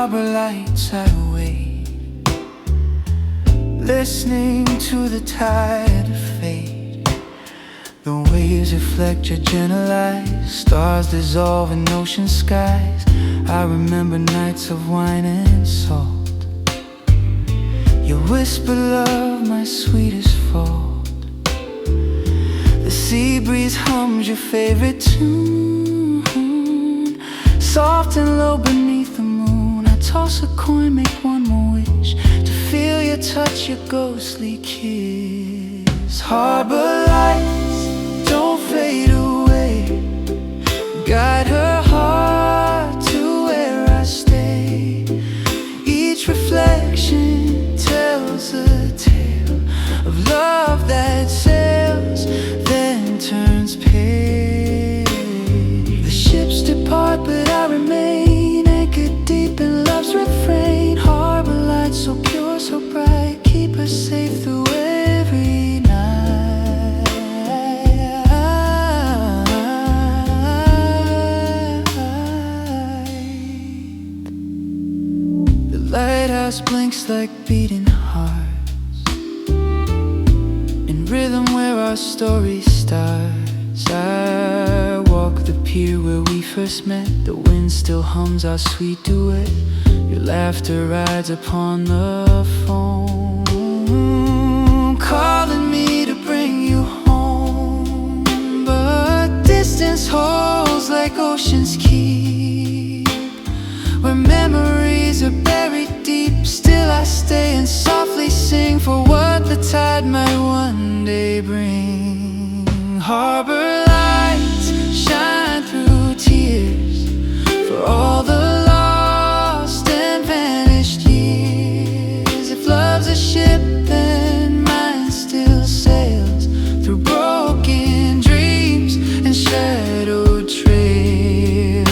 harbor lights I wait, listening to the tide fade. The waves reflect your gentle eyes, stars dissolve in ocean skies. I remember nights of wine and salt, your whisper love, my sweetest fault. The sea breeze hums your favorite tune, soft and low beneath the moon. I toss a coin, make one more wish, to feel your touch, your ghostly kiss. Harbor lights don't fade away, guide her heart to where I stay. Each reflection tells a tale of love that sails, then turns pale. The ships depart, but I remain anchored deep in love's refrain. Harbor lights so pure, so bright, keep us safe through every night. The lighthouse blinks like beating hearts, in rhythm where our story starts. I walk the pier where we first met, the wind still hums our sweet duet. Your laughter rides upon the foam, calling me to bring you home. But distance holds like oceans keep, where memories are buried deep. Still I stay and softly sing for what the tide might one day bring. Harbor lights shine through tears for all the lost and vanished years. If love's a ship, then mine still sails through broken dreams and shadowed trails.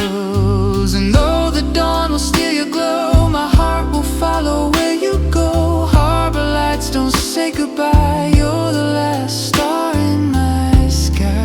And though the dawn will steal your glow, my heart will follow where you go. Harbor lights don't say goodbye, you're the last star in my sky.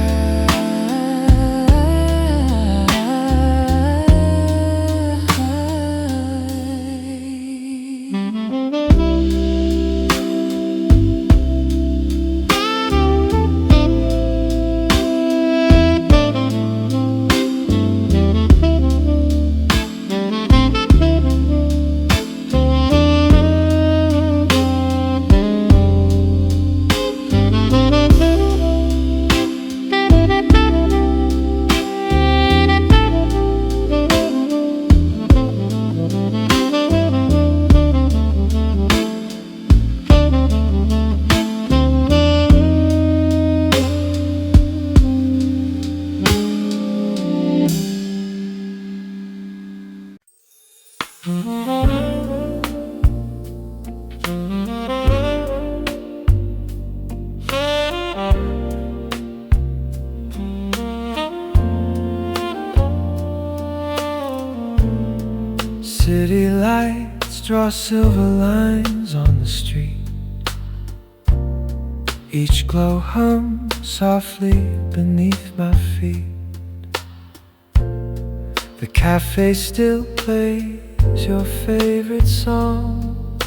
City lights draw silver lines on the street. Each glow hums softly beneath my feet. The cafe still plays your favorite song,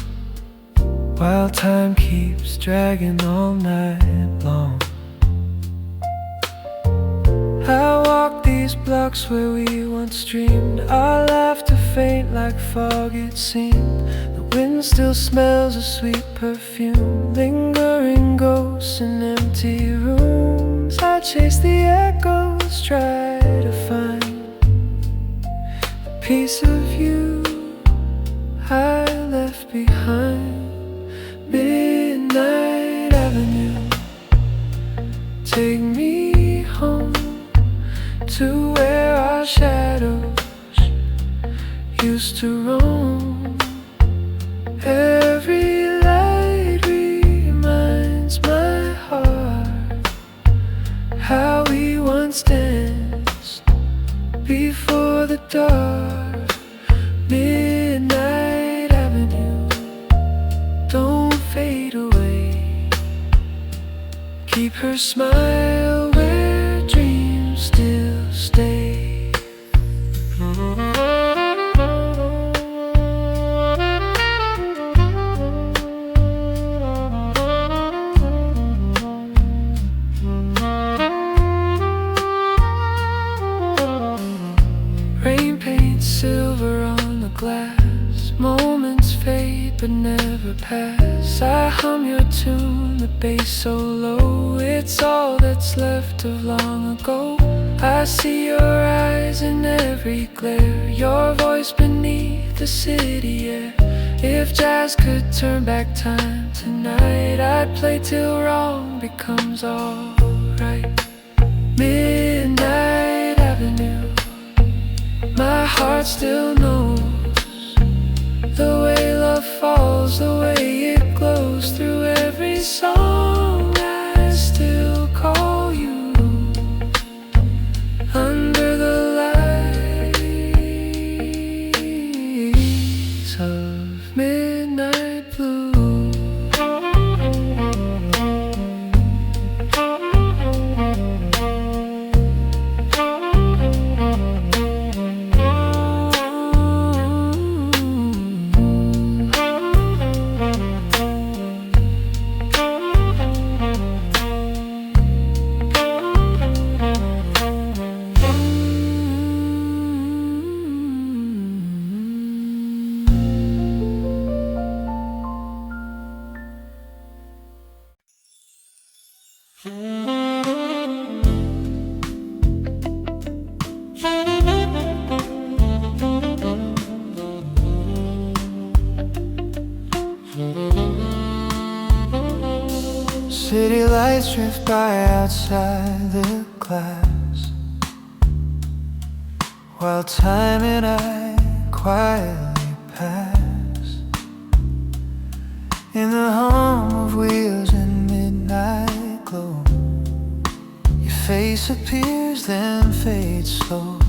while time keeps dragging all night long. I walk these blocks where we once dreamed, our laughter faint like fog it seemed. The wind still smells a sweet perfume, lingering ghosts in empty rooms. I chase the echoes, try to find the piece of you I left behind. Midnight Avenue, take me home to where our shadows used to roam. Every light reminds my heart how we once danced before the dark. Midnight Avenue, don't fade away. Keep her smile where dreams still stay. never pass. I hum your tune, the bass so low, it's all that's left of long ago. I see your eyes in every glare, your voice beneath the city air. If jazz could turn back time tonight, I'd play till wrong becomes alright. Midnight Avenue, my heart still knows the way love falls, the way it glows through every song. I still call you under the lights of midnight blue. City lights drift by outside the glass, while time and I quietly pass. In the hum of wheels and midnight glow, your face appears then fades slow.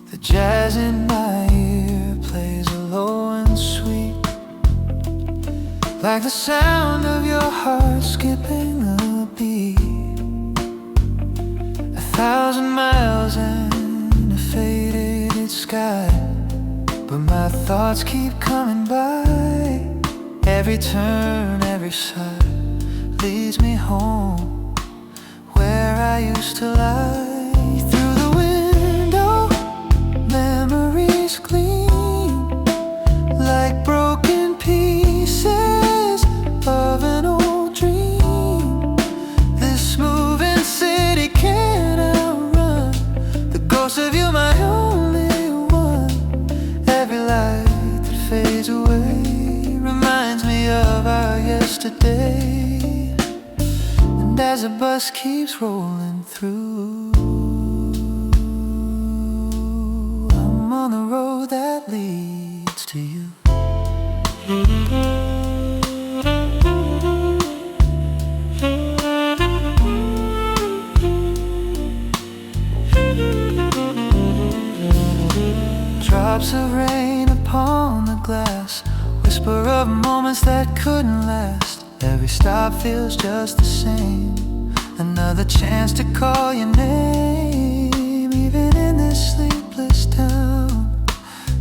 The jazz in my ear plays low and sweet, like the sound of your heart skipping a beat. 1,000 miles and a faded sky, but my thoughts keep coming by. Every turn, every side leads me home, where I used to lie. Through the window, memories gleam like broken pieces of an old dream. This moving city can't outrun the ghost of you, my only one. Every light that fades away reminds me of our yesterday. And as the bus keeps rolling through, I'm on the road that leads to you. Drops of rain upon the glass, whisper of moments that couldn't last. Every stop feels just the same, another chance to call your name. Even in this sleepless town,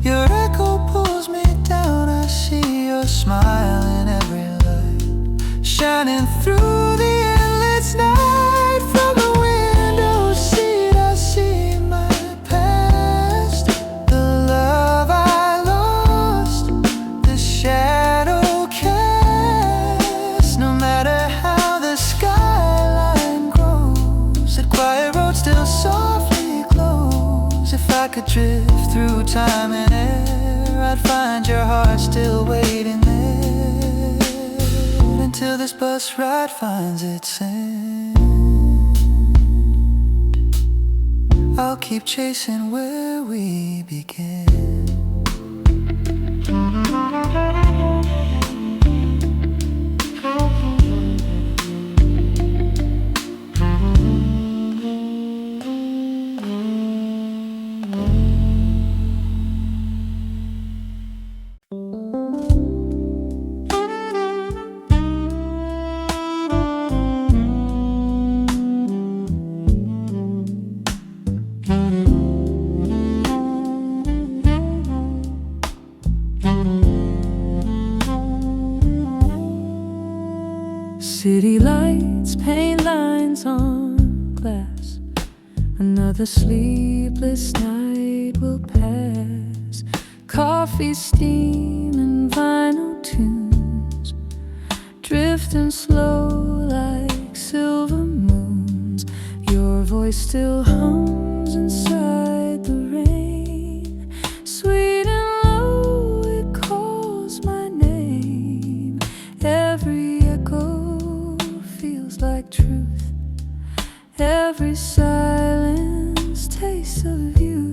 your echo pulls me down. I see your smile in every light, shining through the endless night. From the window seat I see my past, the love I lost, the shadow cast. No matter how the skyline grows, that quiet road still softly glows. If I could drift through time and air, I'd find your heart still waiting there, until this bus ride finds its end. I'll keep chasing where we began. City lights paint lines on glass. Another sleepless night will pass. coffee steam and vinyl tunes, drifting slow like silver moons. Your voice still hums inside the rain, sweet and low it calls my name. Every echo feels like truth, every silence tastes of you.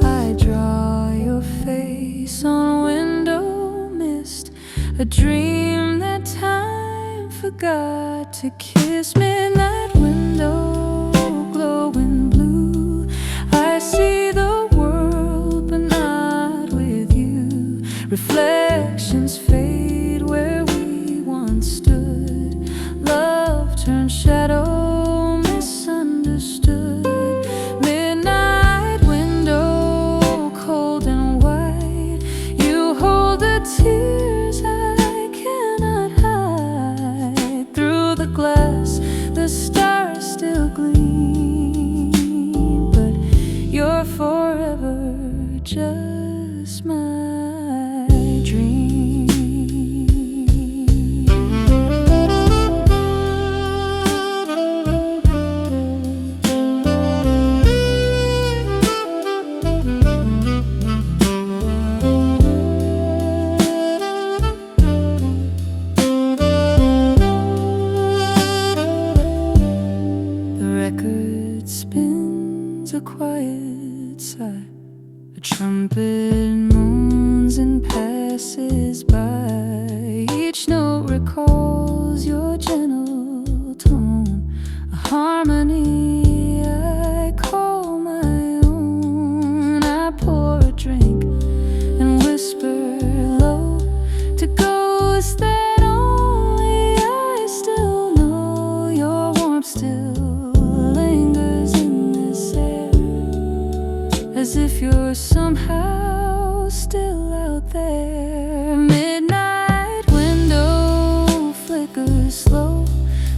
I draw your face on window mist, a dream that time forgot to kiss. Midnight window glowing blue, I see the world but not with you. Reflections fade where we once stood, love turned shadow, misunderstood. Midnight window cold and white, you hold the tears I cannot hide. Through the glass the stars still gleam, but you're forever just my dream. The record spins a quiet sigh, a trumpet moans and passes by. Each note recalls your gentle tone, a harmony I call my own. I pour a drink and whisper low to ghosts that only I still know. Your warmth still lingers in this air, as if you're somehow still out there. Midnight window flickers slow,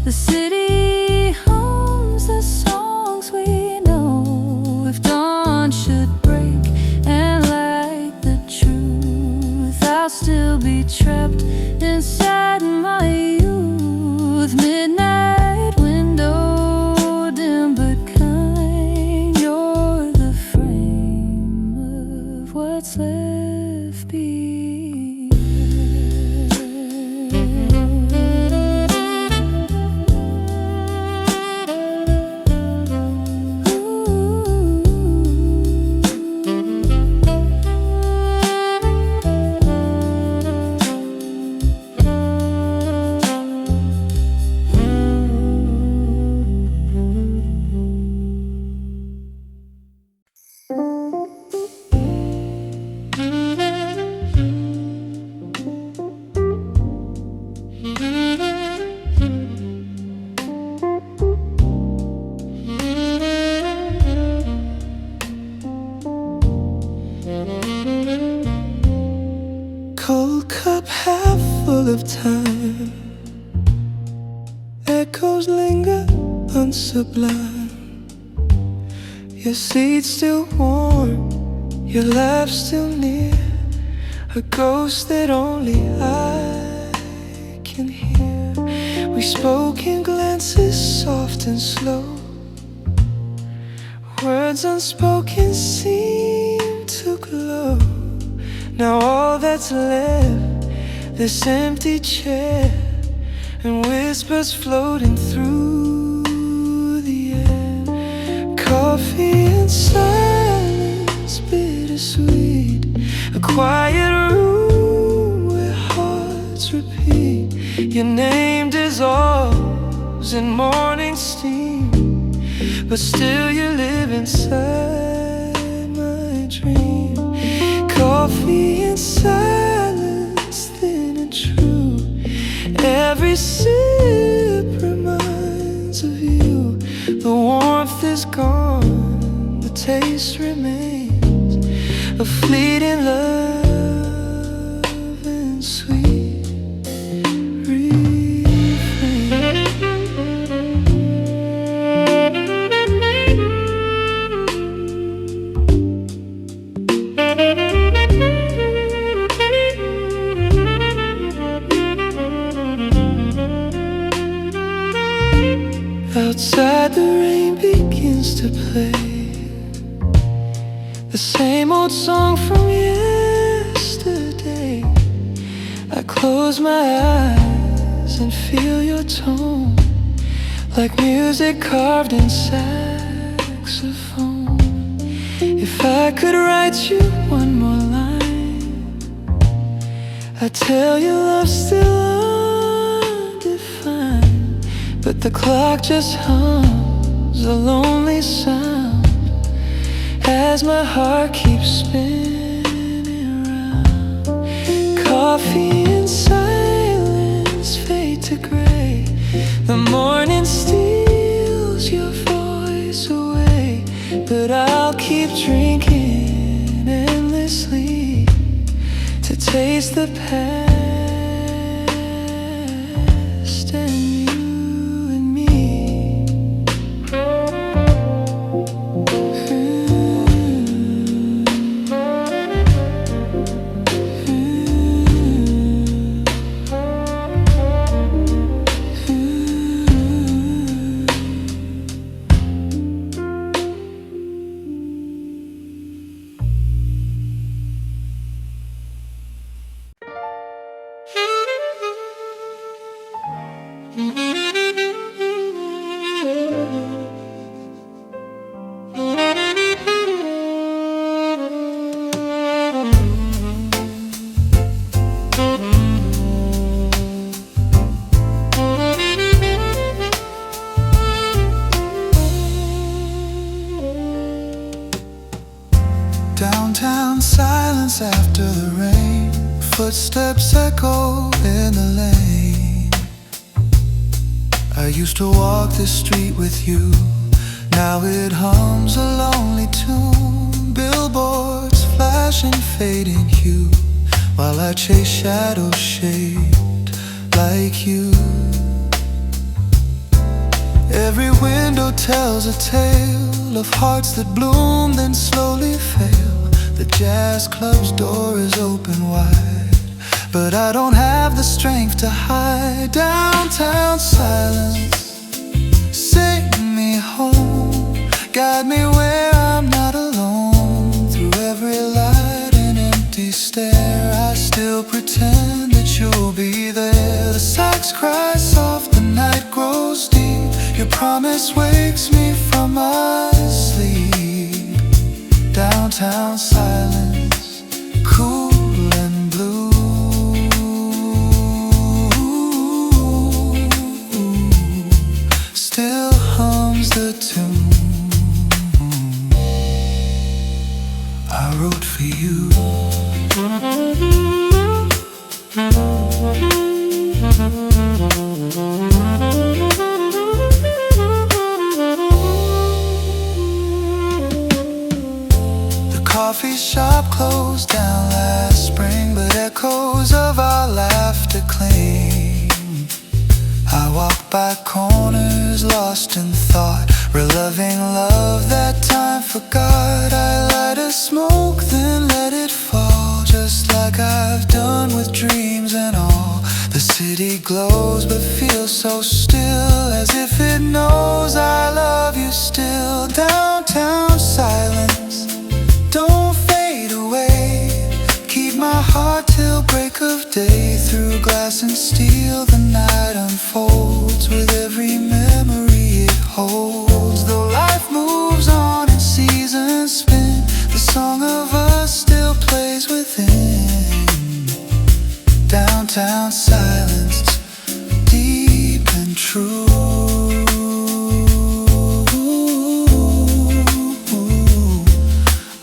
the city hums the songs we know. If dawn should break and light the truth, I'll still be trapped inside my youth. Midnight window dim but kind, you're the frame of what's left behind. Cold cup half full of time, echoes linger unsublime. Your seat's still warm, your laugh still near, a ghost that only I can hear. We spoke in glances soft and slow, words unspoken seem to glow. Now all that's left, this empty chair, and whispers floating through the air. Coffee and silence, bittersweet, a quiet room where hearts repeat. Your name dissolves in morning steam, but still you live inside my dream. Coffee and silence, thin and true, every sip reminds of you. The warmth is gone, the taste remains, a fleeting love and sweet refrain. Inside the rain begins to play the same old song from yesterday. I close my eyes and feel your tone, like music carved in saxophone. If I could write you one more line, I'd tell you love's still undefined. But the clock just hums a lonely sound as my heart keeps spinning round. Coffee and silence fade to gray. The morning steals your voice away, but I'll keep drinking endlessly to taste the past and you and me. Downtown silence after the rain, footsteps echo in the lane. I used to walk this street with you, now it hums a lonely tune. Billboards flashing fading hue, while I chase shadows shaped like you. Every window tells a tale of hearts that bloom then slowly fail. The jazz club's door is open wide, but I don't have the strength to hide. Downtown silence, sing me home, guide me where I'm not alone. Through every light and empty stare, I still pretend that you'll be there. The sax cries soft, the night grows deep, your promise wakes me from my sleep. Downtown silence, cool and blue, still hums the tune I wrote for you. Coffee shop closed down last spring, but echoes of our laughter cling. I walk by corners lost in thought, reloving love that time forgot. I light a smoke then let it fall, just like I've done with dreams and all. The city glows but feels so still, as if it knows I love you still. Downtown silence, don't fade away, keep my heart till break of day. Through glass and steel the night unfolds, with every memory it holds. Though life moves on and seasons spin, the song of us still plays within. Downtown silence, deep and true.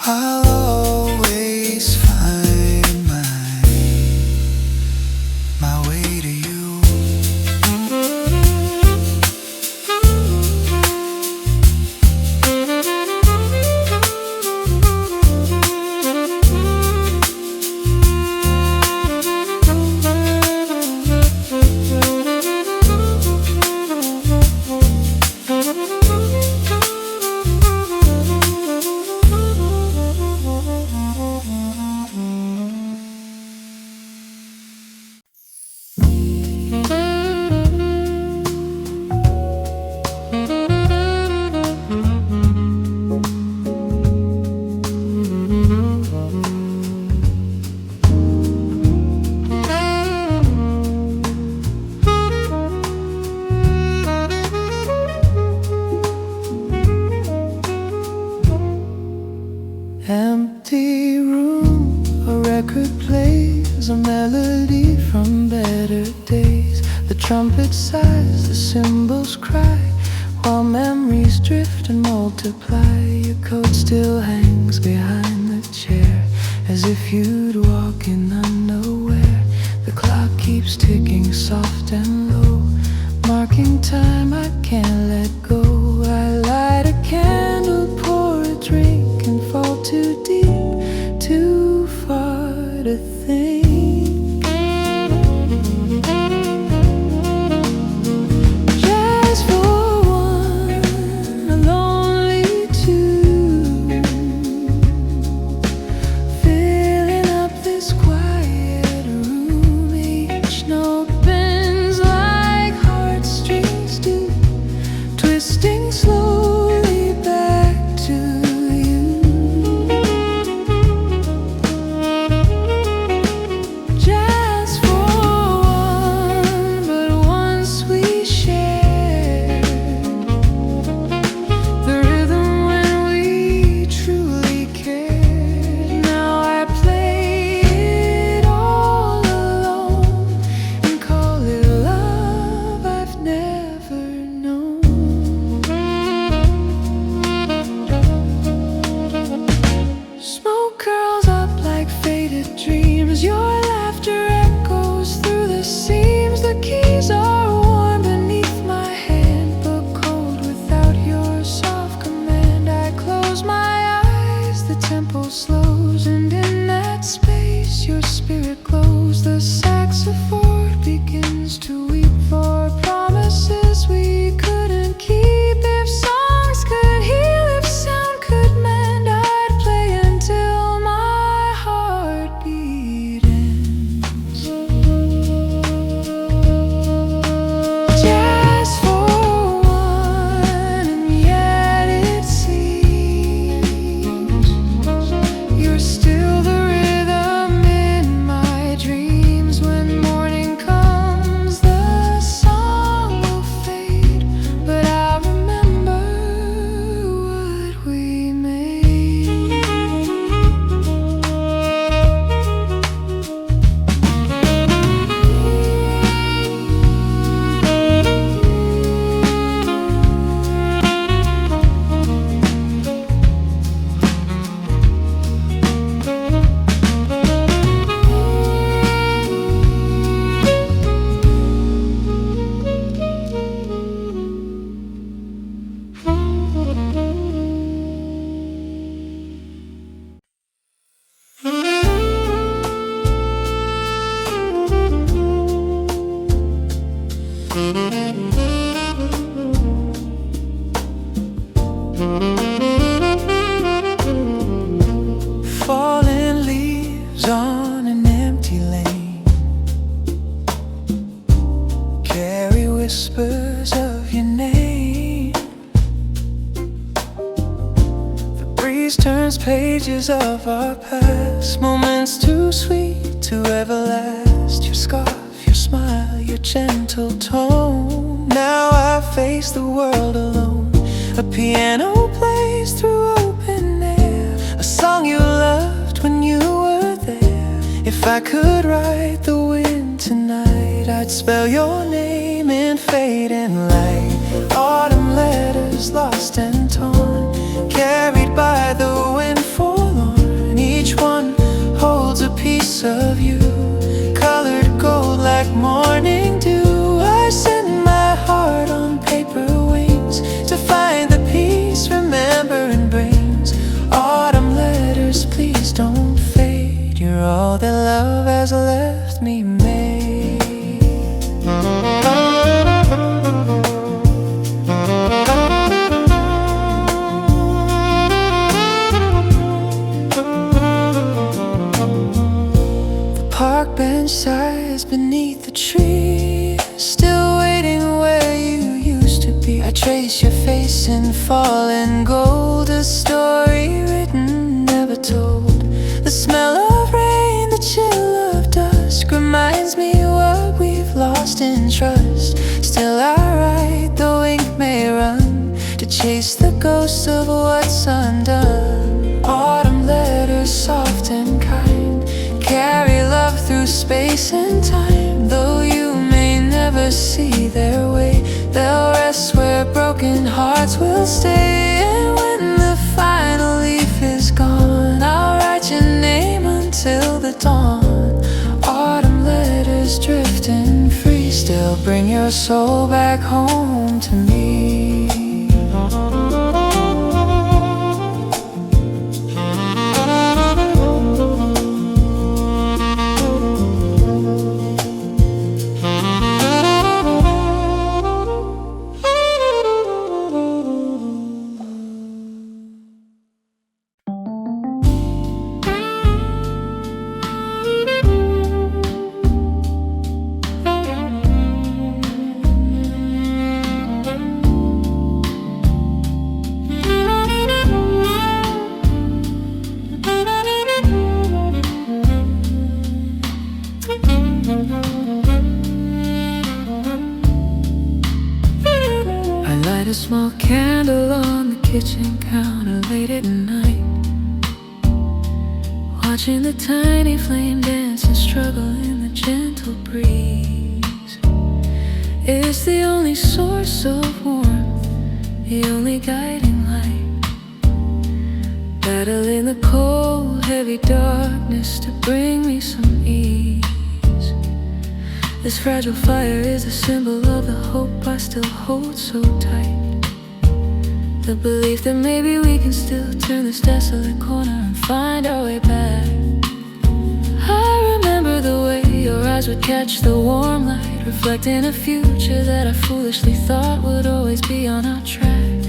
I'll always find my way to you. a melody from better days. The trumpet sighs, the cymbals cry, while memories drift and multiply. Your coat still hangs behind the chair, as if you'd walk in unaware. The clock keeps ticking soft and low, marking time I can't let go. I light a candle, pour a drink, and fall too deep, too far to think. Just for one, a lonely tune, filling up this quiet room. Each note bends like heartstrings do, twisting slowly back to you. Just for one, but once we shared the rhythm when we truly cared. Now I play it all alone and call it love I've never known. Smoke curls up like faded dreams. Your laughter echoes through the seams. The keys are warm beneath my hand, but cold without your soft command. I close my eyes, the tempo slows, and in that space your spirit glows. The saxophone begins to weep for promises we couldn't keep. If songs could heal, if sound could mend, I'd play until my heartbeat ends. Just for one, and yet it seems you're still the rhythm in my dreams. When morning comes, the song will fade, but I'll remember what we made. Falling leaves on an empty lane carry whispers of your name. The breeze turns pages of our past, moments too sweet to ever last. Your scarf, your smile, your gentle tone. Now I face the world alone. A piano plays through open air, a song you loved when you were there. If I could write the wind tonight, I'd spell your name in fading light. Autumn letters lost and torn, carried by the wind forlorn. Each one holds a piece of you, colored gold like morning dew. I send my heart on paper wings to find the peace remembering brings. Autumn letters, please don't fade. You're all that love has left me made. The park bench sighs beneath the tree, still waiting where you used to be. I trace your face in fallen gold, a story written, never told. The smell of rain, the chill of dusk reminds me what we've lost in trust. Still I write, though ink may run, to chase the ghosts of what's undone. Autumn letters, soft and kind, carry love through through space and time. Though you may never see their way, they'll rest where broken hearts will stay. And when the final leaf is gone, I'll write your name until the dawn. Autumn letters drifting free, still bring your soul back home to me. A small candle on the kitchen counter late at night, watching the tiny flame dance and struggle in the gentle breeze. It's the only source of warmth, the only guiding light, battling the cold, heavy darkness to bring me some ease. This fragile fire is a symbol of the hope I still hold so tight, the belief that maybe we can still turn this desolate corner and find our way back. I remember the way your eyes would catch the warm light, reflecting a future that I foolishly thought would always be on our track.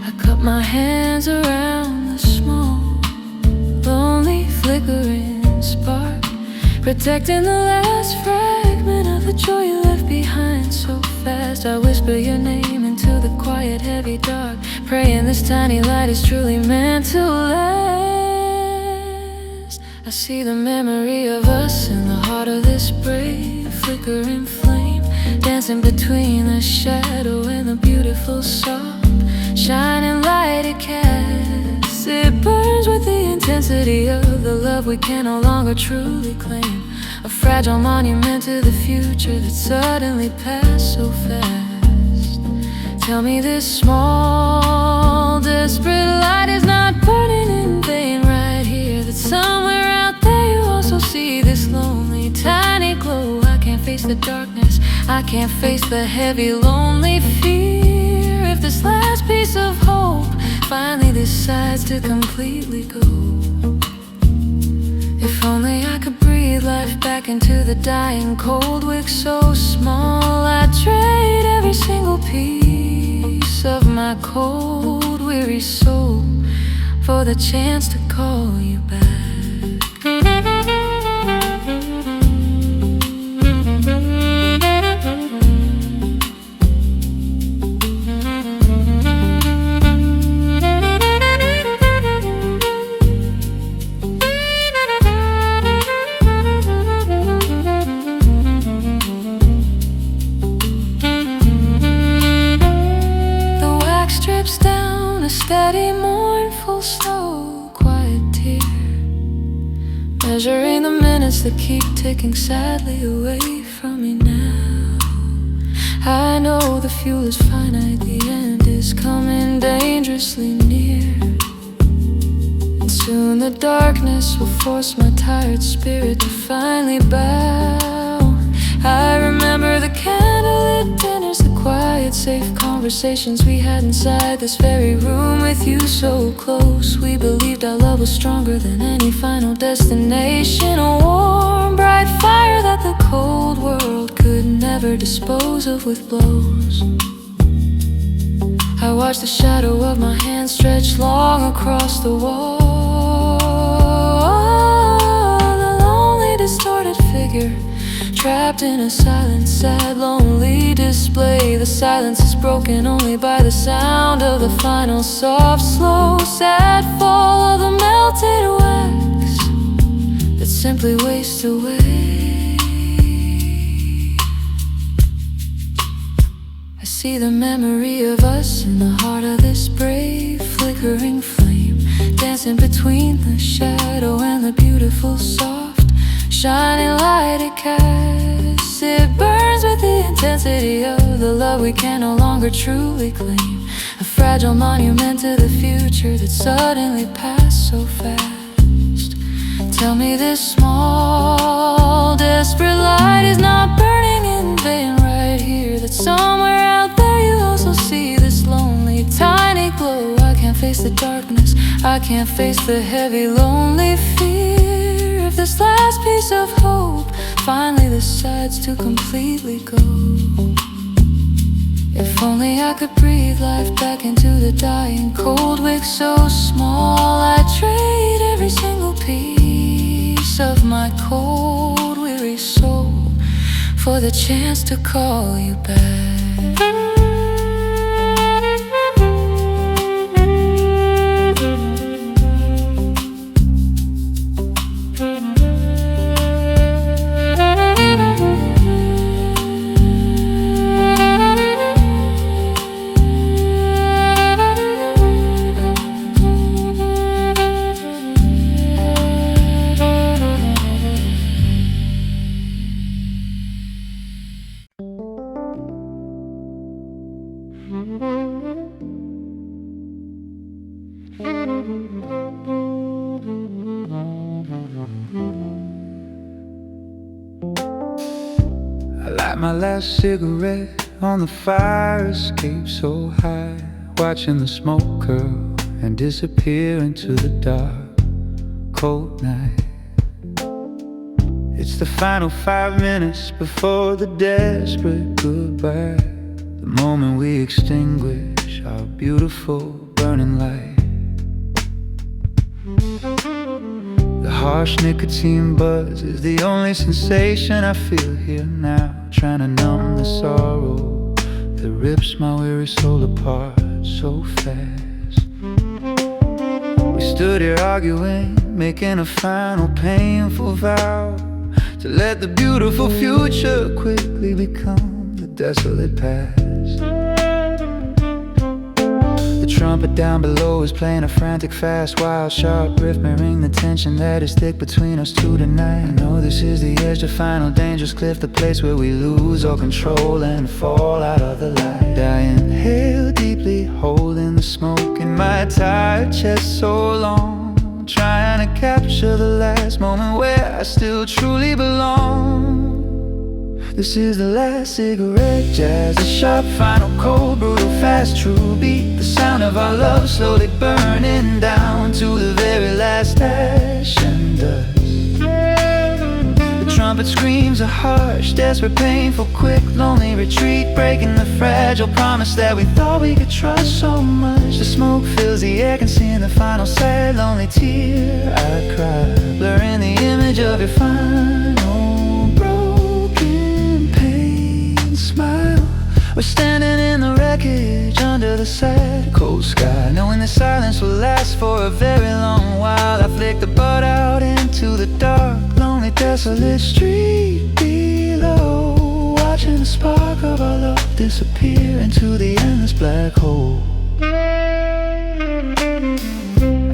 I cup my hands around the small, lonely, flickering spark, protecting the last fragment of the joy you left behind so fast. I whisper your name into the quiet, heavy dark, praying this tiny light is truly meant to last. I see the memory of us in the heart of this brave, flickering flame, dancing between the shadow and the beautiful soft, shining light it casts. It burns with the intensity of the love we can no longer truly claim, a fragile monument to the future that suddenly passed so fast. Tell me this small, desperate light is not burning in vain right here, that somewhere out there you also see this lonely, tiny glow. I can't face the darkness, I can't face the heavy, lonely fear. If this last piece of hope finally decides to completely go, if only I could breathe life back into the dying cold wick so small, I'd trade every single piece of my cold, weary soul for the chance to call you back. Down a steady, mournful, slow, quiet tear, measuring the minutes that keep ticking sadly away from me now. I know the fuel is finite, the end is coming dangerously near, and soon the darkness will force my tired spirit to finally bow. I remember the candlelit dinners, the quiet, safe conversations we had inside this very room with you so close. We believed our love was stronger than any final destination, a warm, bright fire that the cold world could never dispose of with blows. I watched the shadow of my hand stretch long across the wall, a lonely, distorted figure trapped in a silent, sad, lonely display. The silence is broken only by the sound of the final soft, slow, sad fall of the melted wax that simply wastes away. I see the memory of us in the heart of this brave, flickering flame, dancing between the shadow and the beautiful soft, shining light it casts. It burns with the intensity of the love we can no longer truly claim. A fragile monument to the future that suddenly passed so fast. Tell me this small, desperate light is not burning in vain right here. That somewhere out there you also see this lonely, tiny glow. I can't face the darkness, I can't face the heavy, lonely fear. If this last piece of hope finally decides to completely go, if only I could breathe life back into the dying cold wick so small, I'd trade every single piece of my cold, weary soul for the chance to call you back. I light my last cigarette on the fire escape so high, watching the smoke curl and disappear into the dark, cold night. It's the final 5 minutes before the desperate goodbye, the moment we extinguish our beautiful burning light. The harsh nicotine buzz is the only sensation I feel here now, trying to numb the sorrow that rips my weary soul apart so fast. We stood here arguing, making a final painful vow to let the beautiful future quickly become the desolate past. The trumpet down below is playing a frantic, fast, wild, sharp riff, mirroring the tension that is thick between us two tonight. I know this is the edge, the final dangerous cliff, the place where we lose all control and fall out of the light. I inhale deeply, holding the smoke in my tired chest so long, trying to capture the last moment where I still truly belong. This is the last cigarette, jazz, the sharp, final, cold, brutal, fast, true beat. The sound of our love slowly burning down to the very last ash and dust. The trumpet screams a harsh, desperate, painful, quick, lonely retreat, breaking the fragile promise that we thought we could trust so much. The smoke fills the air, concealing the final sad, lonely tear I cry, blurring the image of your final smile. We're standing in the wreckage under the sad cold sky, knowing the silence will last for a very long while. I flick the butt out into the dark, lonely, desolate street below, watching the spark of our love disappear into the endless black hole.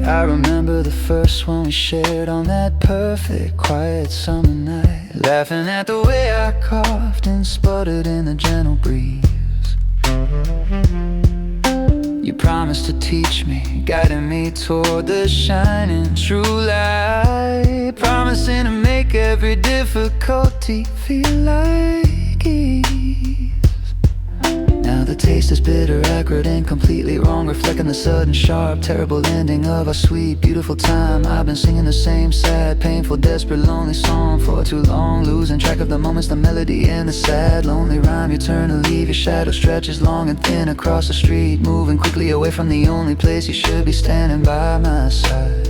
I remember the first one we shared on that perfect, quiet summer night, laughing at the way I coughed and sputtered in the gentle breeze. You promised to teach me, guiding me toward the shining true light, promising to make every difficulty feel like ease. Now the taste is bitter, acrid, and completely wrong, reflecting the sudden, sharp, terrible ending of our sweet, beautiful time. I've been singing the same sad, painful, desperate, lonely song for too long, losing track of the moments, the melody, and the sad, lonely rhyme. You turn to leave, your shadow stretches long and thin across the street, moving quickly away from the only place you should be standing by my side.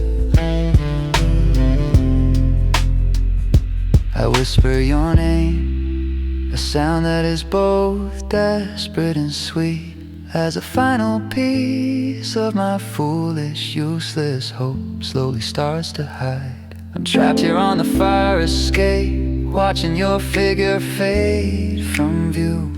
I whisper your name, a sound that is both desperate and sweet, as a final piece of my foolish, useless hope slowly starts to hide. I'm trapped here on the fire escape, watching your figure fade from view,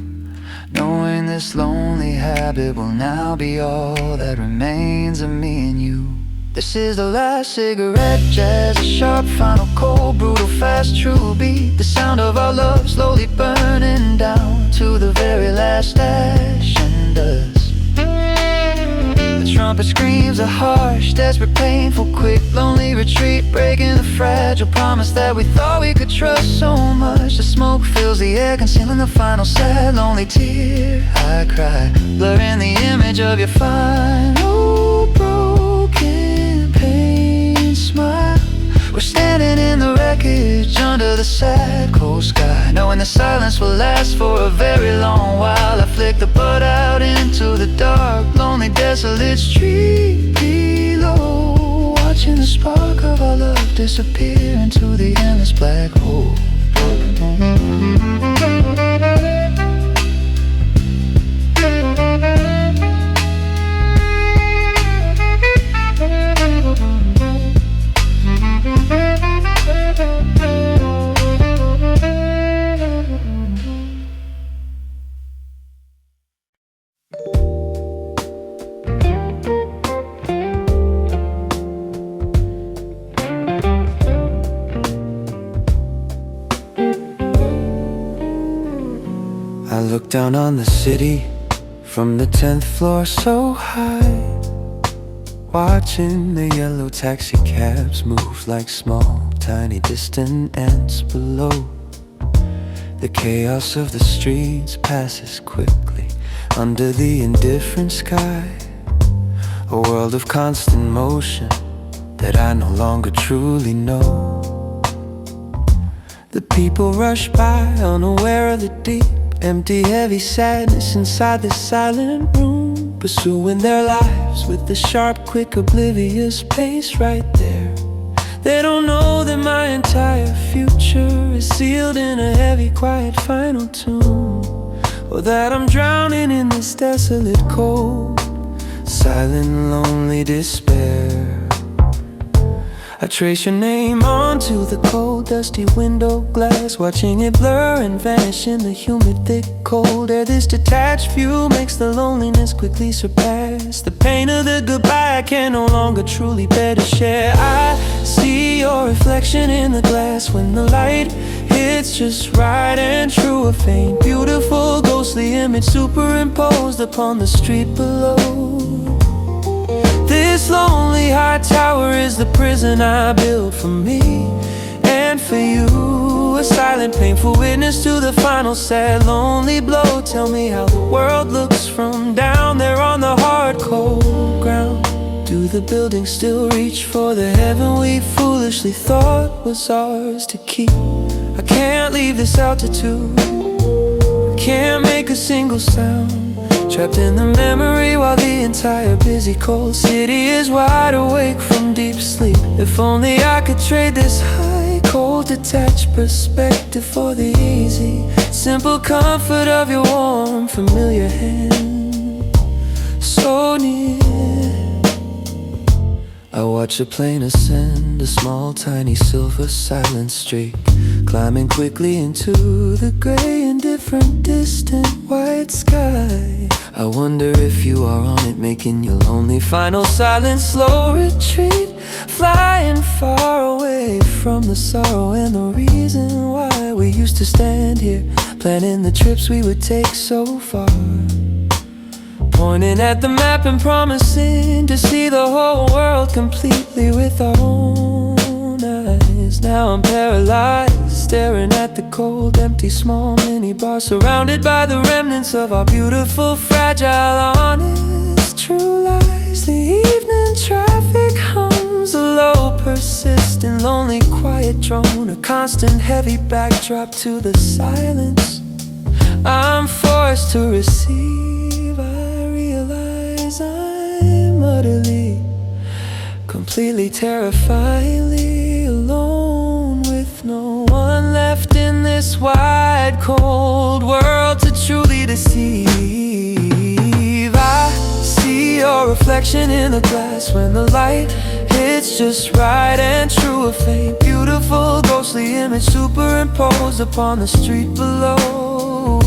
knowing this lonely habit will now be all that remains of me and you. This is the last cigarette, jazz, a sharp, final, cold, brutal, fast, true beat. The sound of our love slowly burning down to the very last ash and dust. The trumpet screams a harsh, desperate, painful, quick, lonely retreat, breaking the fragile promise that we thought we could trust so much. The smoke fills the air, concealing the final sad, lonely tear I cry, blurring the image of your final broken pain smile. We're standing in the wreckage under the sad cold sky, knowing the silence will last for a very long while. I flick the butt out into the dark, lonely, desolate street below, watching the spark of our love disappear into the endless black hole. I look down on the city from the 10th floor so high, watching the yellow taxi cabs move like small, tiny, distant ants below. The chaos of the streets passes quickly under the indifferent sky, a world of constant motion that I no longer truly know. The people rush by, unaware of the deep, empty, heavy sadness inside this silent room, pursuing their lives with the sharp, quick, oblivious pace right there. They don't know that my entire future is sealed in a heavy, quiet, final tune, or that I'm drowning in this desolate, cold, silent, lonely despair. I trace your name onto the cold, dusty window glass, watching it blur and vanish in the humid, thick, cold air. This detached view makes the loneliness quickly surpass the pain of the goodbye I can no longer truly bear to share. I see your reflection in the glass when the light hits just right and true, a faint, beautiful, ghostly image superimposed upon the street below. This lonely high tower is the prison I built for me and for you, a silent, painful witness to the final sad, lonely blow. Tell me how the world looks from down there on the hard, cold ground. Do the buildings still reach for the heaven we foolishly thought was ours to keep? I can't leave this altitude, I can't make a single sound, trapped in the memory while the entire busy, cold city is wide awake from deep sleep. If only I could trade this high, cold, detached perspective for the easy, simple comfort of your warm, familiar hand, so near. I watch a plane ascend, a small, tiny, silver, silent streak, climbing quickly into the gray, indifferent, distant, white sky. I wonder if you are on it, making your lonely, final, silent, slow retreat, flying far away from the sorrow and the reason why we used to stand here, planning the trips we would take so far, pointing at the map and promising to see the whole world completely with our own eyes. Now I'm paralyzed, staring at the cold, empty, small minibar, surrounded by the remnants of our beautiful, fragile, honest, true lies. The evening traffic hums, a low, persistent, lonely, quiet drone, a constant, heavy backdrop to the silence I'm forced to receive. I realize I'm utterly, completely, terrifyingly alone, with no one left in this wide, cold world to truly deceive. I see your reflection in the glass when the light hits just right and true, a faint, beautiful, ghostly image superimposed upon the street below.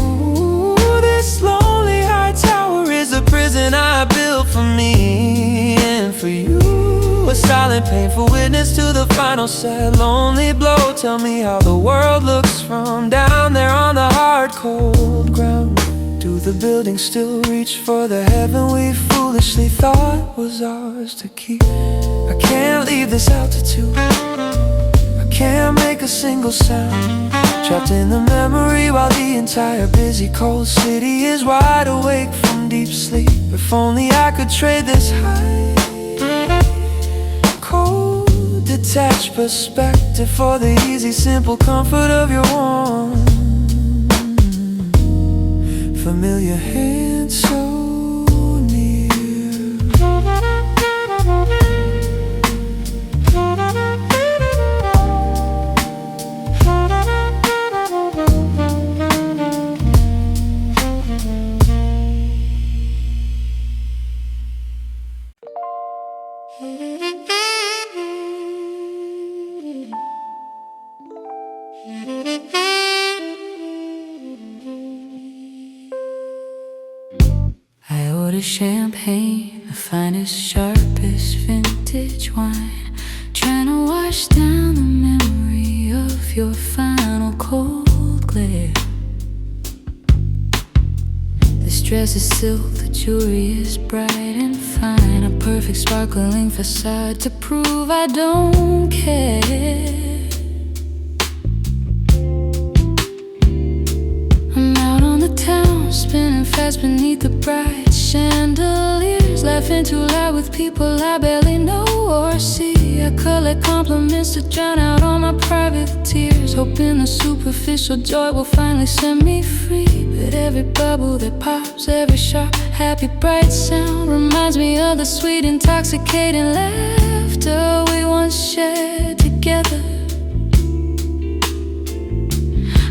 This lonely high tower is a prison I built for me and for you, a painful witness to the final sad lonely blow. Tell me how the world looks from down there on the hard cold ground. Do the buildings still reach for the heaven we foolishly thought was ours to keep? I can't leave this altitude, I can't make a single sound. Trapped in the memory while the entire busy cold city is wide awake from deep sleep. If only I could trade this high, cold, detached perspective for the easy, simple comfort of your warm, familiar hand so near. I order champagne, the finest, sharpest vintage wine, trying to wash down the memory of your final cold glare. This dress is silk, the jewelry is bright and fine, a perfect sparkling facade to prove I don't care. I'm out on the town, spinning fast beneath the bright chandeliers, laughing too loud with people I barely know or see. I collect compliments to drown out all my private tears, hoping the superficial joy will finally set me free. But every bubble that pops, every sharp, happy, bright sound reminds me of the sweet, intoxicating laughter we once shared together.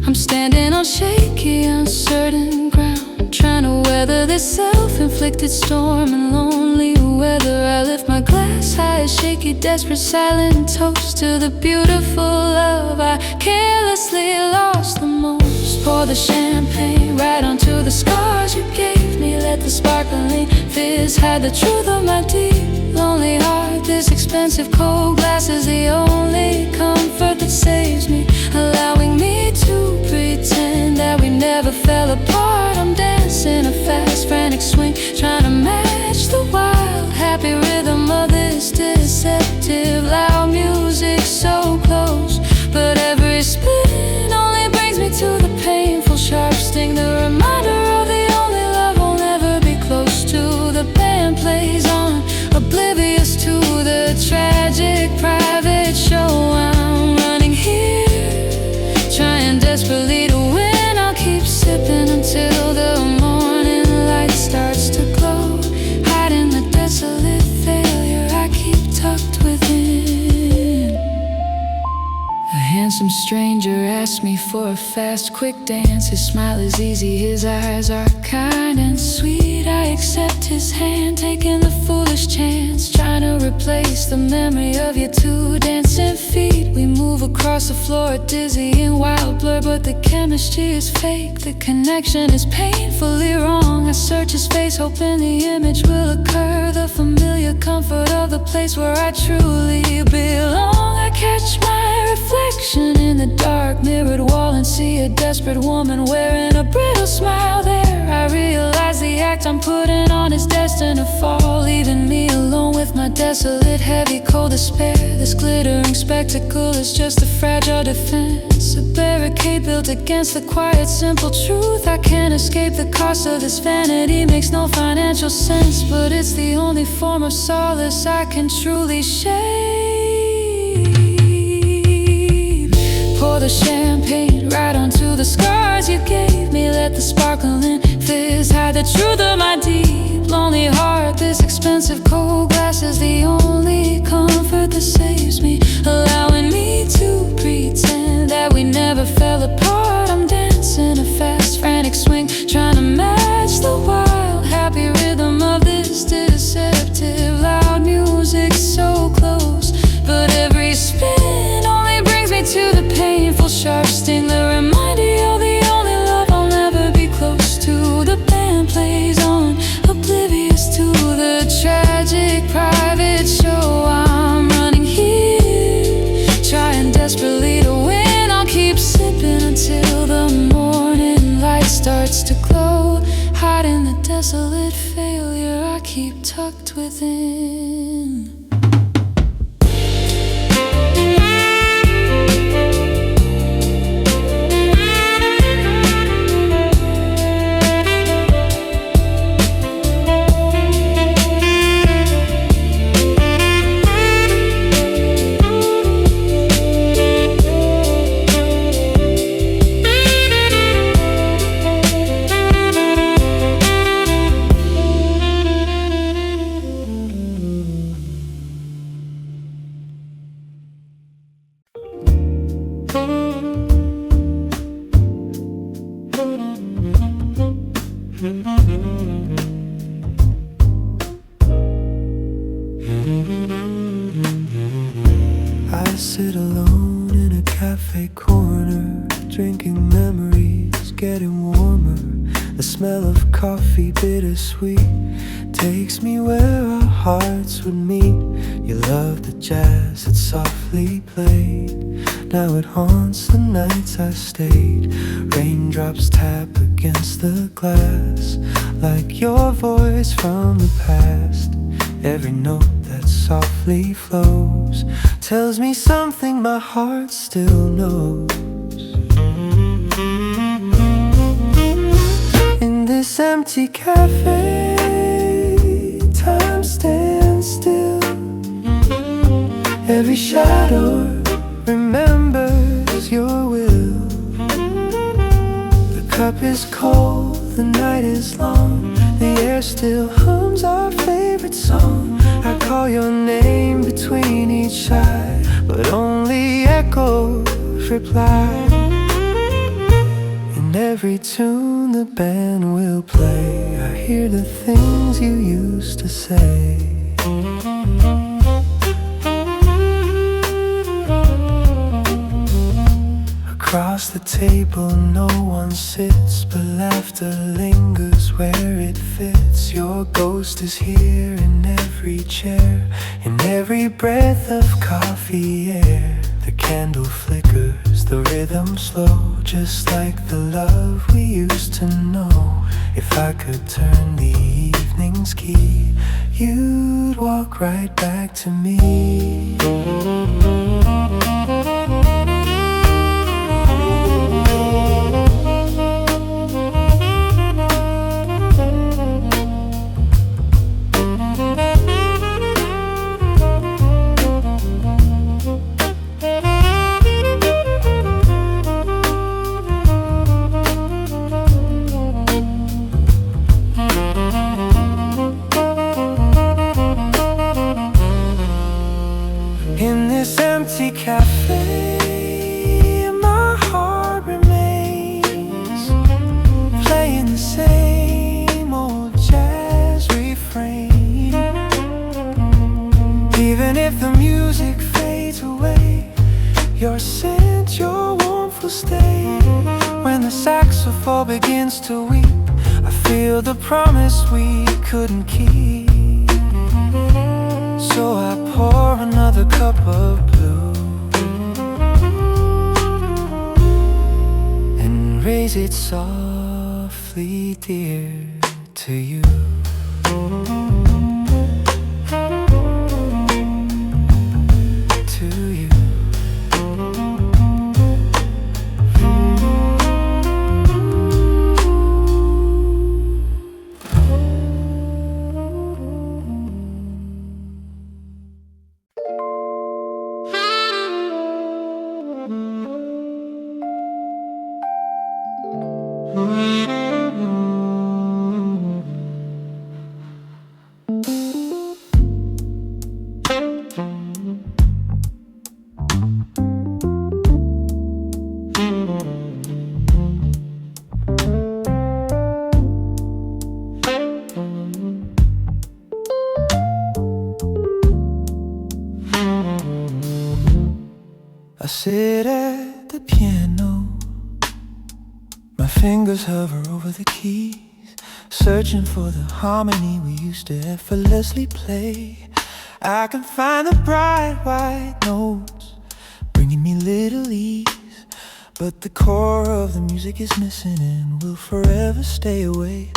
I'm standing on shaky, uncertain ground, trying to weather this self-inflicted storm and lonely weather. I lift my glass high, a shaky, desperate, silent toast to the beautiful love I carelessly lost the most. Pour the champagne right onto the scars you gave me. Let the sparkling fizz hide the truth of my deep, lonely heart. This expensive cold glass is the only comfort that saves me, allowing me to pretend that we never fell apart. I'm dancing a fast, frantic swing, trying to match the wild, happy rhythm of this deceptive, loud music so close. But every spin only brings me to the painful, sharp sting, the reminder of the only love I'll never be close to. The band plays on, oblivious to the tragic private show. I'm running here, trying desperately to win. I'll keep sipping until the morning light starts to glow, hiding the desolate failure I keep tucked within. A handsome stranger asked me for a fast, quick dance. His smile is easy, his eyes are kind and sweet. I accept his hand, taking the foolish chance, trying to replace the memory of your two dancing feet. We move across the floor, dizzy and wild blur, but the chemistry is fake, the connection is painfully wrong. I search his face, hoping the image will occur, the familiar comfort of the place where I truly belong. I catch my reflection in the dark mirrored wall and see a desperate woman wearing a brittle smile there. I realize the act I'm putting on is destined to fall, leaving me alone with my desolate, heavy, cold despair. This glittering spectacle is just a fragile defense, a barricade built against the quiet, simple truth. I can't escape the cost of this vanity, makes no financial sense, but it's the only form of solace I can truly share. Pour the champagne right onto the scars you gave me. Let the sparkling fizz hide the truth of my deep, lonely heart. This expensive cold glass is the only comfort that saves me, allowing me to pretend that we never fell apart. I'm dancing a fast, frantic swing, trying to match the wild, happy rhythm of this deceptive, loud music so close. But every spin only brings me to the painful, sharp sting, the reminder of the only love I'll never be close to. The band plays on, oblivious to the tragic private show. I'm running rising. I sit alone in a cafe corner, drinking memories, getting warmer. The smell of coffee, bittersweet, takes me where our hearts would meet. You love the jazz that softly played. Now it haunts the nights I stayed. Raindrops tap against the glass, like your voice from the past. Every note that softly flows tells me something my heart still knows. In this empty cafe, time stands still. Every shadow remembers your will. The cup is cold, the night is long, the air still hums our favorite song. I call your name between each sigh, but only echoes reply. In every tune the band will play, I hear the things you used to say. Across the table no one sits, but laughter lingers where it fits. Your ghost is here in every chair, in every breath of coffee air. The candle flickers, the rhythm slow, just like the love we used to know. If I could turn the evening's key, you'd walk right back to me. In this empty cafe, my heart remains playing the same old jazz refrain. Even if the music fades away, your scent, your warmth will stay. When the saxophone begins to weep, I feel the promise we couldn't keep. So I pour another cup of blue and raise it softly, dear, to you. To you. I sit at the piano, my fingers hover over the keys, searching for the harmony we used to effortlessly play. I can find the bright white notes, bringing me little ease, but the core of the music is missing and will forever stay away.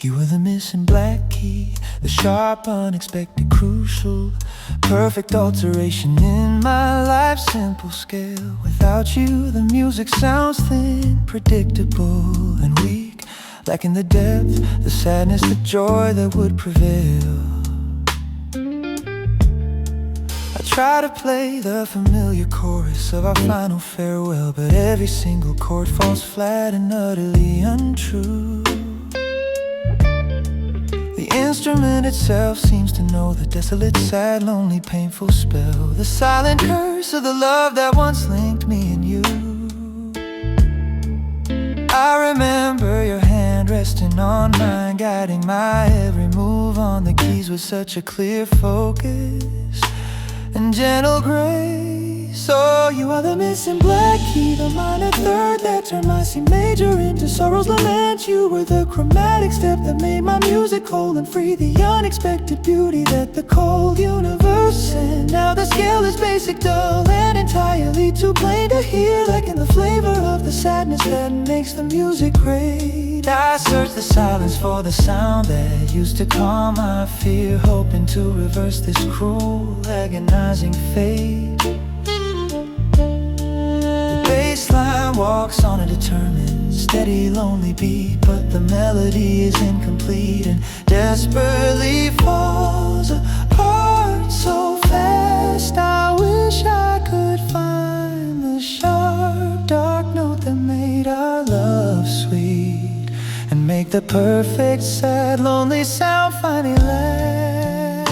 You were the missing black key, the sharp, unexpected, crucial, perfect alteration in my life's simple scale. Without you, the music sounds thin, predictable and weak, lacking the depth, the sadness, the joy that would prevail. I try to play the familiar chorus of our final farewell, but every single chord falls flat and utterly untrue. The instrument itself seems to know the desolate, sad, lonely, painful spell, the silent curse of the love that once linked me and you. I remember your hand resting on mine, guiding my every move on the keys with such a clear focus and gentle grace. Oh, you are the missing black key, the minor third that turned my C major into sorrow's lament. You were the chromatic step that made my music whole and free, the unexpected beauty that the cold universe sent. Now the scale is basic, dull, and entirely too plain to hear, lacking the flavor of the sadness that makes the music great. I search the silence for the sound that used to calm my fear, hoping to reverse this cruel, agonizing fate. Baseline walks on a determined, steady, lonely beat, but the melody is incomplete and desperately falls apart so fast. I wish I could find the sharp, dark note that made our love sweet and make the perfect, sad, lonely sound finally last.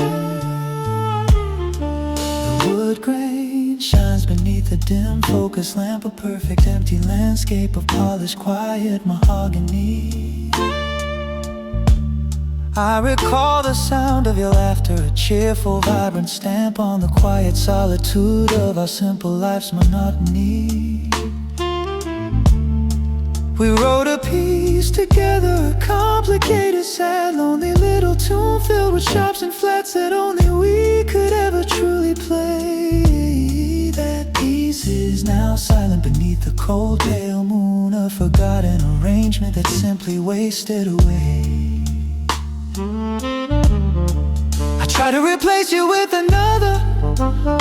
The wood grain shines beneath the dim focus lamp, a perfect empty landscape of polished, quiet mahogany. I recall the sound of your laughter, a cheerful, vibrant stamp on the quiet solitude of our simple life's monotony. We wrote a piece together, a complicated, sad, lonely little tune filled with sharps and flats that only we could ever truly play. That piece is now silent beneath the cold, pale moon, a forgotten arrangement that simply wasted away. I try to replace you with another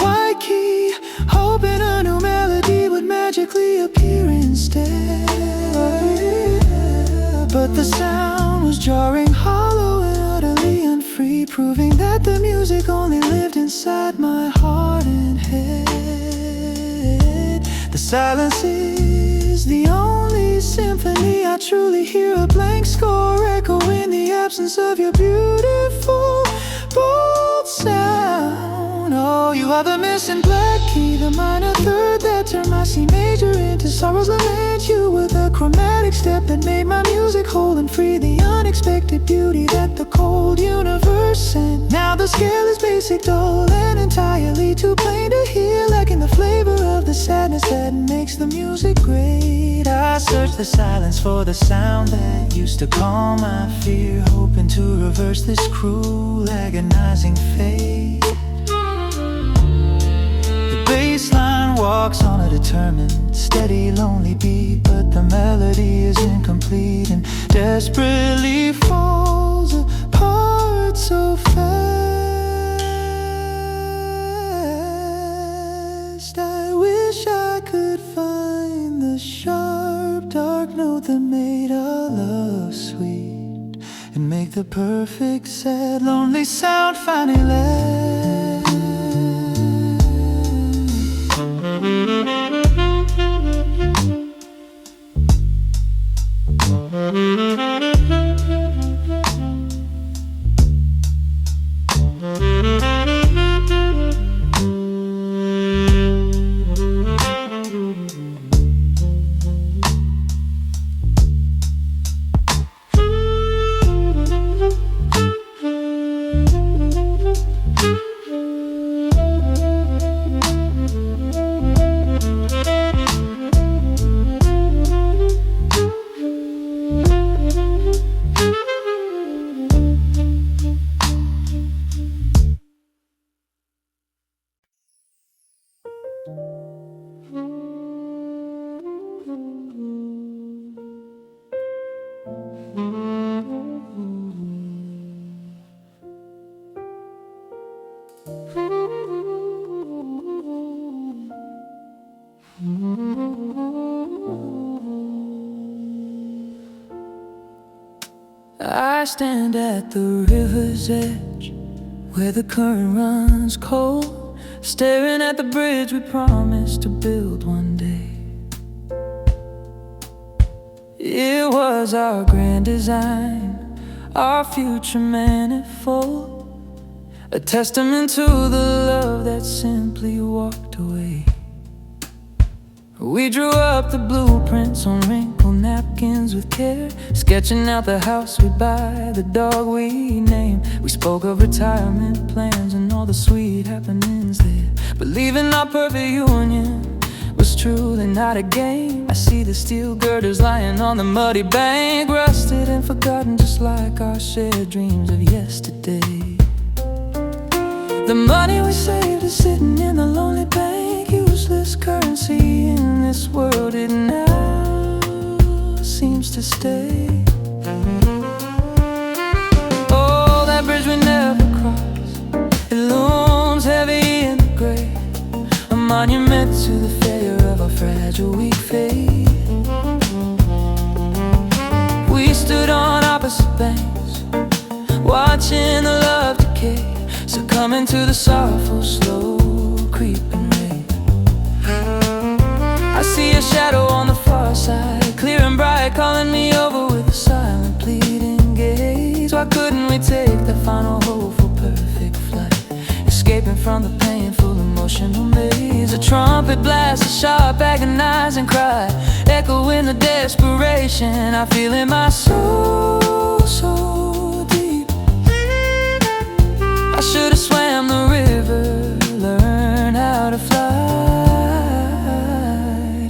white key, hoping a new melody would magically appear instead. But the sound was jarring, hollow and utterly unfree, proving that the music only lived inside my heart and head. The silence is the only symphony I truly hear, a blank score echo in the absence of your beautiful, bold sound. Oh, you are the missing black key, the minor third that turned my C major into sorrow's lament. You were the chromatic step that made my music whole and free, the unexpected beauty that the cold universe sent. Now the scale is basic, dull, and entirely too plain to hear, lacking the flavor of the sadness that makes the music great. I search the silence for the sound that used to calm my fear, hoping to reverse this cruel, agonizing fate. The baseline walks on a determined, steady, lonely beat, but the melody is incomplete and desperately falls apart so fast. I wish I could find the sharp, dark note that made our love sweet and make the perfect, sad, lonely sound finally last. stand at the river's edge, where the current runs cold, staring at the bridge we promised to build one day. It was our grand design, our future manifold, a testament to the love that simply walked away. We drew up the blueprints on wrinkled napkins with care, sketching out the house we'd buy, the dog we name. We spoke of retirement plans and all the sweet happenings there, believing our perfect union was truly not a game. I see the steel girders lying on the muddy bank, rusted and forgotten just like our shared dreams of yesterday. The money we saved is sitting in the lonely bank, useless currency in this world. It now seems to stay. Oh, that bridge we never crossed, it looms heavy in the gray, a monument to the failure of our fragile, weak faith. We stood on opposite banks, watching the love decay, succumbing to the sorrowful, slow creeping rain. I see a shadow on the far side, clear and bright, calling me over with a silent, pleading gaze. Why couldn't we take the final hope for perfect flight, escaping from the painful emotional maze? A trumpet blast, a sharp agonizing cry, echoing the desperation I feel in my soul, so deep. I should've swam the river, learned how to fly,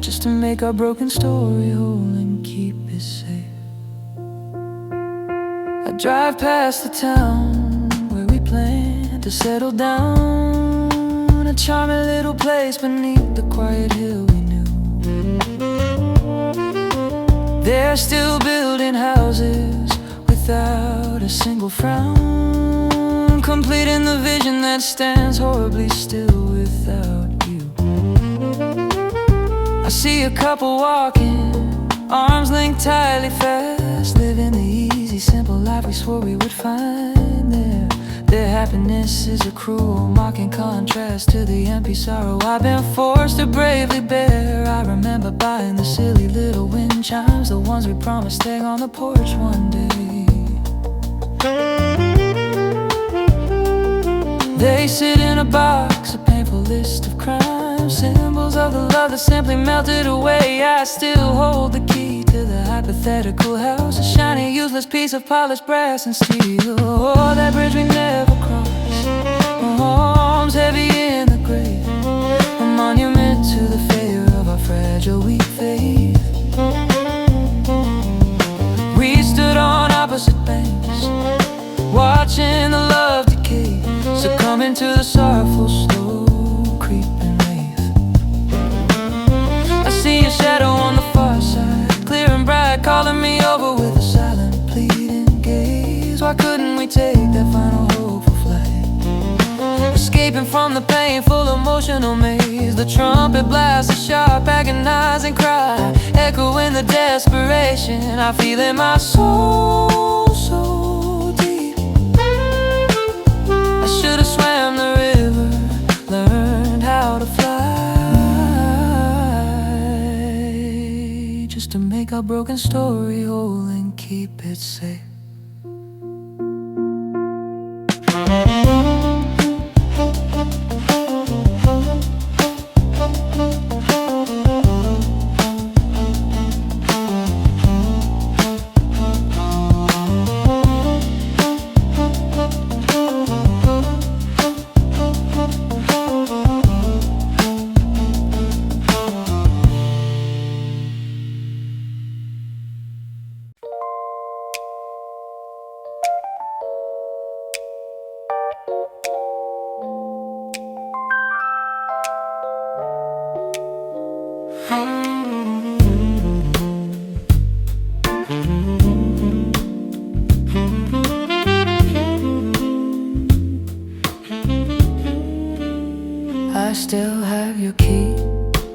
just to make our broken story whole and keep it safe. I drive past the town where we planned to settle down, a charming little place beneath the quiet hill we knew. They're still building houses without a single frown, completing the vision that stands horribly still without you. I see a couple walking, arms linked tightly fast, living the easy, simple life we swore we would find there. Their happiness is a cruel, mocking contrast to the empty sorrow I've been forced to bravely bear. I remember buying the silly little wind chimes, the ones we promised to hang on the porch one day. They sit in a box, a painful list of crimes, symbols of the love that simply melted away. I still hold the key to the hypothetical house, a shiny, useless piece of polished brass and steel. Oh, that bridge we never crossed, arms heavy in the grave, a monument to the failure of our fragile, weak faith. We stood on opposite banks, watching the love decay, succumbing to the sorrowful, slow creeping wraith. I see a shadow on the far side, clear and bright, calling me over with a silent, pleading gaze. Why couldn't we take that final hope for flight, escaping from the painful emotional maze? The trumpet blasts, a sharp agonizing cry, echoing the desperation I feel in my soul, so deep. I should've swam the river, learned how to fly, just to make our broken story whole and keep it safe. I still have your key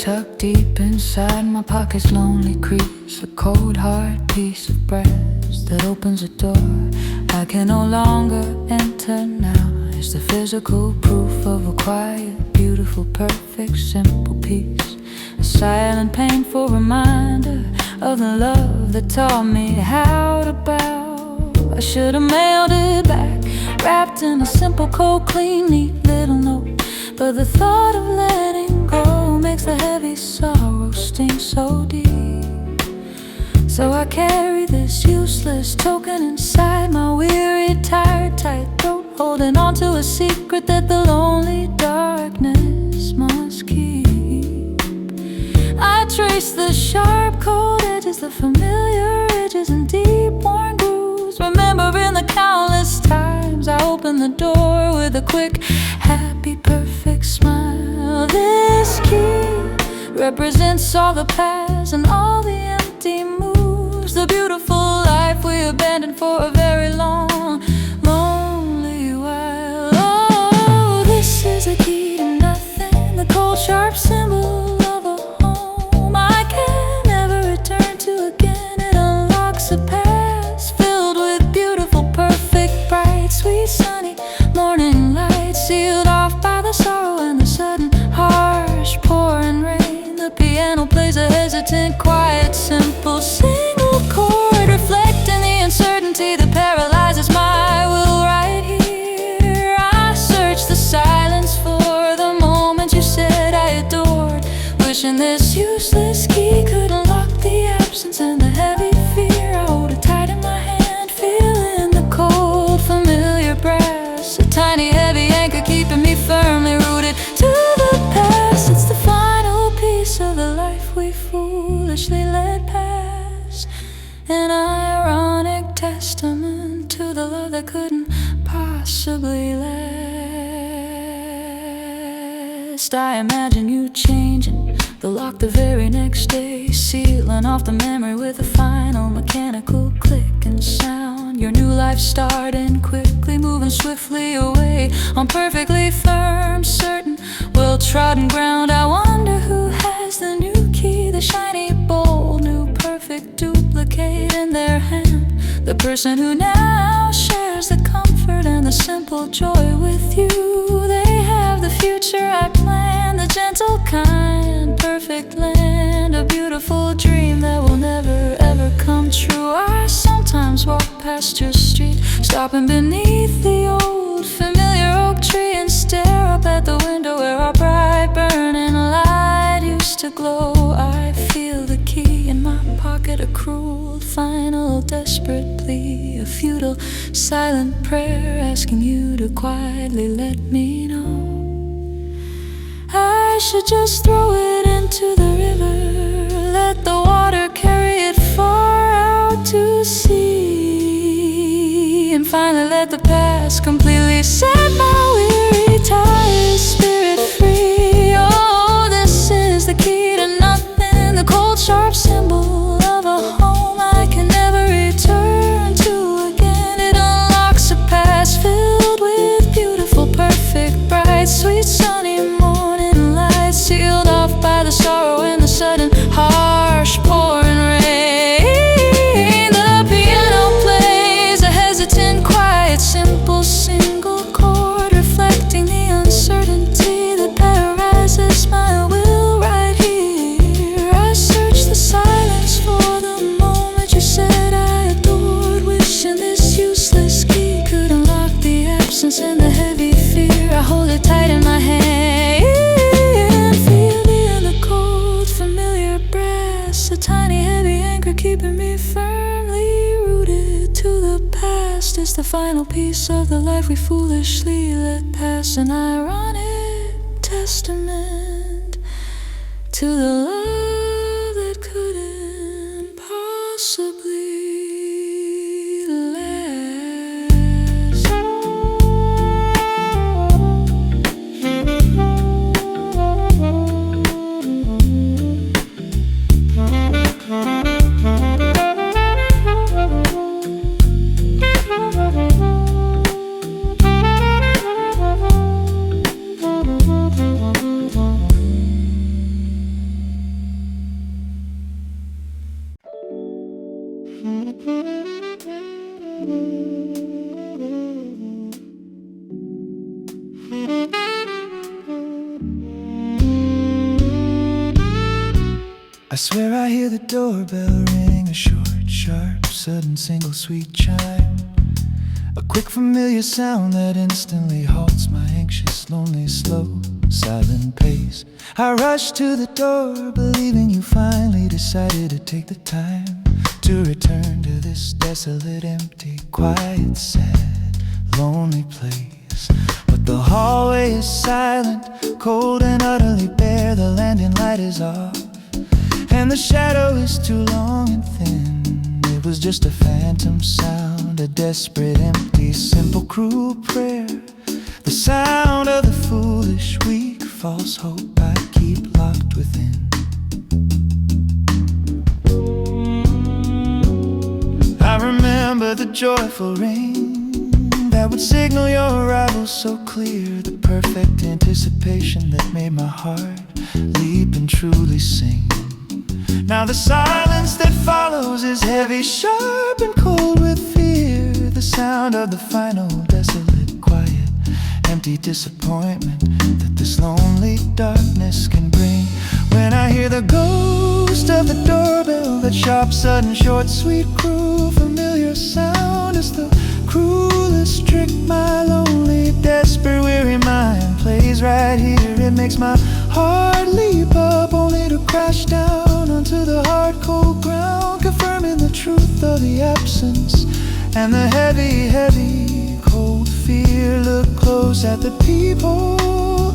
tucked deep inside my pocket's lonely crease, a cold hard piece of brass that opens a door I can no longer enter now. It's the physical proof of a quiet, beautiful, perfect, simple peace, a silent, painful reminder of the love that taught me how to bow. I should have mailed it back, wrapped in a simple, cold, clean, neat little note, but the thought of letting go makes the heavy sorrow sting so deep. So I carry this useless token inside my weary, tired, tight throat, holding on to a secret that the lonely darkness must keep. I trace the sharp, cold edges, the familiar edges and deep, worn grooves, remembering the countless times I opened the door with a quick, happy, perfect smile. This key represents all the past and all the empty moves, the beautiful life we abandoned for a very long, lonely while. Oh, this is a key to nothing, the cold, sharp symbol of a home I can never return to again. It unlocks a past filled with beautiful, perfect, bright, sweet, sunny morning light, sealed off by the sorrow and the sudden harsh pouring rain. The piano plays a hesitant, quiet, simple single chord, reflecting the uncertainty that paralyzes my will right here. I search the silence for the moment you said I adored, wishing this useless key could unlock the absence and the heavy fear. I hold it tight in my hand, feeling the cold, familiar brass, a tiny, heavy anchor keeping me firmly rooted to the past. It's the final piece of the life we foolishly let pass, an ironic testament to the love that couldn't possibly last. I imagine you changing the lock the very next day, sealing off the memory with a final mechanical click and sound. Your new life starting quickly, moving swiftly away on perfectly firm, certain, well-trodden ground. I wonder who has the new key, the shiny, bold, new, perfect duplicate in their hand, the person who now shares the comfort and the simple joy with you. They have the future I planned, the gentle, kind, perfect land, a beautiful dream that will never ever come true. I sometimes walk past your street, stopping beneath the old familiar oak tree and stare up at the window where our bright burning light used to glow. I feel the key in my pocket, a cruel, final, desperate plea, a futile, silent prayer asking you to quietly let me know. I should just throw it into the river, let the water carry it far out to sea, and finally let the past completely set my weary, tired spirit free. Oh, this is the key to nothing, the cold, sharp symbol of a home I can never return to again. It unlocks a past filled with beautiful, perfect, bright, sweet, sunny morning light, sealed off by the sorrow and the sudden harsh pouring rain. The piano plays a hesitant, quiet, simple single chord, reflecting the uncertainty that paralyzes my will right here. I search the silence for the moment you said I adored, wishing this useless key could unlock the absence and the heavy fear. I hold it tight in my hand, feeling the cold, familiar brass, a tiny, heavy anchor keeping me firmly rooted to the past. It's the final piece of the life we foolishly let pass, an ironic testament to the love that couldn't possibly last. I swear I hear the doorbell ring, a short, sharp, sudden, single, sweet chime. A quick, familiar sound that instantly halts my anxious, lonely, slow, silent pace. I rush to the door, believing you finally decided to take the time to return to this desolate, empty, quiet, sad, lonely place. But the hallway is silent, cold and utterly bare. The landing light is off, and the shadow is too long and thin. It was just a phantom sound, a desperate, empty, simple, cruel prayer. The sound of the foolish, weak, false hope I keep locked within. I remember the joyful ring that would signal your arrival so clear. The perfect anticipation that made my heart leap and truly sing. Now the silence that follows is heavy, sharp, and cold with fear. The sound of the final, desolate, quiet, empty disappointment that this lonely darkness can bring. When I hear the ghost of the doorbell, that sharp, sudden, short, sweet, cruel, familiar sound is the cruelest trick my lonely, desperate, weary mind plays right here. It makes my heart leap up, only to crash down onto the hard, cold ground, confirming the truth of the absence and the heavy, heavy, cold fear. Look close at the people,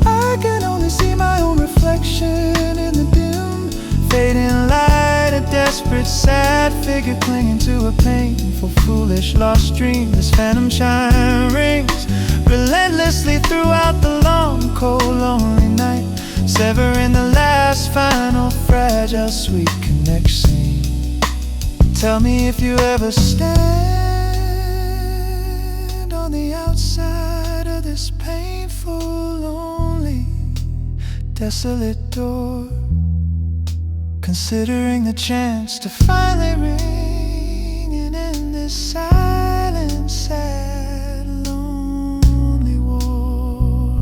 I can only see my own reflection in the dim, fading light. A desperate, sad figure clinging to a painful, foolish, lost dream. This phantom chime rings relentlessly throughout the long, cold, lonely night, severing the last, final, fragile, sweet connection. Tell me if you ever stand on the outside of this painful, lonely, desolate door, considering the chance to finally ring and end this silent, sad, lonely war.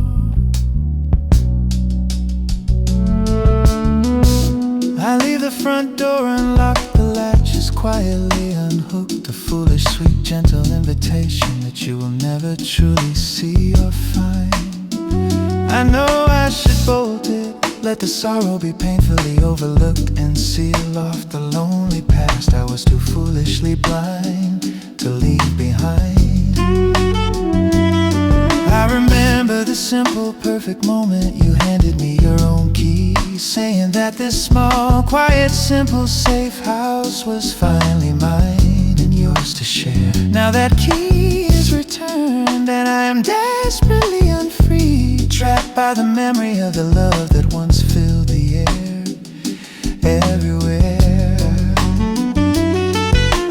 I leave the front door unlocked, the latches quietly unhooked. A foolish, sweet, gentle invitation that you will never truly see or find. I know I should bolt it, let the sorrow be painfully overlooked, and seal off the lonely past I was too foolishly blind to leave behind. I remember the simple, perfect moment you handed me your own key, saying that this small, quiet, simple, safe house was finally mine and yours to share. Now that key is returned and I am desperately unfree, trapped by the memory of the love that once filled the air everywhere.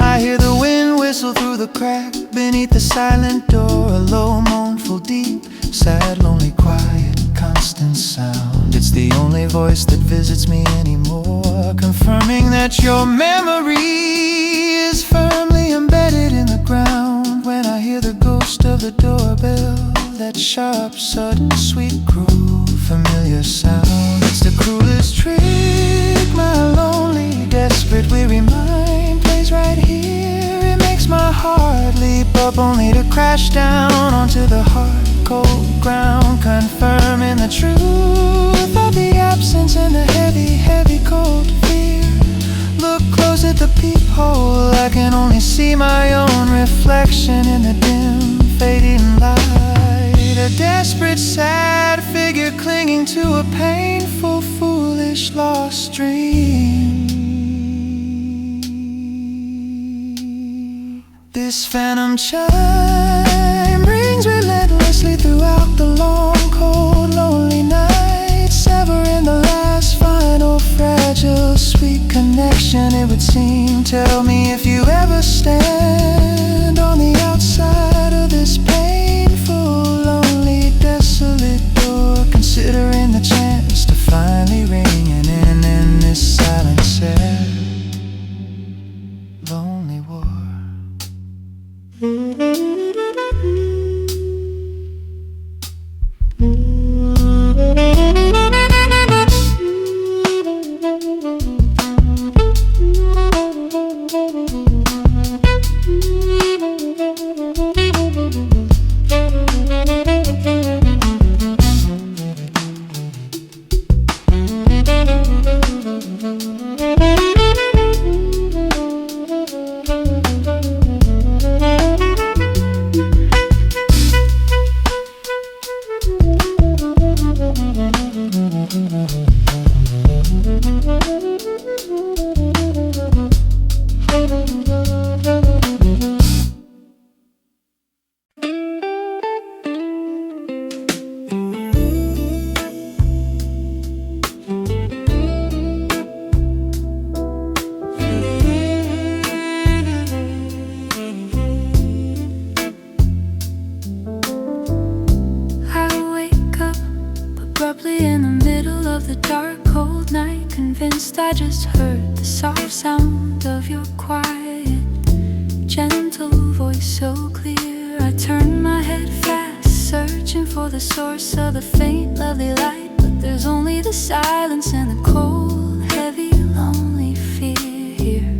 I hear the wind whistle through the crack beneath the silent door, a low, mournful, deep, sad, lonely, quiet, constant sound. It's the only voice that visits me anymore, confirming that your memory is firmly embedded in the ground. When I hear the ghost of the doorbell, that sharp, sudden, sweet, cruel, familiar sound, it's the cruelest trick my lonely, desperate, weary mind plays right here. It makes my heart leap up, only to crash down onto the hard, cold ground, confirming the truth of the absence and the heavy, heavy, cold fear. Look close at the peephole, I can only see my own reflection in the dim, fading light. A desperate, sad figure clinging to a painful, foolish, lost dream. This phantom chime rings relentlessly throughout the long, cold, lonely night, severing the last, final, fragile, sweet connection, it would seem. Tell me if you ever stand on the outside of this painful, lonely, desolate door, considering the chance to finally ring and end in this silent, sad, lonely war. simply in the middle of the dark, cold night, convinced I just heard the soft sound of your quiet, gentle voice so clear. I turned my head fast, searching for the source of the faint, lovely light, but there's only the silence and the cold, heavy, lonely fear here.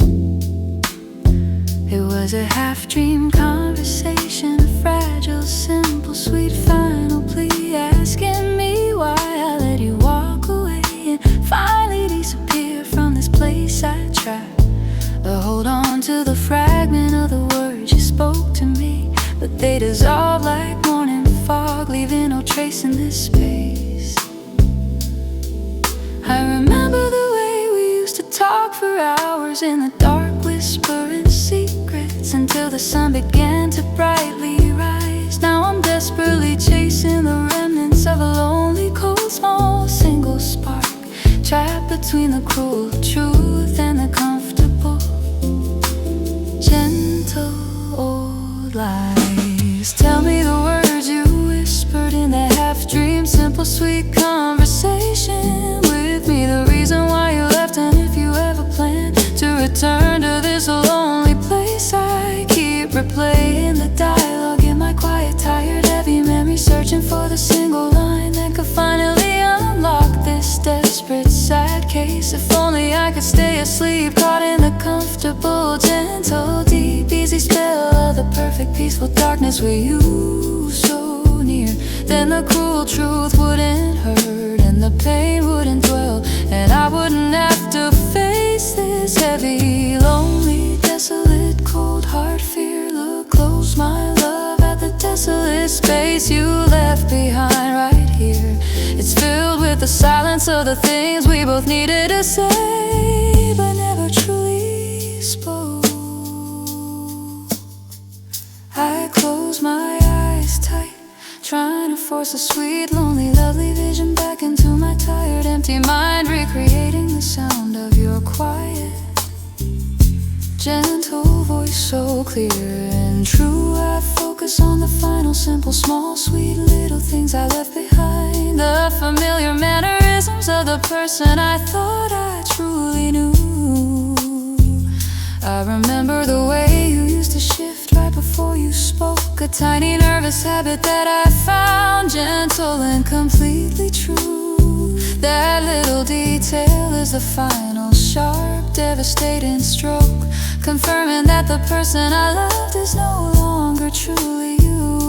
It was a half-dream conversation, a fragile, simple, sweet final plea, asking me why I let you walk away and finally disappear from this place I tried to hold on to the fragment of the words you spoke to me, but they dissolved like morning fog, leaving no trace in this space. I remember the way we used to talk for hours in the dark, whispering secrets until the sun began to brightly rise. Now I'm desperately chasing the remnants of a lonely, cold, small, single spark, trapped between the cruel truth and the comfortable, gentle old lies. Tell me the words you whispered in that half-dream, simple, sweet conversation with me, the reason why you left and if you ever plan to return to this lonely place. I keep replaying the dialogue in my quiet, tired, heavy memory, searching for the single line that could finally unlock this desperate, sad case. If only I could stay asleep, caught in the comfortable, gentle, deep, easy spell of the perfect, peaceful darkness with you so near. Then the cruel truth wouldn't hurt and the pain wouldn't dwell, and I wouldn't have to face this heavy, lonely, desolate, cold heart fear. Look close, my love, at the desolate space you left behind right here. It's filled with the silence of the things we both needed to say, but never truly spoke. I close my eyes tight, trying to force a sweet, lonely, lovely vision back into my tired, empty mind, recreating the sound of your quiet, gentle voice so clear and true. I focus on the final, simple, small, sweet, little things I left behind, the familiar mannerisms of the person I thought I truly knew. I remember the way you used to shift right before you spoke, a tiny nervous habit that I found gentle and completely true. That little detail is the final, sharp, devastating stroke, confirming that the person I loved is no longer truly you.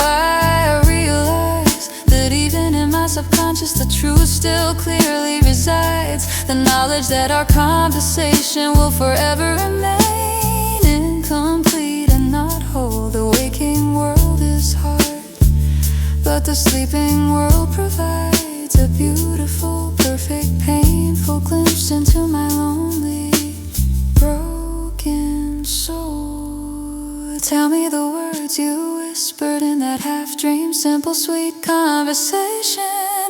I realize that even in my subconscious the truth still clearly resides, the knowledge that our conversation will forever remain incomplete and not whole. The waking world is hard, but the sleeping world provides a beautiful, perfect, painful glimpse into my lonely, broken soul. Tell me the words you whispered in that half-dream, simple, sweet conversation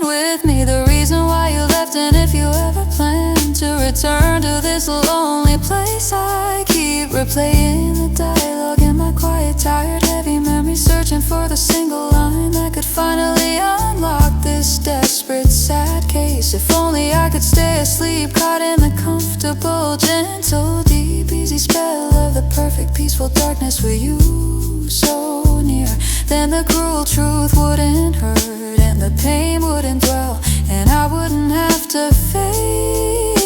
with me, the reason why you left and if you ever plan to return to this lonely place. I keep replaying the dialogue in my quiet, tired, heavy memory, searching for the single line that could finally unlock this desperate, sad case. If only I could stay asleep, caught in the comfortable, gentle, deep, easy spell of the perfect, peaceful darkness with you so near. Then the cruel truth wouldn't hurt and the pain wouldn't dwell, and I wouldn't have to face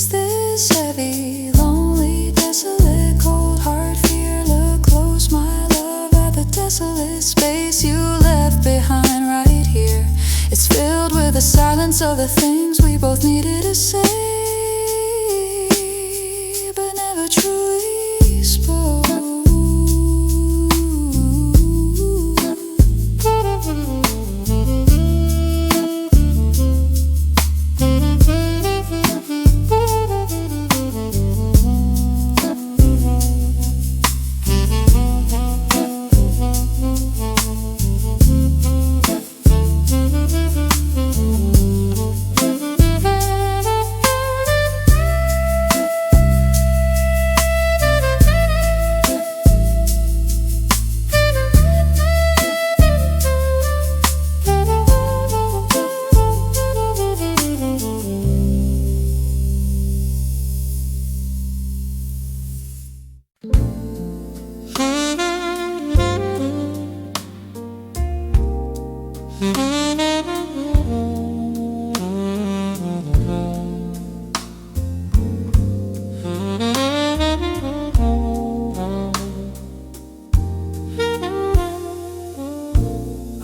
this heavy, lonely, desolate, cold heart fear. Look close, my love, at the desolate space you left behind right here. It's filled with the silence of the things we both needed to say, but never truly spoke.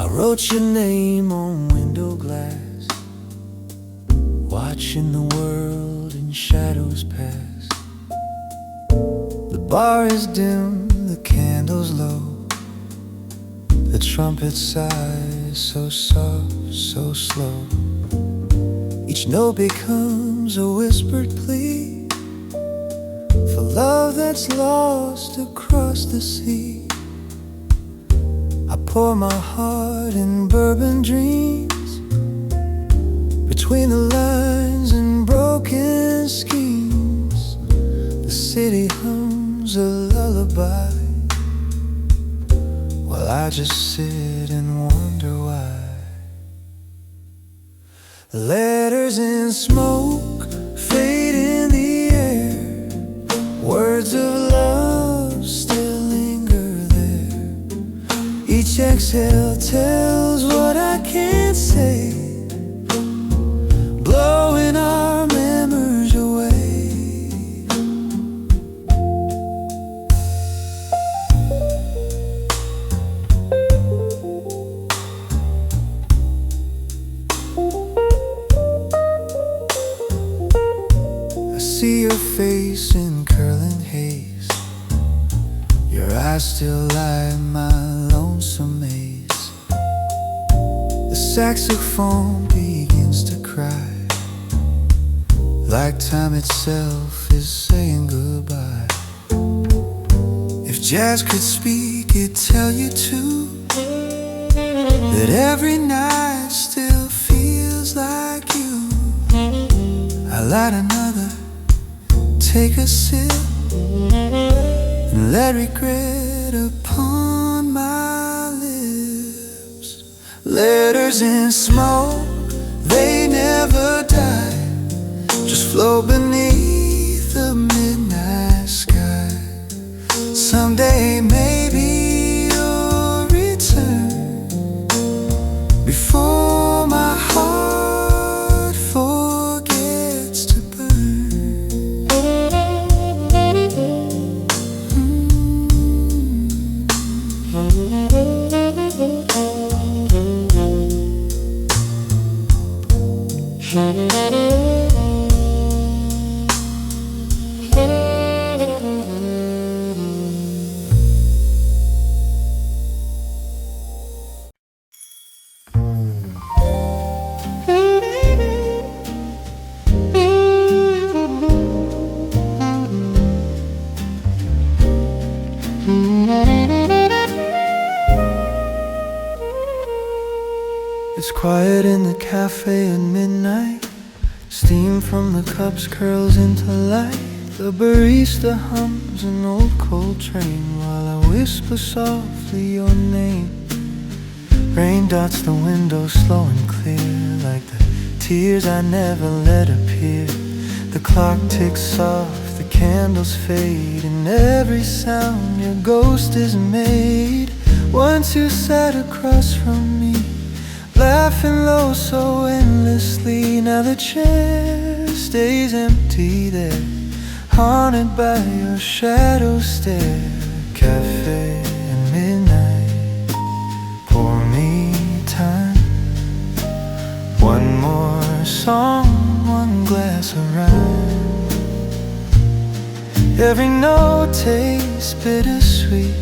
Wrote your name on window glass, watching the world in shadows pass. The bar is dim, the candles low, the trumpet sighs so soft, so slow. Each note becomes a whispered plea for love that's lost across the sea. I pour my heart in bourbon dreams, between the lines and broken schemes. The city hums a lullaby, while I just sit and wonder why. Letters in smoke fade in the air, words of love still linger there. Each exhale tells what I can't say, blowing our memories away. I see your face in curling haze, your eyes still lie in my lonesome maze. The saxophone begins to cry, like time itself is saying goodbye. If jazz could speak, it'd tell you too, that every night still feels like you. I light another, take a sip, and let regret upon my lips. Letters in smoke, they never die, just float beneath the midnight sky. Someday maybe you'll return, before my heart forgets to burn. It's quiet in the cafe at midnight, steam from the cups curls into light. The barista hums an old Coltrane while I whisper softly your name. Rain dots the window slow and clear, like the tears I never let appear. The clock ticks off, the candles fade, and every sound your ghost is made. Once you sat across from me, laughing low so endlessly. Now the chair stays empty there, haunted by your shadow stare. Cafe at midnight, pour me time, one more song, one glass of rhyme. Every note tastes bittersweet,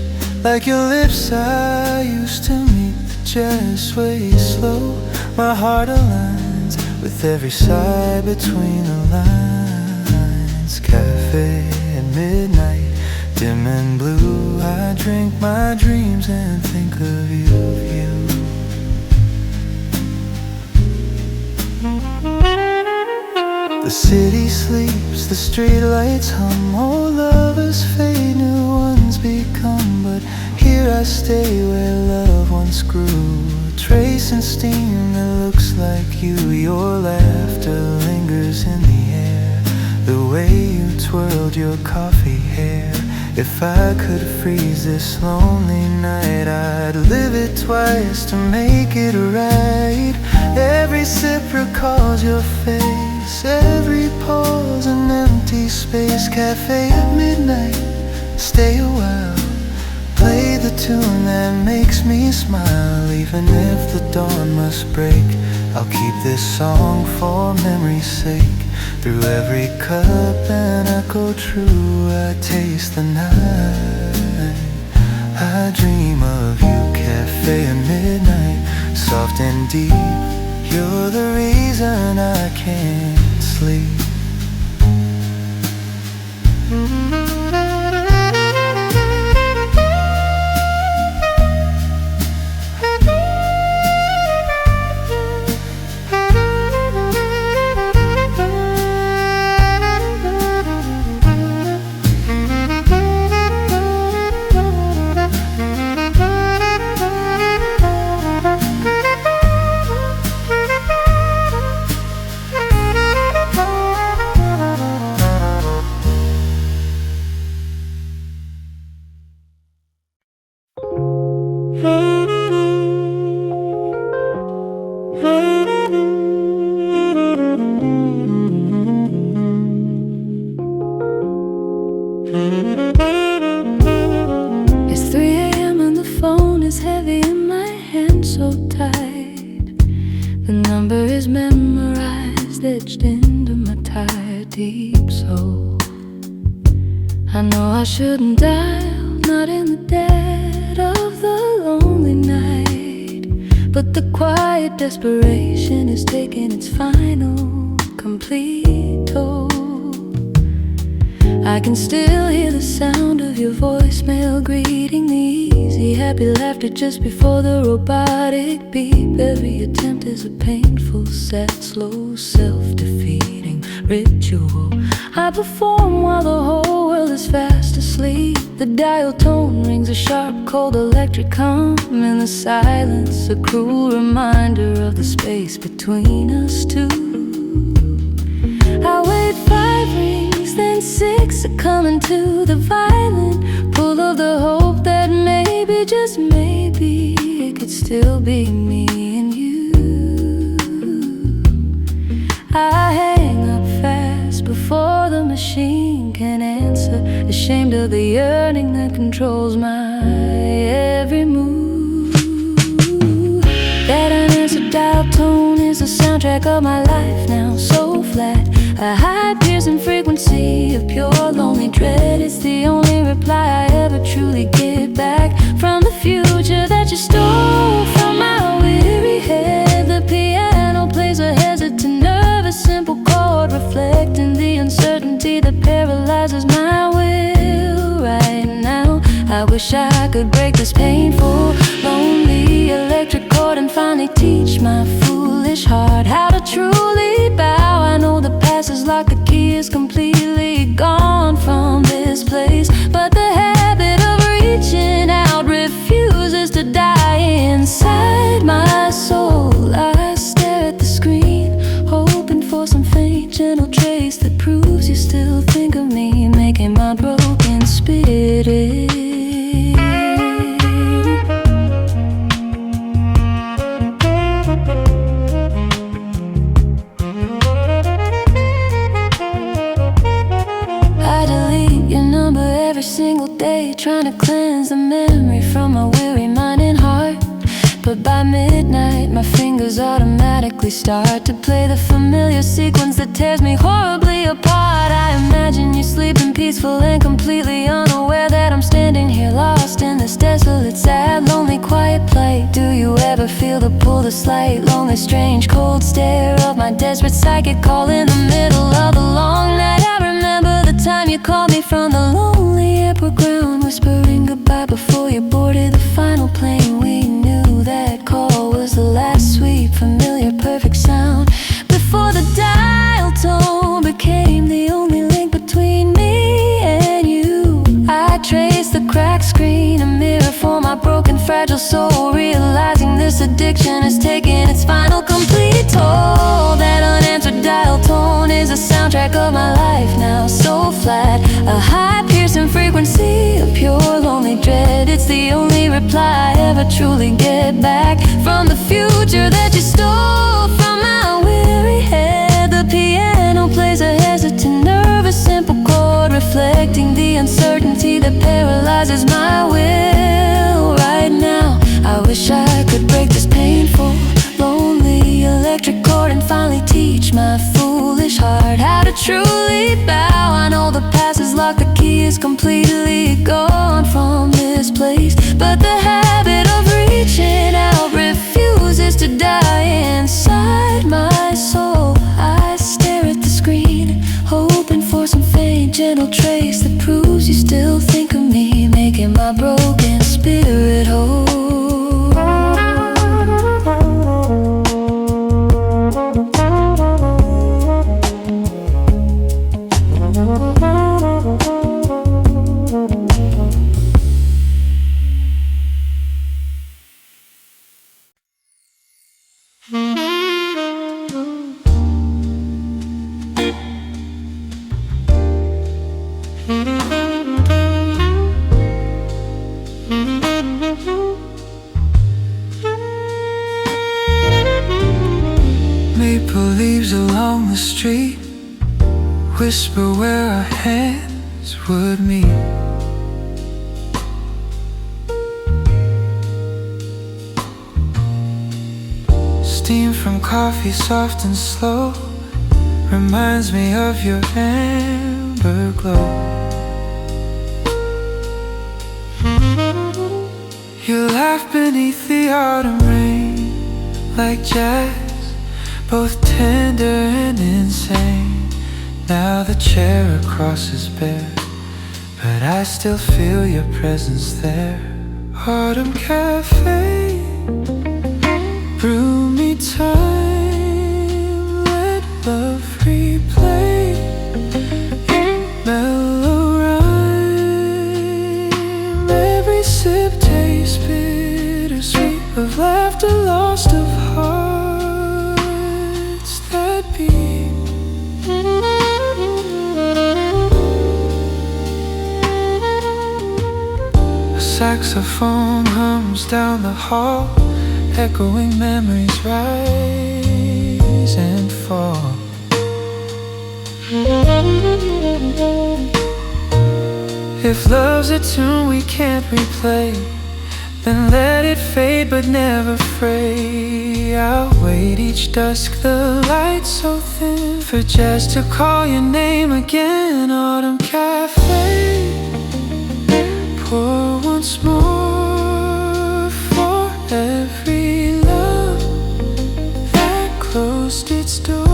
like your lips I used to meet. The jazz sways slow, my heart aligns with every sigh between the lines. Cafe at midnight, dim and blue, I drink my dreams and think of you, The city sleeps, the streetlights hum, old lovers fade, new ones become. But here I stay where love once grew, tracing steam that looks like you. Your laughter lingers in the air, the way you twirled your coffee hair. If I could freeze this lonely night, I'd live it twice to make it right. reciprocal's your face. Every pause an empty space. Cafe at midnight, stay a while. Play the tune that makes me smile. Even if the dawn must break, I'll keep this song for memory's sake. Through every cup and echo true, I taste the night. I dream of you, cafe at midnight, soft and deep. You're the reason I can't sleep. It's 3 a.m. and the phone is heavy in my hand, so tight. The number is memorized, etched into my tired, deep soul. I know I shouldn't dial, not in the dead of the lonely night, but the quiet desperation is taking its final, complete toll. I can still hear the sound of your voicemail greeting, the easy, happy laughter just before the robotic beep. Every attempt is a painful, sad, slow, self-defeating ritual. I perform while the whole world is fast asleep. The dial tone rings a sharp, cold electric hum in the silence, a cruel reminder of the space between us two. I wait 5 rings, then 6, succumbing to the violent pull of the hope that maybe, just maybe, it could still be me and you. I hang up fast before the machine can answer, ashamed of the yearning that controls my every move. That unanswered dial tone is the soundtrack of my life now, so flat. A high piercing frequency of pure lonely dread. It's the only reply I ever truly get back from the future that you stole from my weary head. The piano plays a hesitant, nervous, simple chord, reflecting the uncertainty that paralyzes my will right now. I wish I could break this painful, lonely electric chord and finally teach my foolish heart how to truly bow. I know the past is locked, the key is completely gone from this place, but the habit of reaching out refuses to die inside my soul. I stare at the screen, hoping for some faint, gentle trace that proves you still think of me, making my broken spirit. Single day, trying to cleanse the memory from my weary mind and heart. But by midnight, my fingers automatically start to play the familiar sequence that tears me horribly apart. I imagine you sleeping peaceful and completely unaware that I'm standing here lost in this desolate, sad, lonely, quiet plight. Do you ever feel the pull, the slight, lonely, strange, cold stare of my desperate psychic call in the middle of the long night? I remember the time you called me from the lonely airport ground, whispering goodbye before you boarded the final plane. We knew that call was the last sweet, familiar, perfect sound before the dial tone became the only link between me and you. I traced the cracked screen, a mirror for my broken, fragile soul, realizing this addiction is taking its final, complete toll. That unanswered dial tone is the soundtrack of my life now, so flat. A high piercing frequency of pure lonely dread. It's the only reply I ever truly get back from the future that you stole from my we bow. I know the past is locked, the key is completely gone from this place, but the habit of reaching out refuses to die inside my soul. I stare at the screen, hoping for some faint, gentle trace that proves you still think of me, making my broken spirit whole. Maple leaves along the street whisper where our hands would meet. Steam from coffee, soft and slow, reminds me of your amber glow. You laugh beneath the autumn rain like jazz, both tender and insane. Now the chair across is bare, but I still feel your presence there. Autumn cafe, brew me time, let love replay. Mellow rhyme, every sip tastes bittersweet, of laughter lost, of hearts that beat. A saxophone hums down the hall, echoing memories rise and fall. If love's a tune we can't replay, then let it fade but never fray. I'll wait each dusk, the light so thin, for just to call your name again. Autumn cafe, pour once more for every love that closed its door.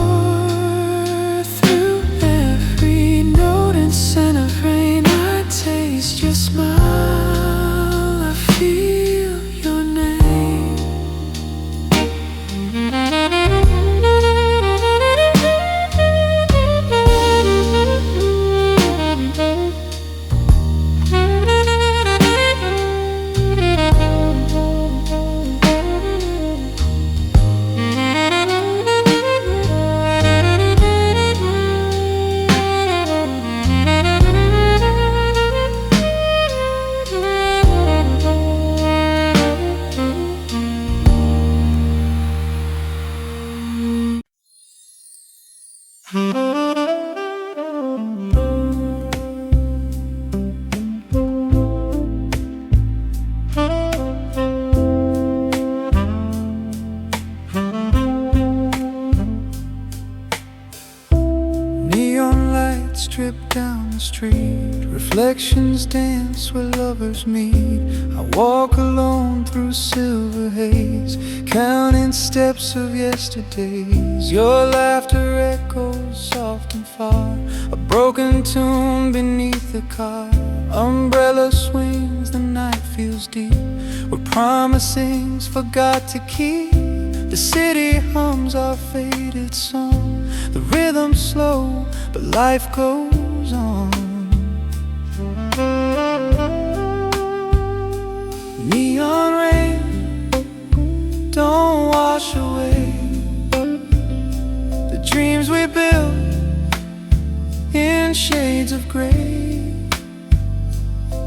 Through every note and scent of rain, I taste your smile, I feel your name. Neon lights drip down the street, reflections dance where lovers meet. I walk alone through silver haze, counting steps of yesterdays. Your laughter echoes soft and far, a broken tune beneath the car. Umbrella swings, the night feels deep, where promisings forgot to keep. The city hums our faded song, the rhythm slow, but life goes on. Neon rain, don't wash away the dreams we built in shades of gray.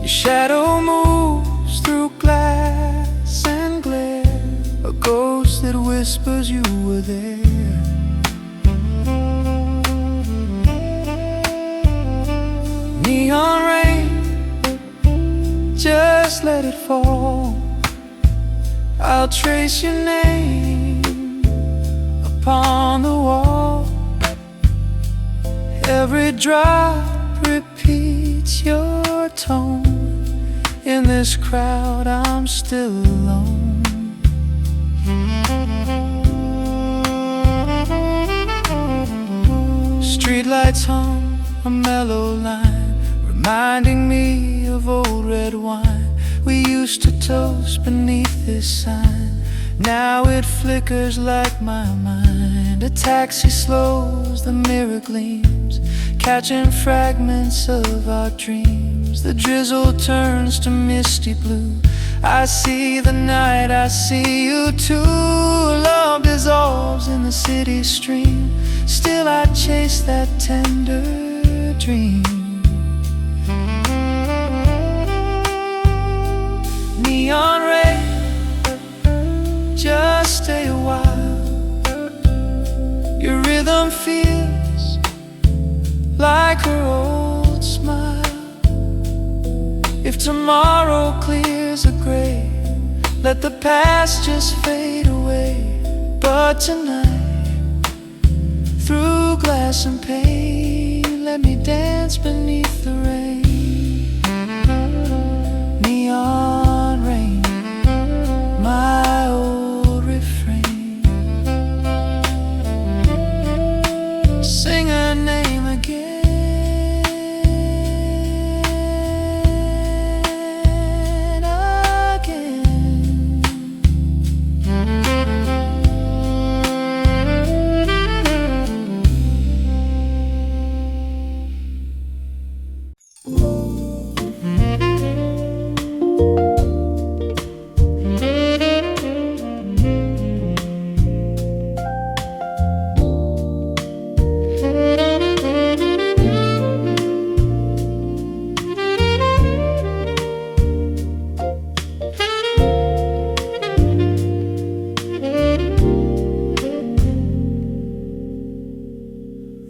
Your shadow moves through glass and glare, a ghost that whispers you were there. Neon rain, just let it fall. I'll trace your name upon the wall. Every drop repeats your tone. In this crowd I'm still alone. Streetlights hum a mellow line, reminding me of old red wine we used to toast beneath this sign. Now it flickers like my mind. A taxi slows, the mirror gleams, catching fragments of our dreams. The drizzle turns to misty blue. I see the night, I see you too. Love dissolves in the city stream. Still I chase that tender dream. Neon rain, just stay a while. Your rhythm feels like her old smile. If tomorrow clears a gray, let the past just fade away. But tonight, through glass and pain, let me dance beneath the rain. Neon rain, my old refrain. Sing her name again.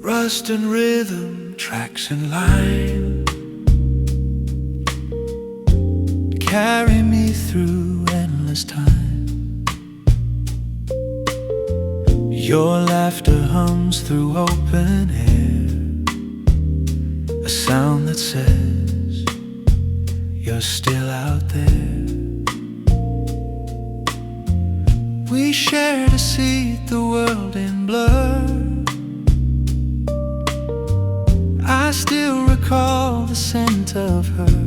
Rust and rhythm, tracks and line, carry me through endless time. Your laughter hums through open air, a sound that says you're still out there. We share to see the world in blur. I still recall the scent of her.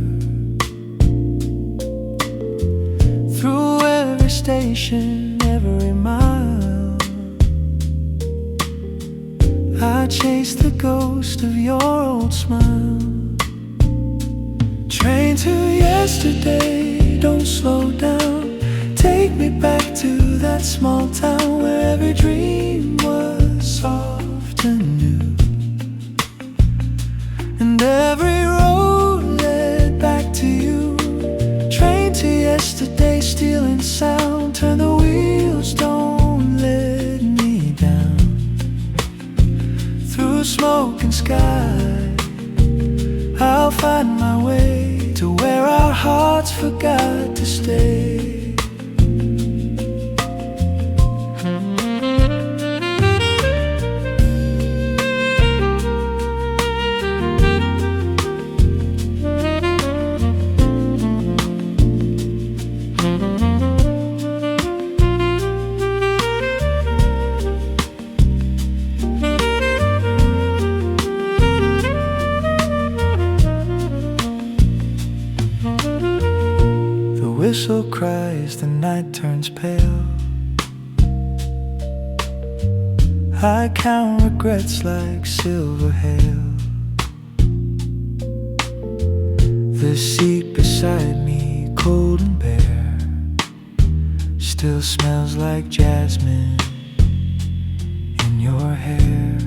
Through every station, every mile, I chase the ghost of your old smile. Train to yesterday, don't slow down. Take me back to that small town where every dream was soft and new. And every road led back to you. Train to yesterday, stealing sound. Turn the wheels, don't let me down. Through smoke and sky, I'll find my way to where our hearts forgot to stay. Whistle cries, the night turns pale. I count regrets like silver hail. The seat beside me, cold and bare, still smells like jasmine in your hair.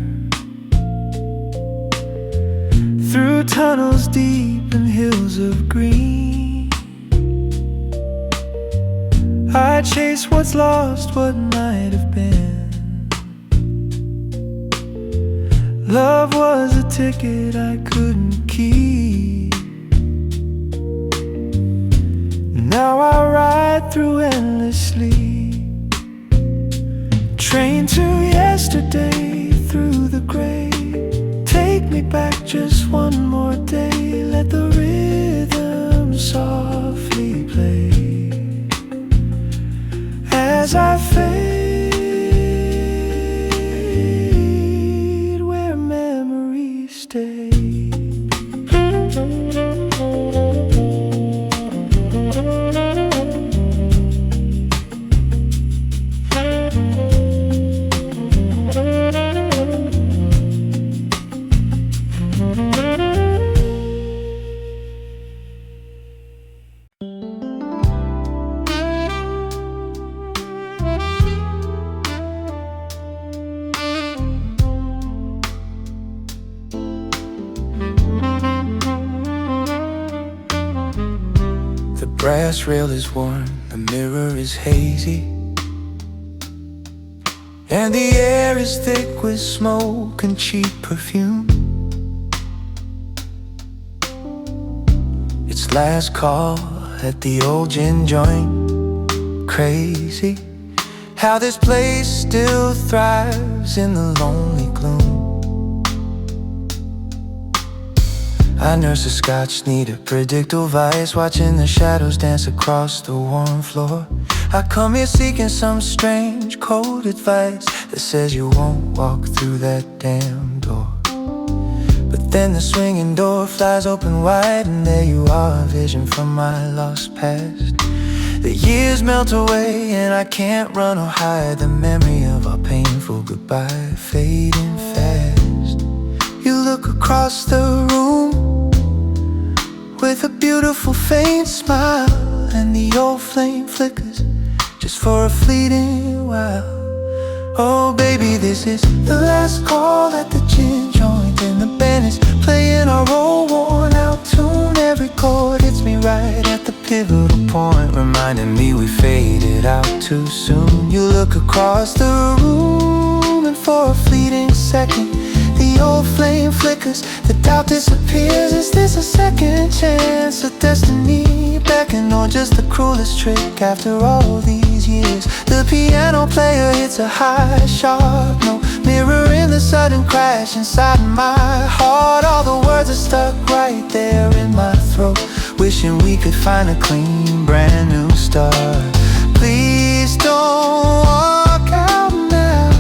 Through tunnels deep and hills of green, I chase what's lost, what might have been. Love was a ticket I couldn't keep. Now I ride through endless sleep. Train to yesterday, through the gray. Take me me back just one more day. Let the rhythm softly play as I fade where memories stay. The brass rail is worn, the mirror is hazy, and the air is thick with smoke and cheap perfume. It's last call at the old gin joint. Crazy how this place still thrives in the lonely gloom. I nurse a scotch, need a predictable vice, watching the shadows dance across the warm floor. I come here seeking some strange cold advice that says you won't walk through that damn door. But then the swinging door flies open wide, and there you are, a vision from my lost past. The years melt away and I can't run or hide the memory of our painful goodbye fading fast. You look across the room with a beautiful faint smile, and the old flame flickers just for a fleeting while. Oh baby, this is the last call at the gin joint, and the band is playing our old worn out tune. Every chord hits me right at the pivotal point, reminding me we faded out too soon. You look across the room, and for a fleeting second the old flame flickers, the doubt disappears. Is this a second chance, a destiny beckon, or just the cruelest trick after all these years? The piano player hits a high, sharp note, mirroring the sudden crash inside my heart. All the words are stuck right there in my throat, wishing we could find a clean, brand new start. Please don't walk out now,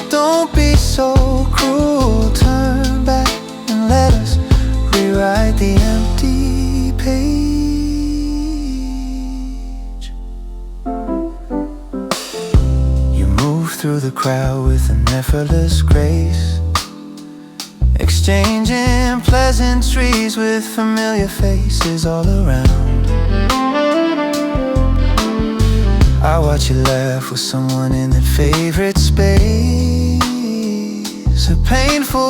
don't be so cruel. Turn back and let us rewrite the empty page. You move through the crowd with an effortless grace, exchanging pleasantries with familiar faces all around. I watch you laugh with someone in that favorite space, a painful,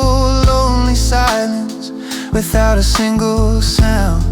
lonely silence without a single sound.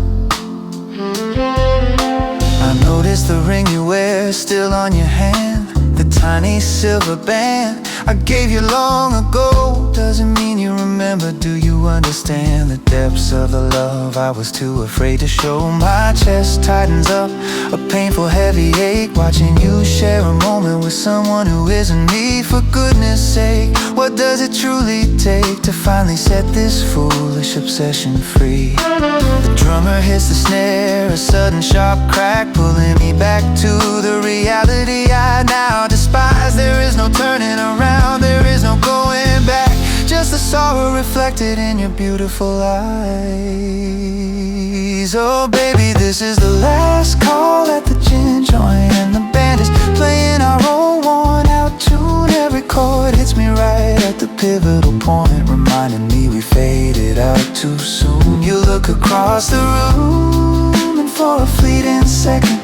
I notice the ring you wear still on your hand, the tiny silver band I gave you long ago. Doesn't mean you remember, do you understand the depths of the love I was too afraid to show? My chest tightens up, a painful heavy ache, watching you share a moment with someone who isn't me. For goodness sake, what does it truly take to finally set this foolish obsession free? The drummer hits the snare, a sudden sharp crack, pulling me back to the reality I now despise. There is no turning around, there is no going back, just the sorrow reflected in your beautiful eyes. Oh baby, this is the last call at the gin joint, and the band is playing our old worn out tune. Every chord hits me right at the pivotal point, reminding me we faded out too soon. You look across the room, and for a fleeting second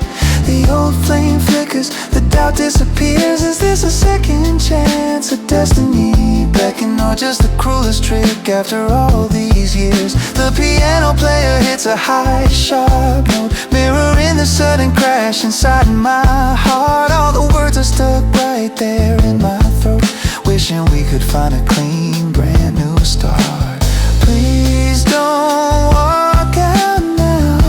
the old flame flickers, the doubt disappears. Is this a second chance, a destiny beckon, or just the cruelest trick after all these years? The piano player hits a high, sharp note, mirroring the sudden crash inside my heart. All the words are stuck right there in my throat, wishing we could find a clean, brand new start. Please don't walk out now,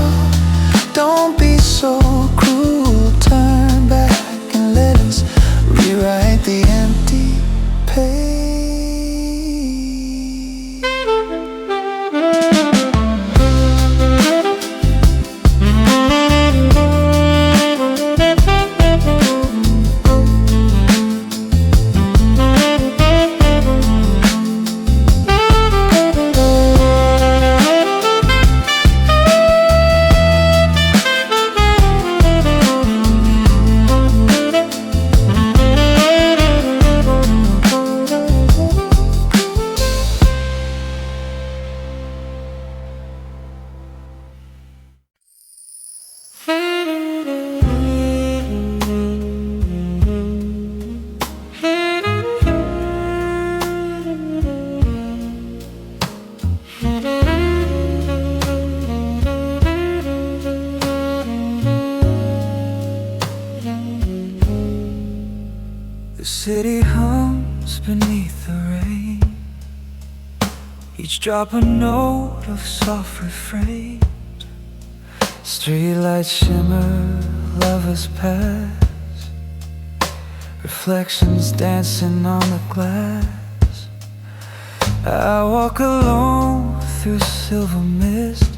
don't be so cruel. Turn back and let us rewrite the empty page. hums beneath the rain, each drop a note of soft refrain. Streetlights shimmer, lovers pass, reflections dancing on the glass. I walk alone through silver mist,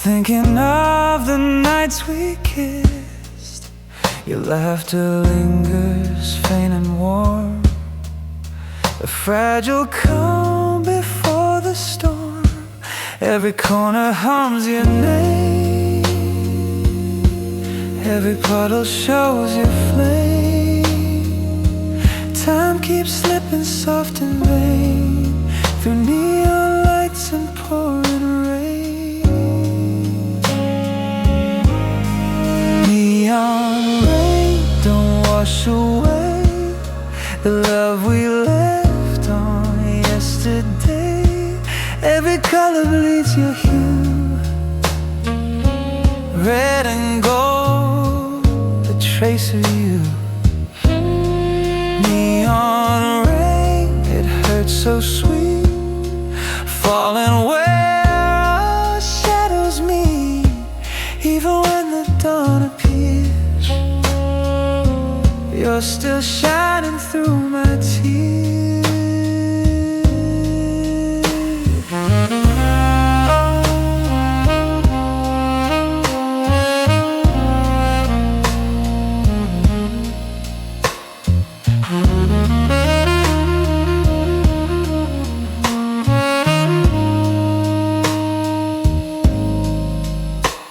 thinking of the nights we kissed. Your laughter lingers faint and warm, a fragile calm before the storm. Every corner hums your name, every puddle shows your flame. Time keeps slipping soft and vain through neon lights and pouring rain. Neon rain, don't wash away the love we left on yesterday. Every color bleeds your hue, red and gold, a trace of you. Neon rain, it hurts so sweet, falling where our shadows meet. Even when the dawn appears, you're still shining through my tears.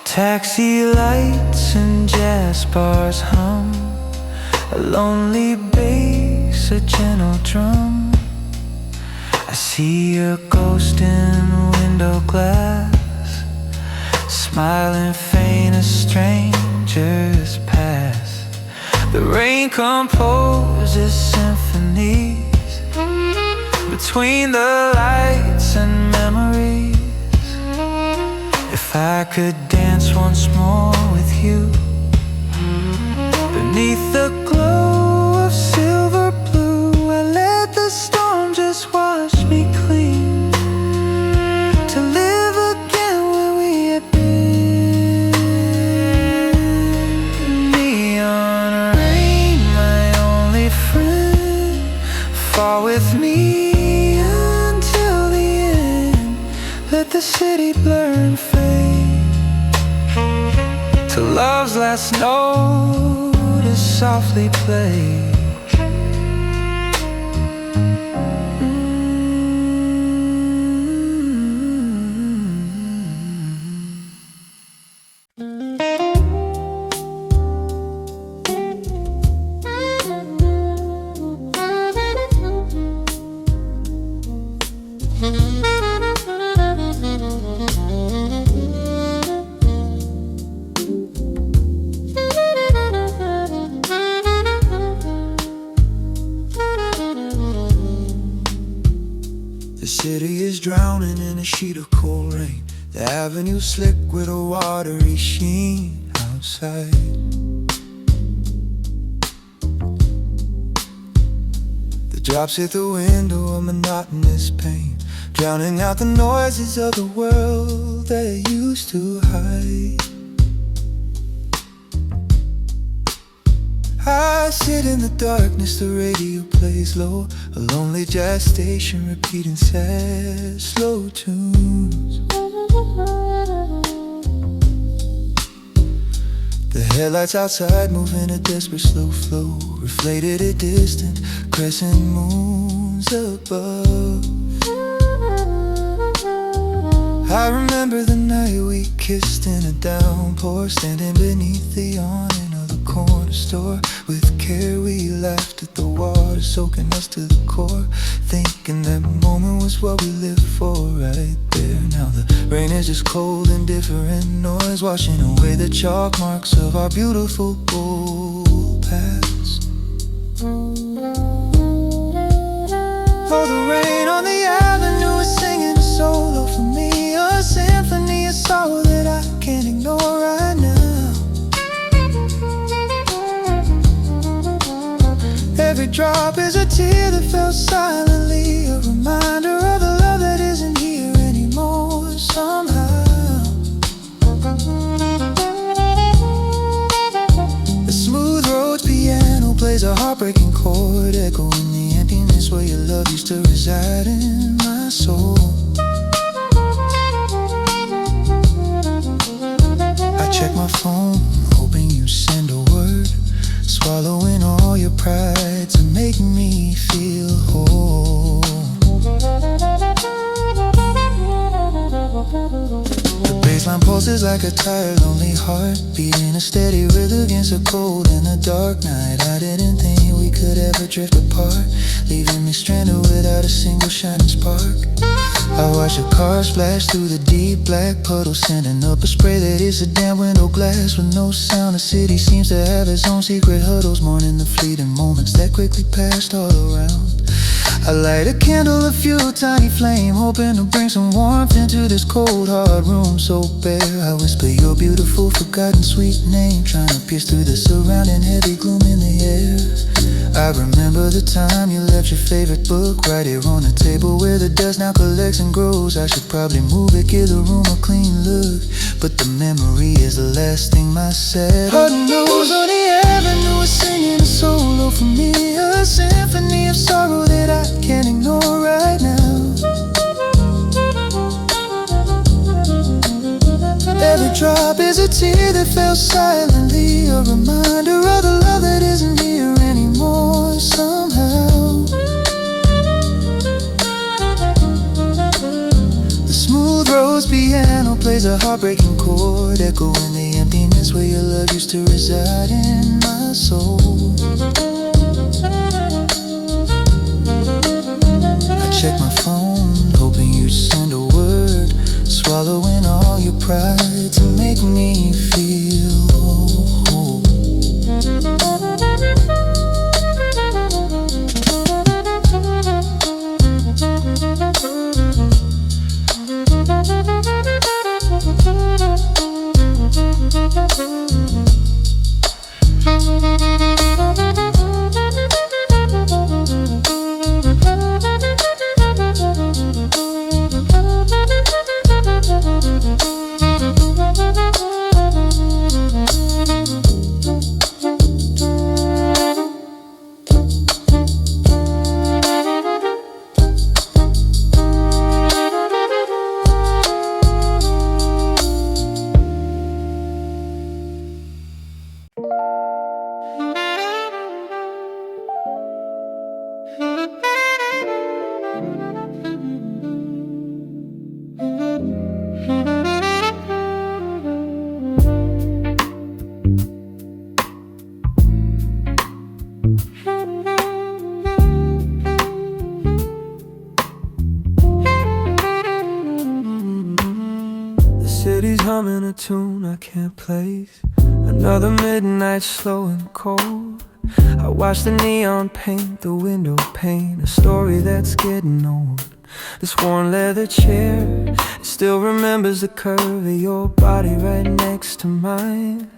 Taxi lights and jazz bars hum, a lonely bass, a gentle drum. I see your ghost in window glass, smiling faint as strangers pass. The rain composes symphonies between the lights and memories. If I could dance once more with you beneath the glow of silver blue, I let the storm just wash me clean, to live again where we had been. Neon rain, my only friend, fall with me until the end. Let the city blur and fade till love's last note is softly played. The city is drowning in a sheet of cold rain. The avenue slick with a watery sheen outside. The drops hit the window, a monotonous pain, drowning out the noises of the world that used to hide. I sit in the darkness, the radio plays low, a lonely jazz station repeating sad, slow tunes. The headlights outside move in a desperate slow flow, reflated at distant crescent moons above. I remember the night we kissed in a downpour, standing beneath the awning of the corner store. With care we laughed at the water soaking us to the core, thinking that moment was what we lived for right there. Now the rain is just cold indifferent noise, washing away the chalk marks of our beautiful old past. Oh, the rain on the avenue is singing a solo for me, a symphony of sorrow that I can't ignore right now. Every drop is a tear that fell silently, a reminder of the love that isn't here anymore somehow. The smooth road piano plays a heartbreaking chord, echoing the emptiness where your love used to reside in my soul. I check my phone, hoping you send a word, swallowing all your pride to make me feel whole. The baseline pulses like a tired, lonely heart, beating a steady rhythm against the cold and the dark night. I didn't think we could ever drift apart, leaving me stranded without a single shining spark. I watch the cars splash through the deep black puddle, sending up a spray that hits the damn window glass with no sound. The city seems to have its own secret huddles, mourning the fleeting moments that quickly passed all around. I light a candle, a few tiny flame, hoping to bring some warmth into this cold hard room so bare. I whisper your beautiful forgotten sweet name, trying to pierce through the surrounding heavy gloom in the air. I remember the time you left your favorite book right here on the table where the dust now collects and grows. I should probably move it, give the room a clean look, but the memory is the last thing my sad heart knows. On the avenue is singing a solo for me, a symphony of sorrow that I can't ignore right now. Every drop is a tear that fell silently, a reminder of the love that isn't here anymore somehow. The smooth rose piano plays a heartbreaking chord, echoing the emptiness where your love used to reside in my soul. I check my phone, hoping you'd send a word, swallowing all your pride to make me feel whole. City's humming a tune I can't place, another midnight slow and cold. I watch the neon paint the window pane, a story that's getting old. This worn leather chair, it still remembers the curve of your body right next to mine.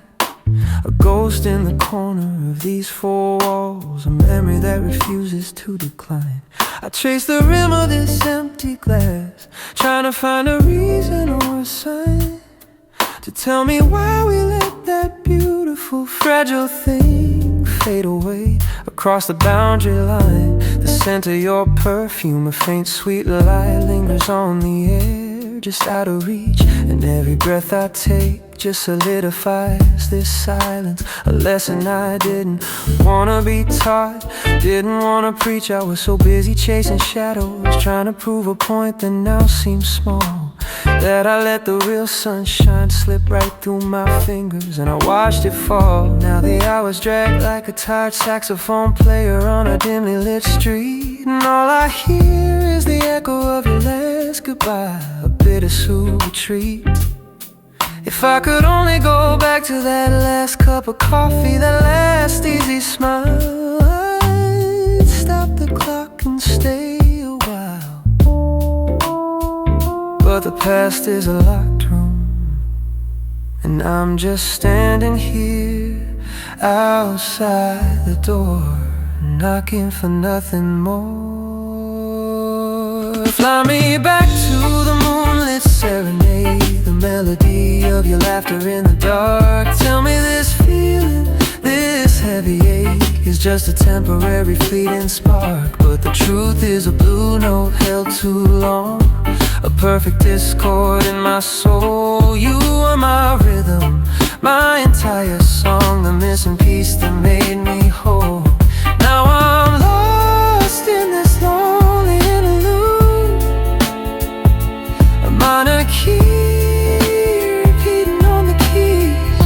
A ghost in the corner of these four walls, a memory that refuses to decline. I trace the rim of this empty glass, trying to find a reason or a sign to tell me why we let that beautiful, fragile thing fade away across the boundary line. The scent of your perfume, a faint sweet light, lingers on the air, just out of reach. And every breath I take just solidifies this silence, a lesson I didn't wanna be taught, didn't wanna preach. I was so busy chasing shadows, trying to prove a point that now seems small, that I let the real sunshine slip right through my fingers and I watched it fall. Now the hours drag like a tired saxophone player on a dimly lit street, and all I hear is the echo of your last goodbye, a bittersweet retreat. If I could only go back to that last cup of coffee, that last easy smile, I'd stop the clock and stay a while. But the past is a locked room, and I'm just standing here outside the door. And knocking for nothing more. Fly me back to the moonlit serenade, the melody of your laughter in the dark. Tell me this feeling, this heavy ache is just a temporary fleeting spark. But the truth is a blue note held too long, a perfect discord in my soul. You are my rhythm, my entire song, the missing piece that made me whole. Now I'm lost in this lonely interlude, a minor key repeating on the keys,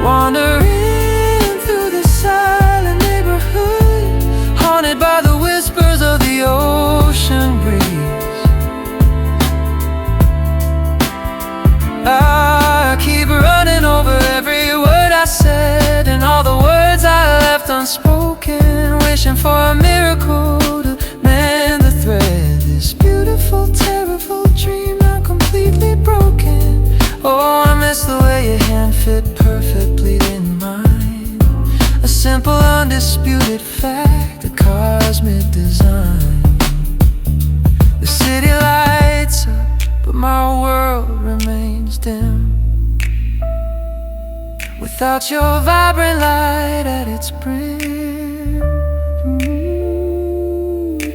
wandering through the silent neighborhood, haunted by the whispers of the ocean breeze. I keep running over every word I said and all the words I left unspoken, wishing for a miracle to mend the thread. This beautiful, terrible dream now completely broken. Oh, I miss the way your hand fit perfectly in mine, a simple, undisputed fact, a cosmic design. The city lights up, but my world remains dim without your vibrant light at its brim.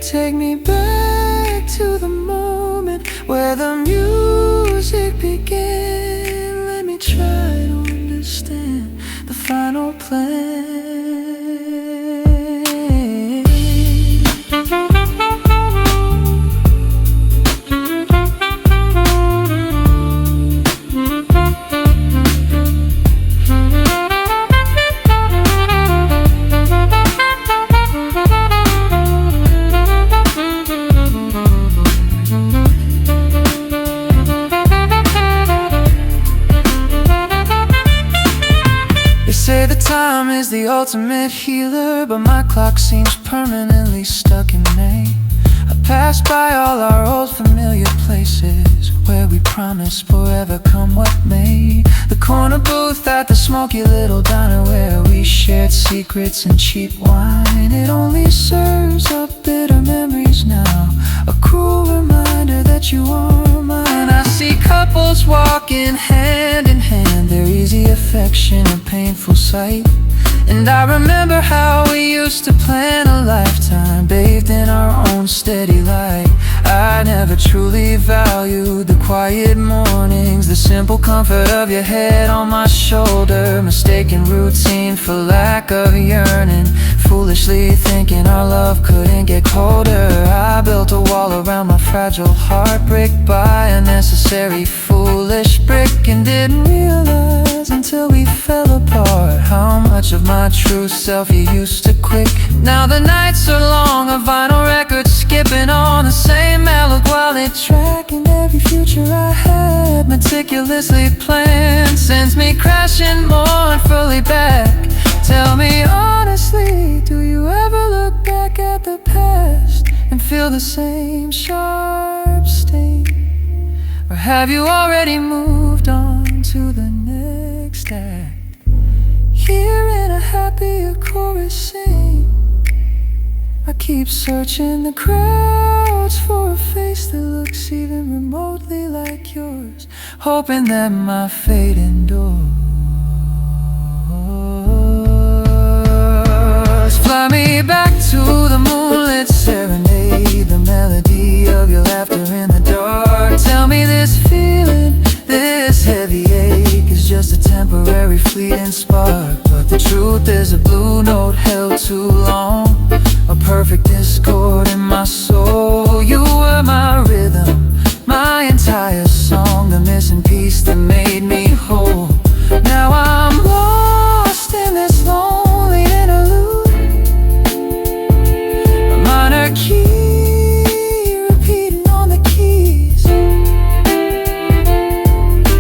Take me back to the moment where the music began. Let me try to understand the final plan. Time is the ultimate healer, but my clock seems permanently stuck in May. I pass by all our old familiar places where we promised forever come what may. The corner booth at the smoky little diner where we shared secrets and cheap wine. It only serves up bitter memories now, a cruel reminder that you are mine. I see couples walking hand in hand, their easy affection a painful sight. And I remember how we used to plan a lifetime bathed in our own steady light. I never truly valued the quiet mornings, the simple comfort of your head on my shoulder, mistaken routine for lack of yearning, foolishly thinking our love couldn't get colder. I built a wall around my fragile heart, brick by a necessary foolish brick, and didn't realize until we fell apart how much of my true self you used to quit. Now the nights are long, a vinyl record skipping on the same melancholy track, and every future I had meticulously planned sends me crashing mournfully back. Tell me honestly, do you ever look back at the past and feel the same sharp sting? Or have you already moved on to the next act? Hearing a happier chorus sing, I keep searching the crowds for a face that looks even remotely like yours, hoping that my fate endures. Fly me back to the moonlit serenade, the melody of your laughter in the dark. Tell me this feeling, this heavy ache is just a temporary fleeting spark. But the truth is a blue note held too long, a perfect discord in my soul. You were my rhythm, my entire song, the missing piece that made me whole. Now I'm lost in this lonely interlude, a minor key repeating on the keys,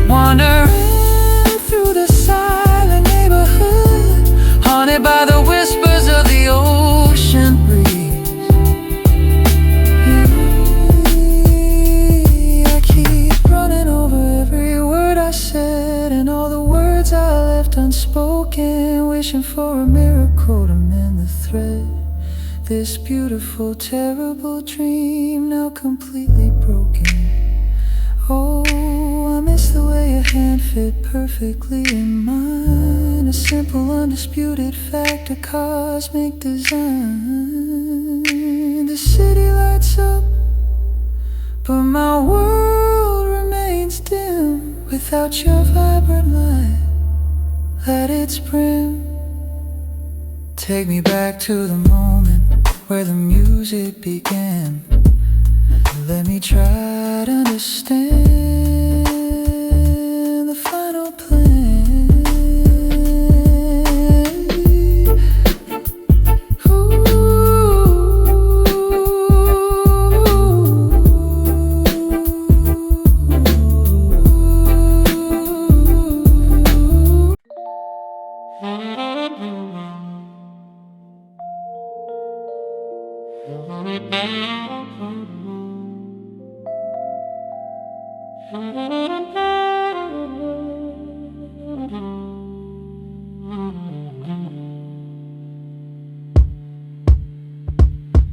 wandering through the silent neighborhood, haunted by the whispers of the ocean breeze. I keep running over every word I said and all the words I left unspoken, wishing for a miracle this beautiful, terrible dream, now completely broken. Oh, I miss the way your hand fit perfectly in mine. A simple, undisputed fact, a cosmic design. The city lights up, but my world remains dim without your vibrant light at its brim. Take me back to the moment where the music began. Let me try to understand the final plan.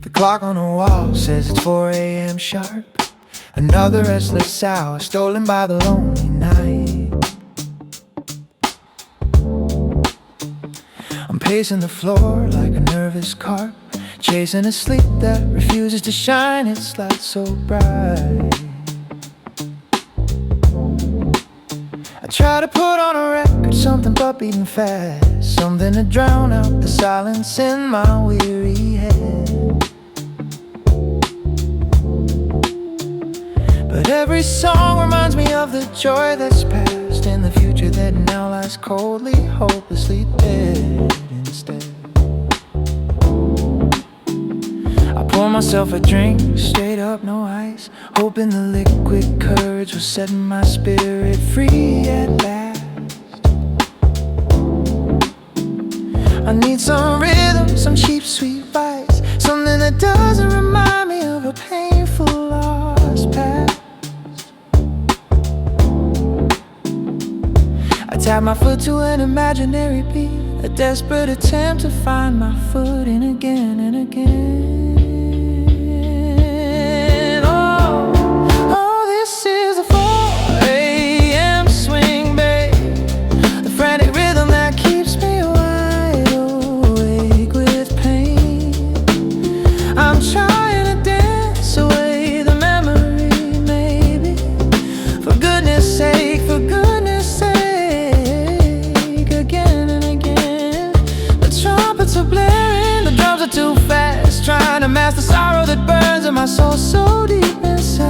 The clock on the wall says it's 4 a.m. sharp. Another restless hour stolen by the lonely night. I'm pacing the floor like a nervous carp, chasing a sleep that refuses to shine its light so bright. I try to put on a record, something but beating fast, something to drown out the silence in my weary head. But every song reminds me of the joy that's past and the future that now lies coldly, hopelessly dead instead. I pour myself a drink, straight up, no ice, hoping the liquid courage will set my spirit free at last. I need some rhythm, some cheap sweet vice, something that doesn't remind me of a painful lost past. I tap my foot to an imaginary beat, a desperate attempt to find my footing again and again. Oh, this is the 4 a.m. swing, babe, the frantic rhythm that keeps me wide awake with pain. I'm trying to dance away the memory, maybe, for goodness sake, for goodness sake. So blaring, the drums are too fast, trying to mask the sorrow that burns in my soul so deep inside.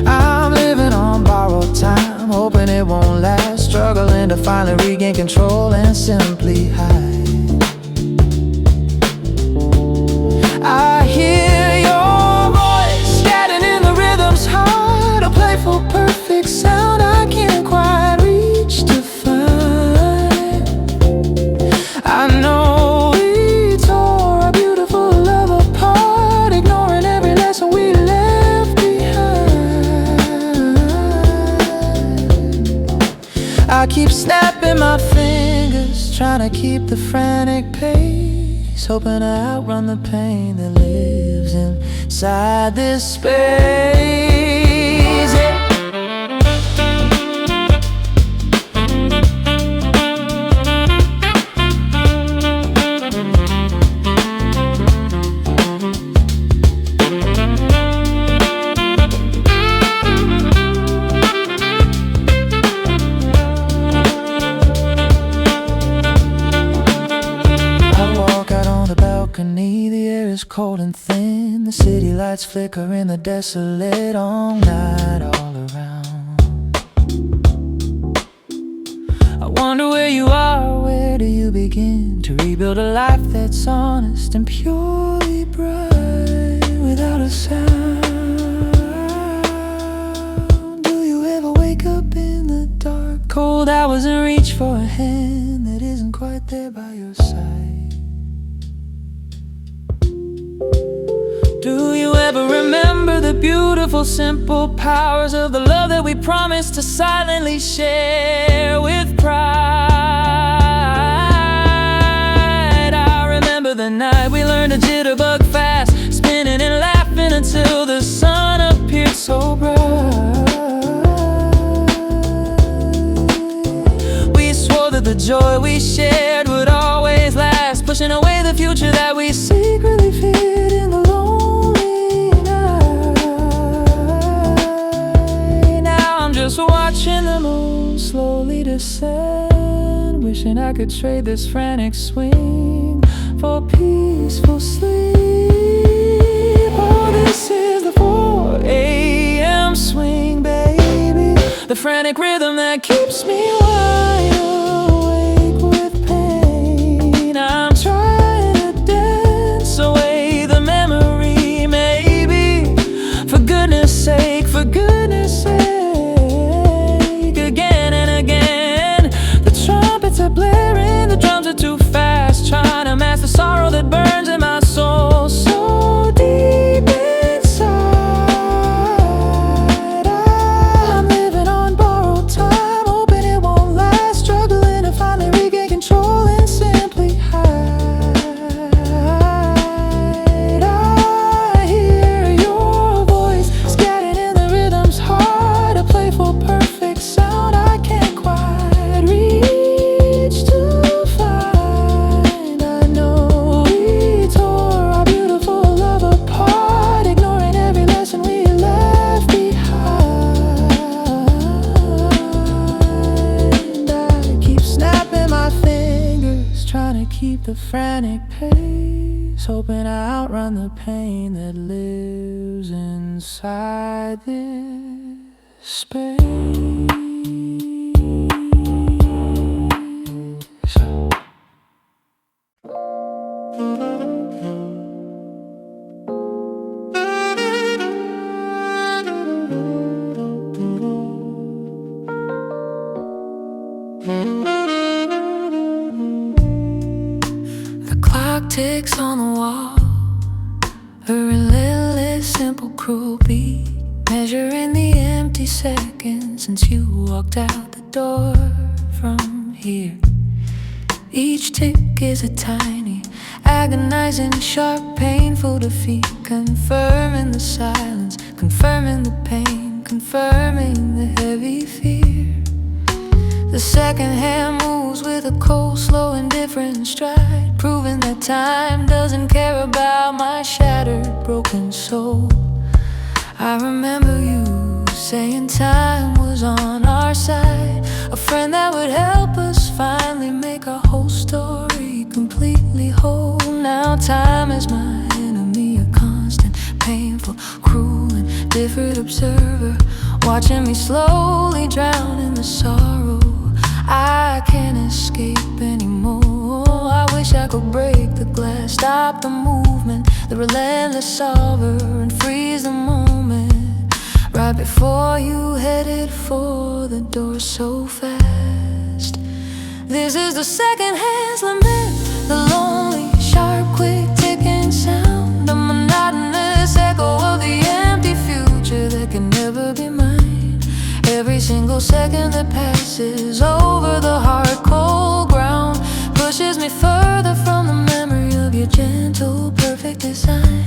I'm living on borrowed time, hoping it won't last, struggling to finally regain control and simply hide. I hear your voice scattered in the rhythm's heart, a playful perfect sound I can't quite reach to find. I know we tore our beautiful love apart, ignoring every lesson we left behind. I keep snapping my fingers, trying to keep the frantic pace, hoping to outrun the pain that lives inside this space. Yeah. The air is cold and thin, the city lights flicker in the desolate all night all around. I wonder where you are, where do you begin to rebuild a life that's honest and purely bright without a sound? Do you ever wake up in the dark, cold hours and reach for a hand that isn't quite there by your side? Do you ever remember the beautiful, simple powers of the love that we promised to silently share with pride? jitterbug fast, spinning and laughing until the sun appeared so bright. We swore that the joy we shared would always last, pushing away the future that we secretly feared in the lonely night. Now I'm just watching the moon slowly descend, wishing I could trade this frantic swing for peaceful sleep. Oh, this is the 4 a.m. swing, baby, the frantic rhythm that keeps me wide awake with pain. I'm trying to dance away the memory, maybe. For goodness sake, for goodness sake, again and again. The trumpets are blaring, the drums are too fast, trying to mask the sorrow that burns in my soul so deep inside. I'm living on borrowed time, hoping it won't last, struggling to finally regain control and simply hide. I hear your voice scattered in the rhythm's heart, a playful perfect sound I can't quite reach to find. I know we tore our beautiful love apart, ignoring every lesson we left behind. I keep snapping my fingers, trying to keep the frantic pace, hoping I outrun the pain that lives inside this space. The clock ticks on the wall, a relentless, simple, cruel beat, measuring the empty seconds since you walked out the door from here. Each tick is a tiny, agonizing, sharp, painful defeat, confirming the silence, confirming the pain, confirming the heavy fear. The second hand moves with a cold, slow, indifferent stride, proving that time doesn't care about my shattered, broken soul. I remember you saying time was on our side, a friend that would help us finally make our whole story completely whole. Now time is my enemy, a constant, painful, cruel, and different observer, watching me slowly drown in the sorrow. I can't escape anymore. I wish I could break the glass, stop the movement, the relentless solver, and freeze the moment right before you headed for the door so fast. This is the second hand's lament, the lonely, sharp, quick ticking sound, a monotonous echo of the empty future that can never be mine. Every single second that passes over the hard, cold ground pushes me further from the memory of your gentle, perfect design.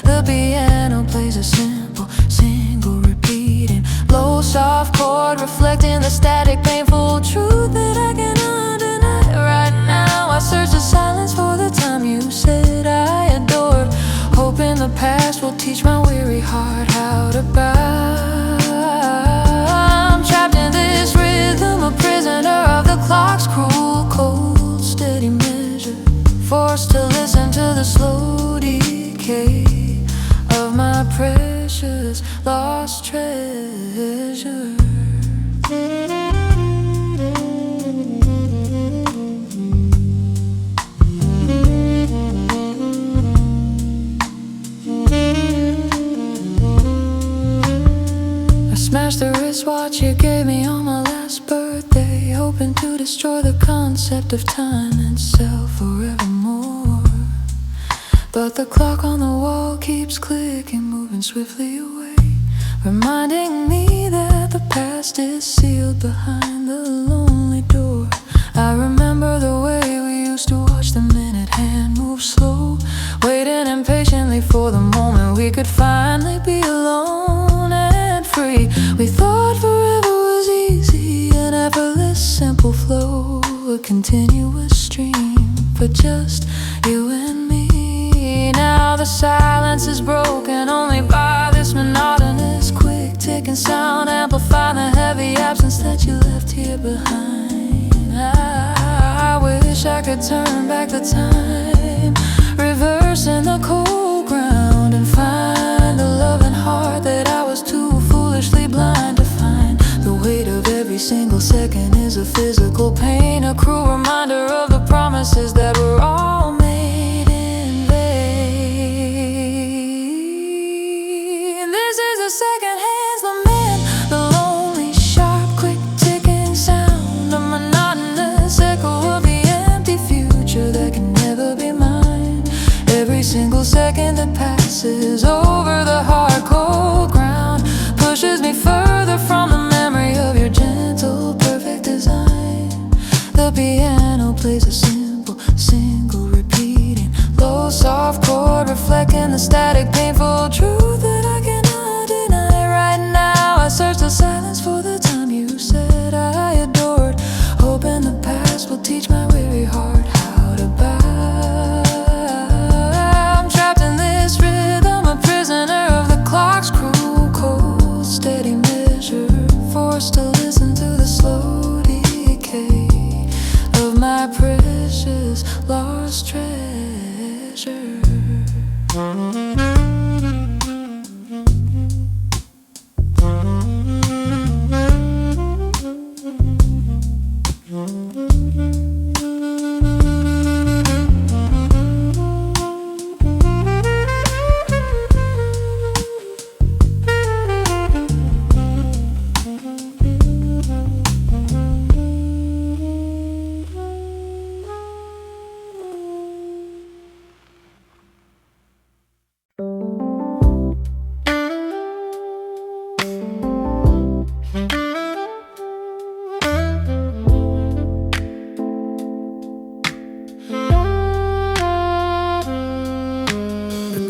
The piano plays a simple, single, repeating, low, soft chord, reflecting the static, painful truth that I cannot deny. Right now I search the silence for the time you said I adored, hoping the past will teach my weary heart how to bow. I'm trapped in this rhythm, a prisoner of the clock's cruel, cold, steady measure, forced to listen to the slow decay of my precious lost treasure. Smashed the wristwatch you gave me on my last birthday, hoping to destroy the concept of time itself forevermore. But the clock on the wall keeps clicking, moving swiftly away, reminding me that the past is sealed behind the lonely door. I remember the way we used to watch the minute hand move slow, waiting could finally be alone and free. We thought forever was easy, an effortless, simple flow, a continuous stream for just you and me. Now the silence is broken only by this monotonous, quick ticking sound, amplifying the heavy absence that you left here behind. I wish I could turn back the time, reversing the cold ground, and find a loving heart that I was too foolishly blind to find. The weight of every single second is a physical pain, a cruel reminder of the promises that were all made in vain. This is a second hand's lament, the lonely, sharp, quick ticking sound, a monotonous echo of the empty future that can never be mine. Every single second that passes over the hard, cold ground pushes me further from the memory of your gentle, perfect design. The piano plays a simple, single, repeating low, soft chord, reflecting the static, painful truth that I cannot deny. Right now I search the silence for the time you said I adored, hoping the past will teach my weary heart how to bow. I'm trapped in this rhythm, a prisoner of the clock's cruel, cold, steady measure, forced to listen to the slow decay of my precious lost treasure.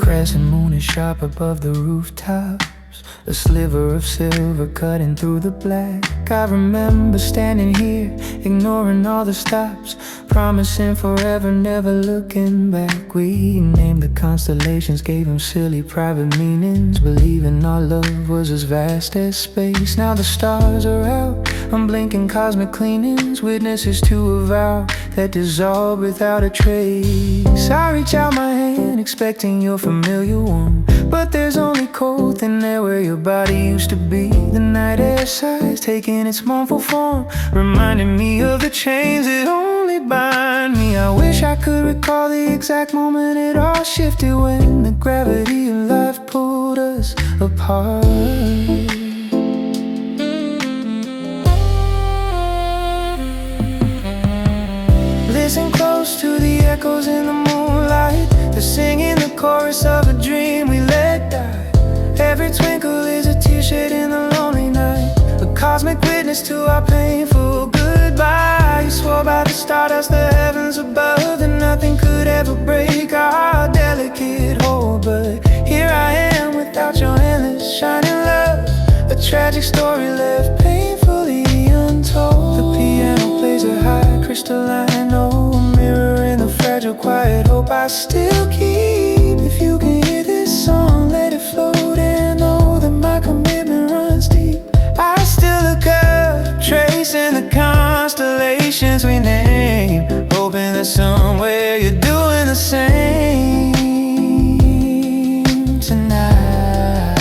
Crescent moon is sharp above the rooftops, a sliver of silver cutting through the black. I remember standing here, ignoring all the stops, promising forever, never looking back. We named the constellations, gave them silly private meanings, believing our love was as vast as space. Now the stars are out, unblinking cosmic cleanings, witnesses to a vow that dissolved without a trace. I reach out my hand, expecting your familiar warmth, but there's only cold thin air where your body used to be. The night air sighs, taking its mournful form, reminding me of the chains that only bind me. I wish I could recall the exact moment it all shifted, when the gravity of life pulled us apart. Listen close to the echoes in the moonlight, they're singing the chorus of a dream we let die. Every twinkle is a tear shed in the lonely night, a cosmic witness to our painful goodbye. You swore by the stardust, the heavens above, that nothing could ever break our delicate hold. But here I am without your endless shining love, a tragic story left painfully untold. The piano plays a high crystalline note, a mirror in the fragile quiet hope I still keep. If you can hear this song, let it float, and know that my commitment runs deep. I still look up, tracing the constellations we name, hoping that somewhere you're doing the same tonight.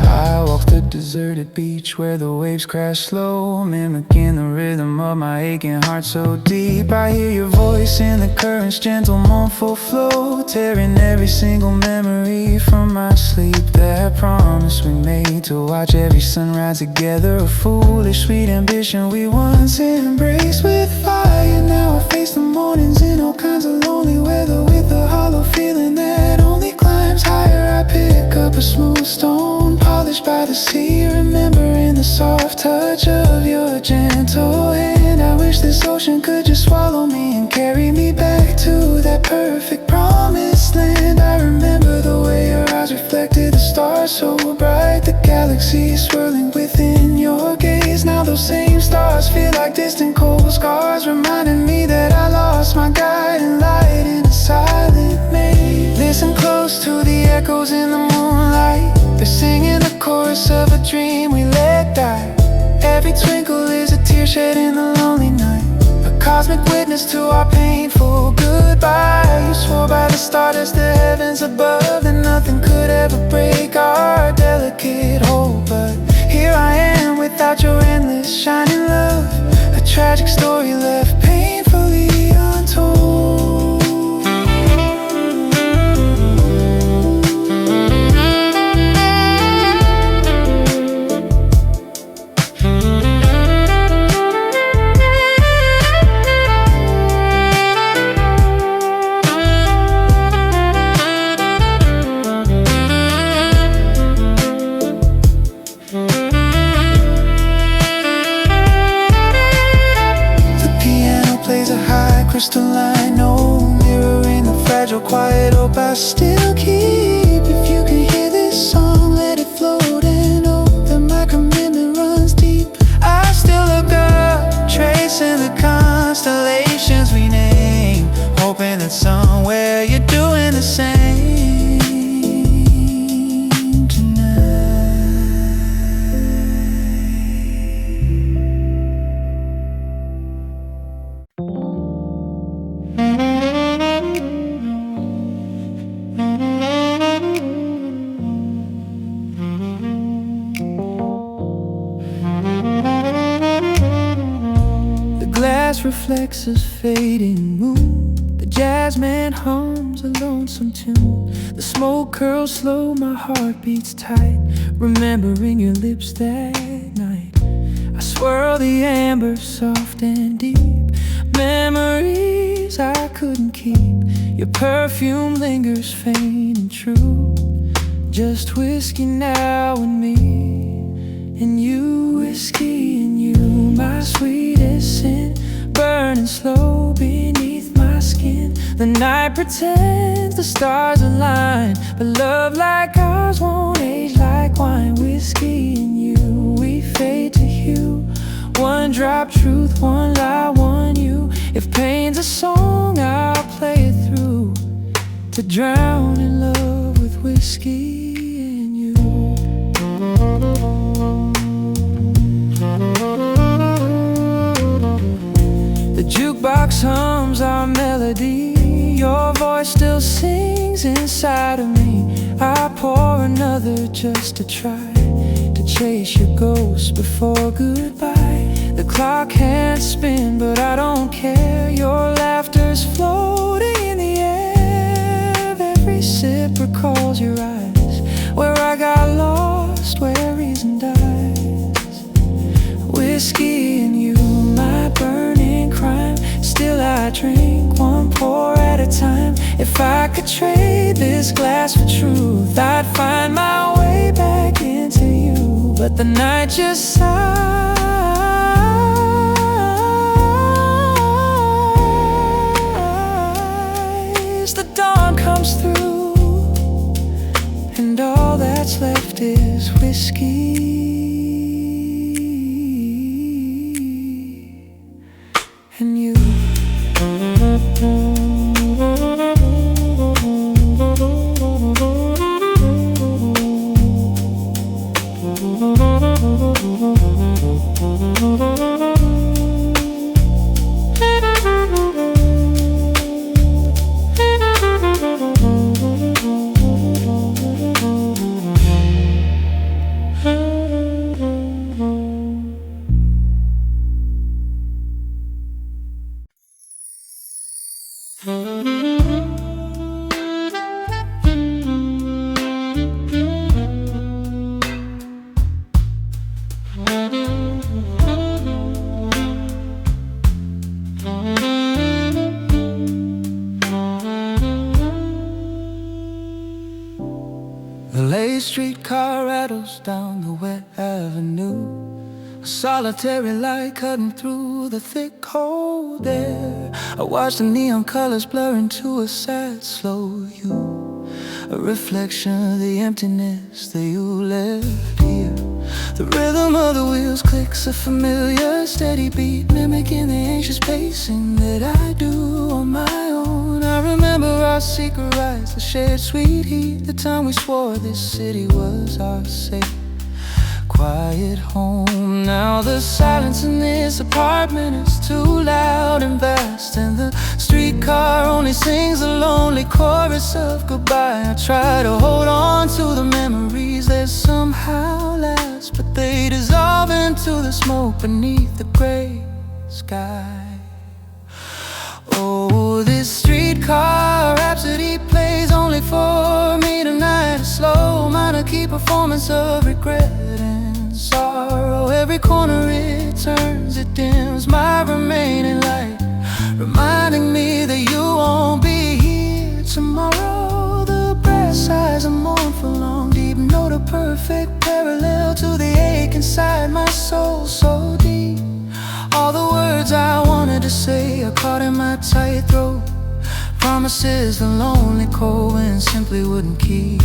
I walk the deserted beach where the waves crash slow, mimicking the rhythm of my aching heart so deep. I hear your voice in the current's gentle mournful flow, tearing every single memory from my sleep. That promise we made to watch every sunrise together, a foolish sweet ambition we once embraced with fire. Now I face the mornings in all kinds of lonely weather, with a hollow feeling that only climbs higher. I pick up a smooth stone, polished by the sea, remembering the soft touch of your gentle hand. I wish this ocean could just swallow me and carry me back to that perfect promised land. I remember the way so bright, the galaxy swirling within your gaze. Now those same stars feel like distant cold scars, reminding me that I lost my guiding light in a silent maze. Listen close to the echoes in the moonlight. They're singing the chorus of a dream we let die. Every twinkle is a tear shed in the lonely night, a cosmic witness to our painful goodbye. You swore by the stardust, the heavens above, that nothing could ever break our delicate hold. But here I am without your endless shining love, a tragic story left painfully untold. Crystalline, no mirroring the fragile quiet hope I still keep. If you can hear this song, let it float and know that my commitment runs deep. I still look up, tracing the constellations we name, hoping that somewhere you're doing the same tonight. Reflects a fading moon. The jazz man hums a lonesome tune. The smoke curls slow, my heart beats tight, remembering your lips that night. I swirl the amber soft and deep, memories I couldn't keep. Your perfume lingers faint and true, just whiskey now and me and you, whiskey and you, my sweetest sin, burning slow beneath my skin. The night pretends the stars align, but love like ours won't age like wine. Whiskey and you, we fade to hue, one drop truth, one lie, one you. If pain's a song, I'll play it through, to drown in love with whiskey and you. The jukebox hums our melody, your voice still sings inside of me. I pour another just to try to chase your ghost before goodbye. The clock can't spin, but I don't care. Your laughter's floating in the air. Every sip recalls your eyes, where I got lost, where reason dies. Whiskey and you, my burning crime. Still I drink one pour at a time. If I could trade this glass for truth, I'd find my way back into you. But the night just sighs, the dawn comes through, and all that's left is whiskey and you. The late streetcar rattles down the wet avenue, a solitary light cutting through the thick cold air. I watch the neon colors blur into a sad, slow hue, a reflection of the emptiness that you left here. The rhythm of the wheels clicks a familiar steady beat, mimicking the anxious pacing that I do on my own. I remember our secret rides, the shared sweet heat, the time we swore this city was our safe, quiet home. Now the silence in this apartment is too loud and vast, and the streetcar only sings a lonely chorus of goodbye. I try to hold on to the memories that somehow last, but they dissolve into the smoke beneath the gray sky. Oh, this streetcar rhapsody plays only for me tonight. A slow minor key performance of regret and sorrow. Every corner it turns, it dims my remaining light, reminding me that you won't be here tomorrow. The brass sighs a mournful long deep note, a perfect parallel to the ache inside my soul so deep. All the words I wanted to say are caught in my tight throat, promises the lonely cold wind simply wouldn't keep.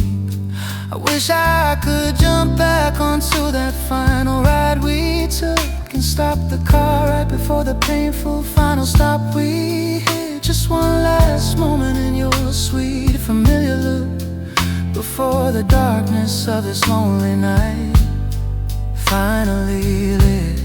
I wish I could jump back onto that final ride we took and stop the car right before the painful final stop we hit. Just one last moment in your sweet familiar look before the darkness of this lonely night finally lit.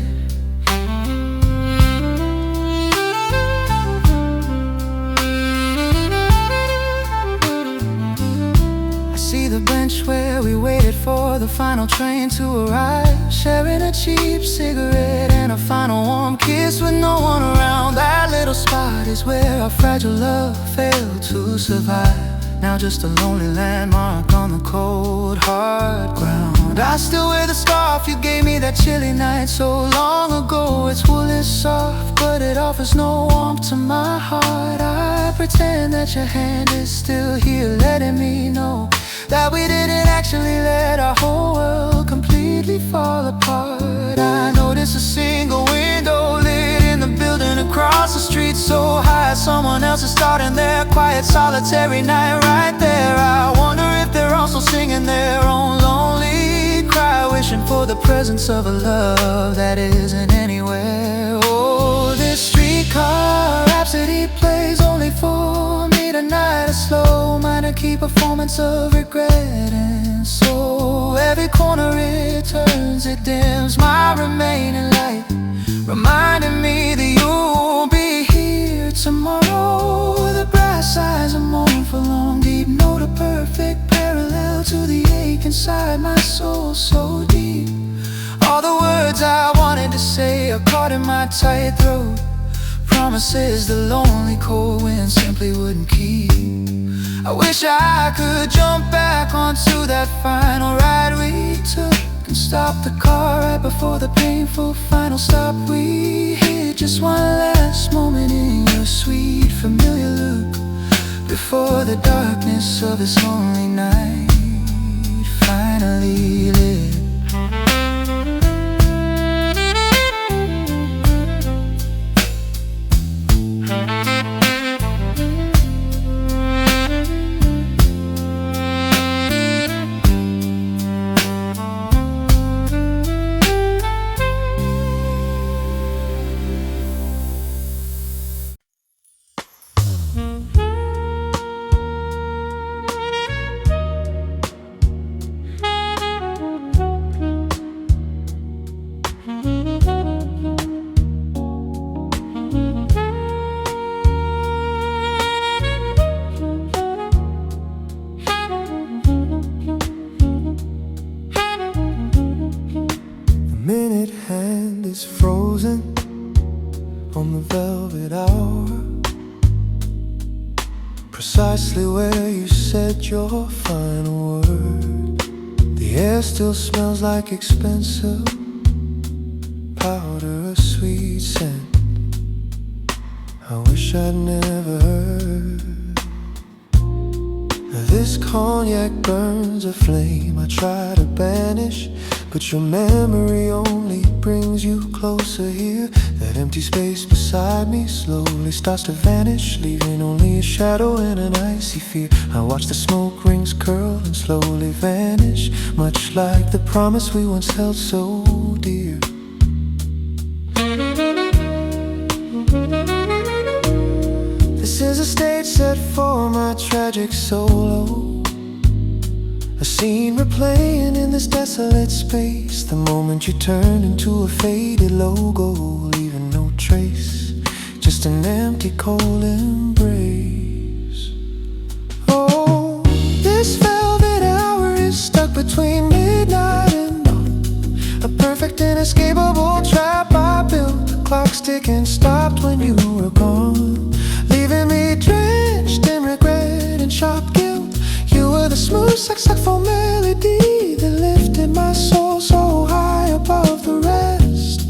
The bench where we waited for the final train to arrive, sharing a cheap cigarette and a final warm kiss with no one around. That little spot is where our fragile love failed to survive. Now just a lonely landmark on the cold hard ground. I still wear the scarf you gave me that chilly night so long ago. Its wool is soft, but it offers no warmth to my heart. I pretend that your hand is still here, letting me know that we didn't actually let our whole world completely fall apart. I notice a single window lit in the building across the street so high, someone else is starting their quiet solitary night right there. I wonder if they're also singing their own lonely cry, wishing for the presence of a love that isn't anywhere. Oh, this streetcar rhapsody plays only for me tonight, a slow minor key performance of regret and so every corner it turns, it dims my remaining light, reminding me that you won't be here tomorrow. The brass sighs a mournful long deep note, a perfect parallel to the ache inside my soul so deep. All the words I wanted to say are caught in my tight throat, promises the lonely cold wind simply wouldn't keep. I wish I could jump back onto that final ride we took and stop the car right before the painful final stop we hit. Just one last moment in your sweet familiar look before the darkness of this lonely night finally lit. Precisely where you said your final word. The air still smells like expensive powder, a sweet scent I wish I'd never heard. This cognac burns a flame I try to banish, but your memory only brings you closer here. That empty space beside me slowly starts to vanish, leaving only a shadow and an icy fear. I watch the smoke rings curl and slowly vanish, much like the promise we once held so dear. This is a stage set for my tragic solo, a scene replaying in this desolate space. The moment you turned into a faded logo, leaving no trace, just an empty cold embrace. Oh, this velvet hour is stuck between midnight and dawn, a perfect inescapable trap I built. The clock's ticking stopped when you were gone, leaving me drenched in regret and sharp guilt. You were the smooth saxophone melody that lifted my soul so high above the rest.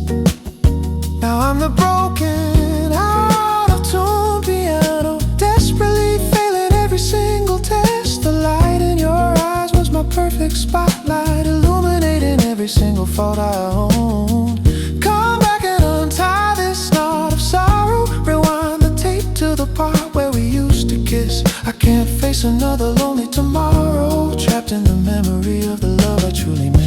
Now I'm the broken, out of tune piano, desperately failing every single test. The light in your eyes was my perfect spotlight, illuminating every single fault I own. Come back and untie this knot of sorrow, rewind the tape to the part where we used to kiss. I can't face another lonely tomorrow, trapped in the memory of the love I truly miss.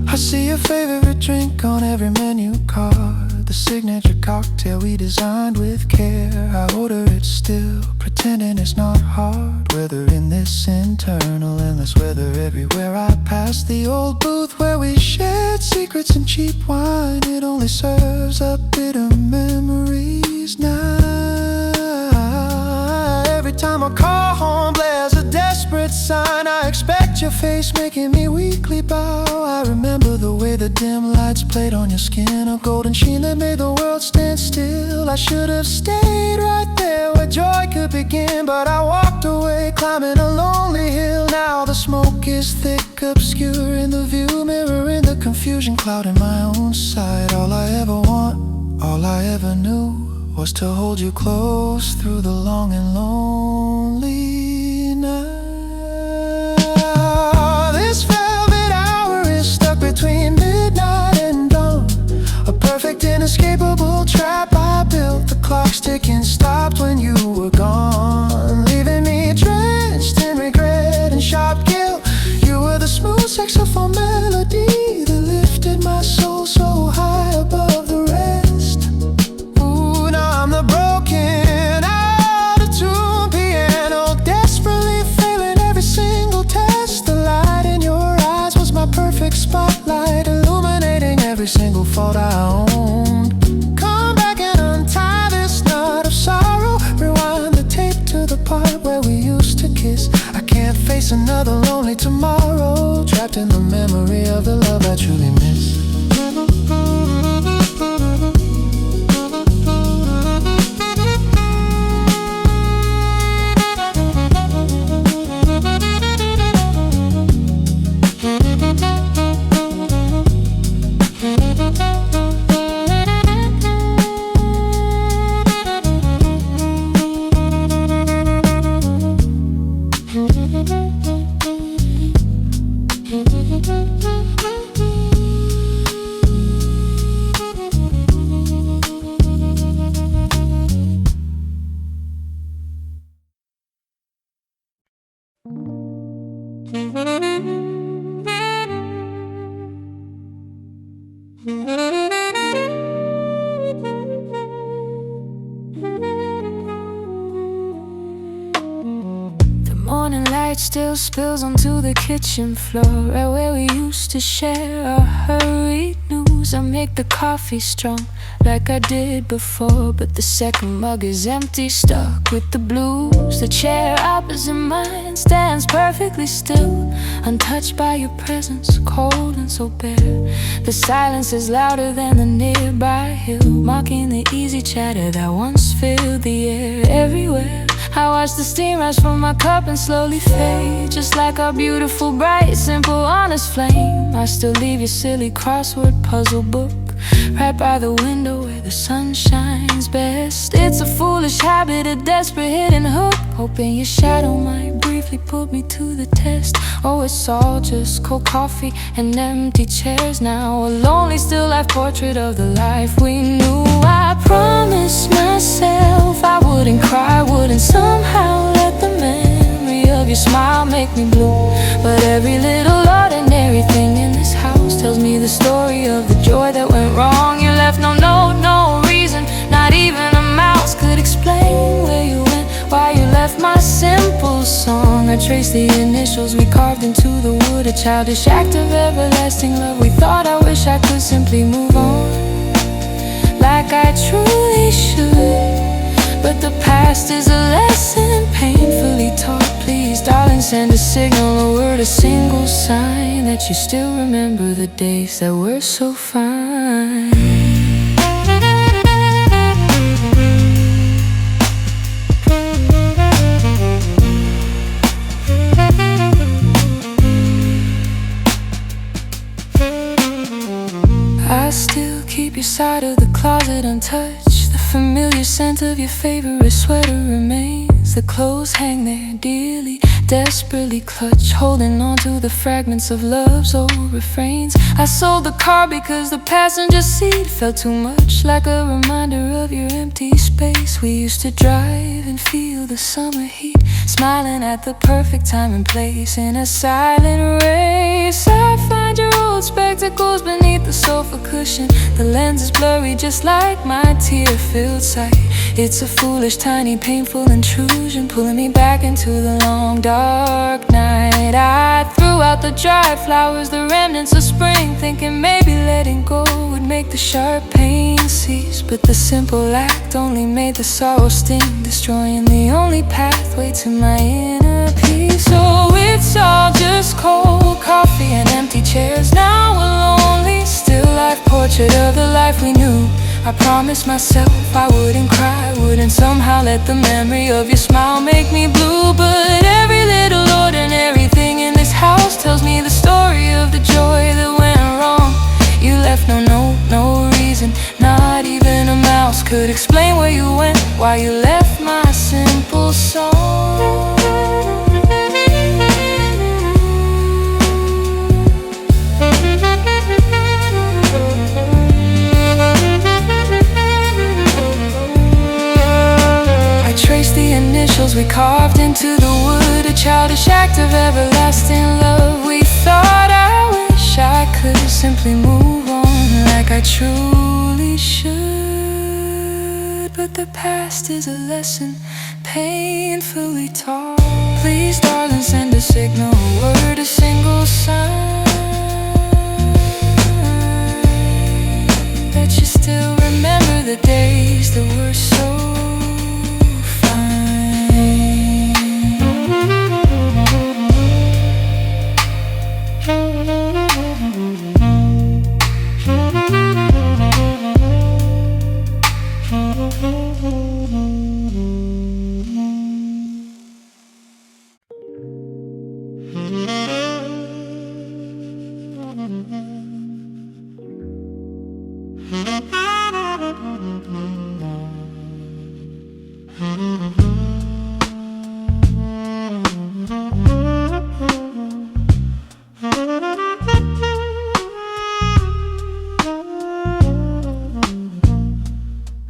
I see your favorite drink on every menu card, the signature cocktail we designed with care. I order it still, pretending it's not hard. Whether in this internal endless weather, everywhere I pass the old booth where we shared secrets and cheap wine, it only serves up bitter memories now. Every time I call home blares a desperate sign, I expect your face making me weakly bow. I remember the way the dim lights played on your skin, a golden sheen that made the world stand still. I should have stayed right there where joy could begin, but I walked away climbing a lonely hill. Now the smoke is thick, obscuring the view, mirroring the confusion clouding my own sight. All I ever want, all I ever knew, was to hold you close through the long and lonely night. This velvet hour is stuck between midnight and dawn, a perfect inescapable trap I built. The clock's ticking stopped when you were gone, leaving me drenched in regret and sharp guilt. You were the smooth saxophone melody that lifted my soul so high above the rest. Ooh, now I'm the broken, out of tune piano, desperately failing every single test. The light in your eyes was my perfect spotlight, illuminating every single fault I owned. Come back and untie this knot of sorrow, rewind the tape to the part where we used to kiss. I can't face another lonely tomorrow, trapped in the memory of the love I truly miss. The morning light still spills onto the kitchen floor, right where we used to share our hurried news. I make the coffee strong like I did before, but the second mug is empty, stuck with the blues. The chair opposite mine stands perfectly still, untouched by your presence, cold and so bare. The silence is louder than the nearby hill, mocking the easy chatter that once filled the air. Everywhere I watch the steam rise from my cup and slowly fade, just like our beautiful, bright, simple, honest flame. I still leave your silly crossword puzzle book right by the window where the sun shines best. It's a foolish habit, a desperate hidden hook, hoping your shadow might briefly put me to the test. Oh, it's all just cold coffee and empty chairs now. A lonely still life portrait of the life we knew. I promised myself I wouldn't cry, wouldn't somehow let the memory of your smile make me blue. But every little ordinary thing in this house tells me the story of the joy that went wrong. You left no note, no reason, not even a mouse could explain where you went, why you left my simple song. I traced the initials we carved into the wood, a childish act of everlasting love. We thought, I wish I could simply move on like I truly should. But the past is a lesson painfully taught. Please, darling, send a signal, a word, a single sign that you still remember the days that were so fine. I still keep your side of the closet untouched. The familiar scent of your favorite sweater remains. The clothes hang there dearly, desperately clutch, holding on to the fragments of love's old refrains. I sold the car because the passenger seat felt too much like a reminder of your empty space. We used to drive and feel the summer heat, smiling at the perfect time and place in a silent race. I find your old spectacles beneath the sofa cushion. The lens is blurry just like my tear-filled sight. It's a foolish, tiny, painful intrusion, pulling me back into the long, dark night. I threw out the dried flowers, the remnants of spring, thinking maybe letting go would make the sharp pain cease. But the simple act only made the sorrow sting, destroying the only pathway to my inner peace. So it's all just cold coffee and empty chairs. Now a lonely, still life portrait of the life we knew. I promised myself I wouldn't cry, wouldn't somehow let the memory of your smile make me blue. But every little ordinary thing in this house tells me the story of the joy that went wrong. You left no note, no reason, not even a mouse could explain where you went, why you left my simple song. We carved into the wood, a childish act of everlasting love. We thought, I wish I could simply move on like I truly should. But the past is a lesson painfully taught. Please, darling, send a signal, a word, a single sign that you still remember the days that were so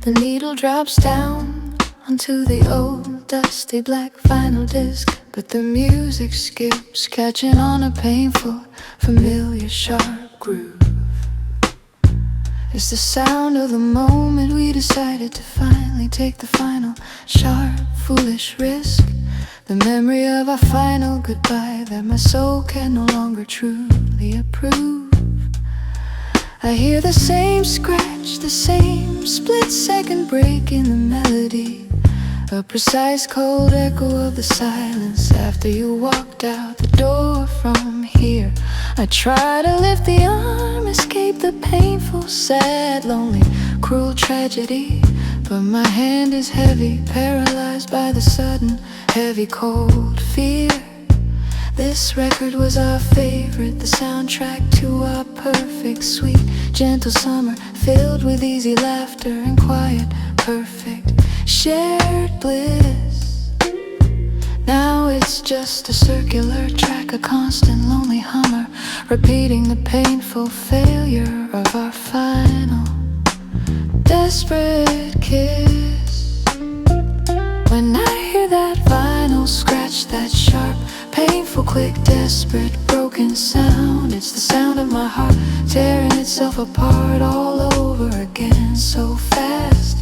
The needle drops down onto the old dusty black vinyl disc, but the music skips, catching on a painful, familiar sharp groove. It's the sound of the moment we decided to finally take the final, sharp, foolish risk. The memory of our final goodbye that my soul can no longer truly approve. I hear the same scratch, the same split-second break in the melody, a precise cold echo of the silence after you walked out the door from here. I try to lift the arm, escape the painful, sad, lonely, cruel tragedy, but my hand is heavy, paralyzed by the sudden, heavy, cold fear This record was our favorite, the soundtrack to our perfect, sweet, gentle summer, filled with easy laughter and quiet, perfect, shared bliss. Now it's just a circular track, a constant lonely hummer, repeating the painful failure of our final desperate kiss. When I hear that vinyl scratch, that sharp, painful, quick, desperate, broken sound, it's the sound of my heart tearing itself apart all over again so fast.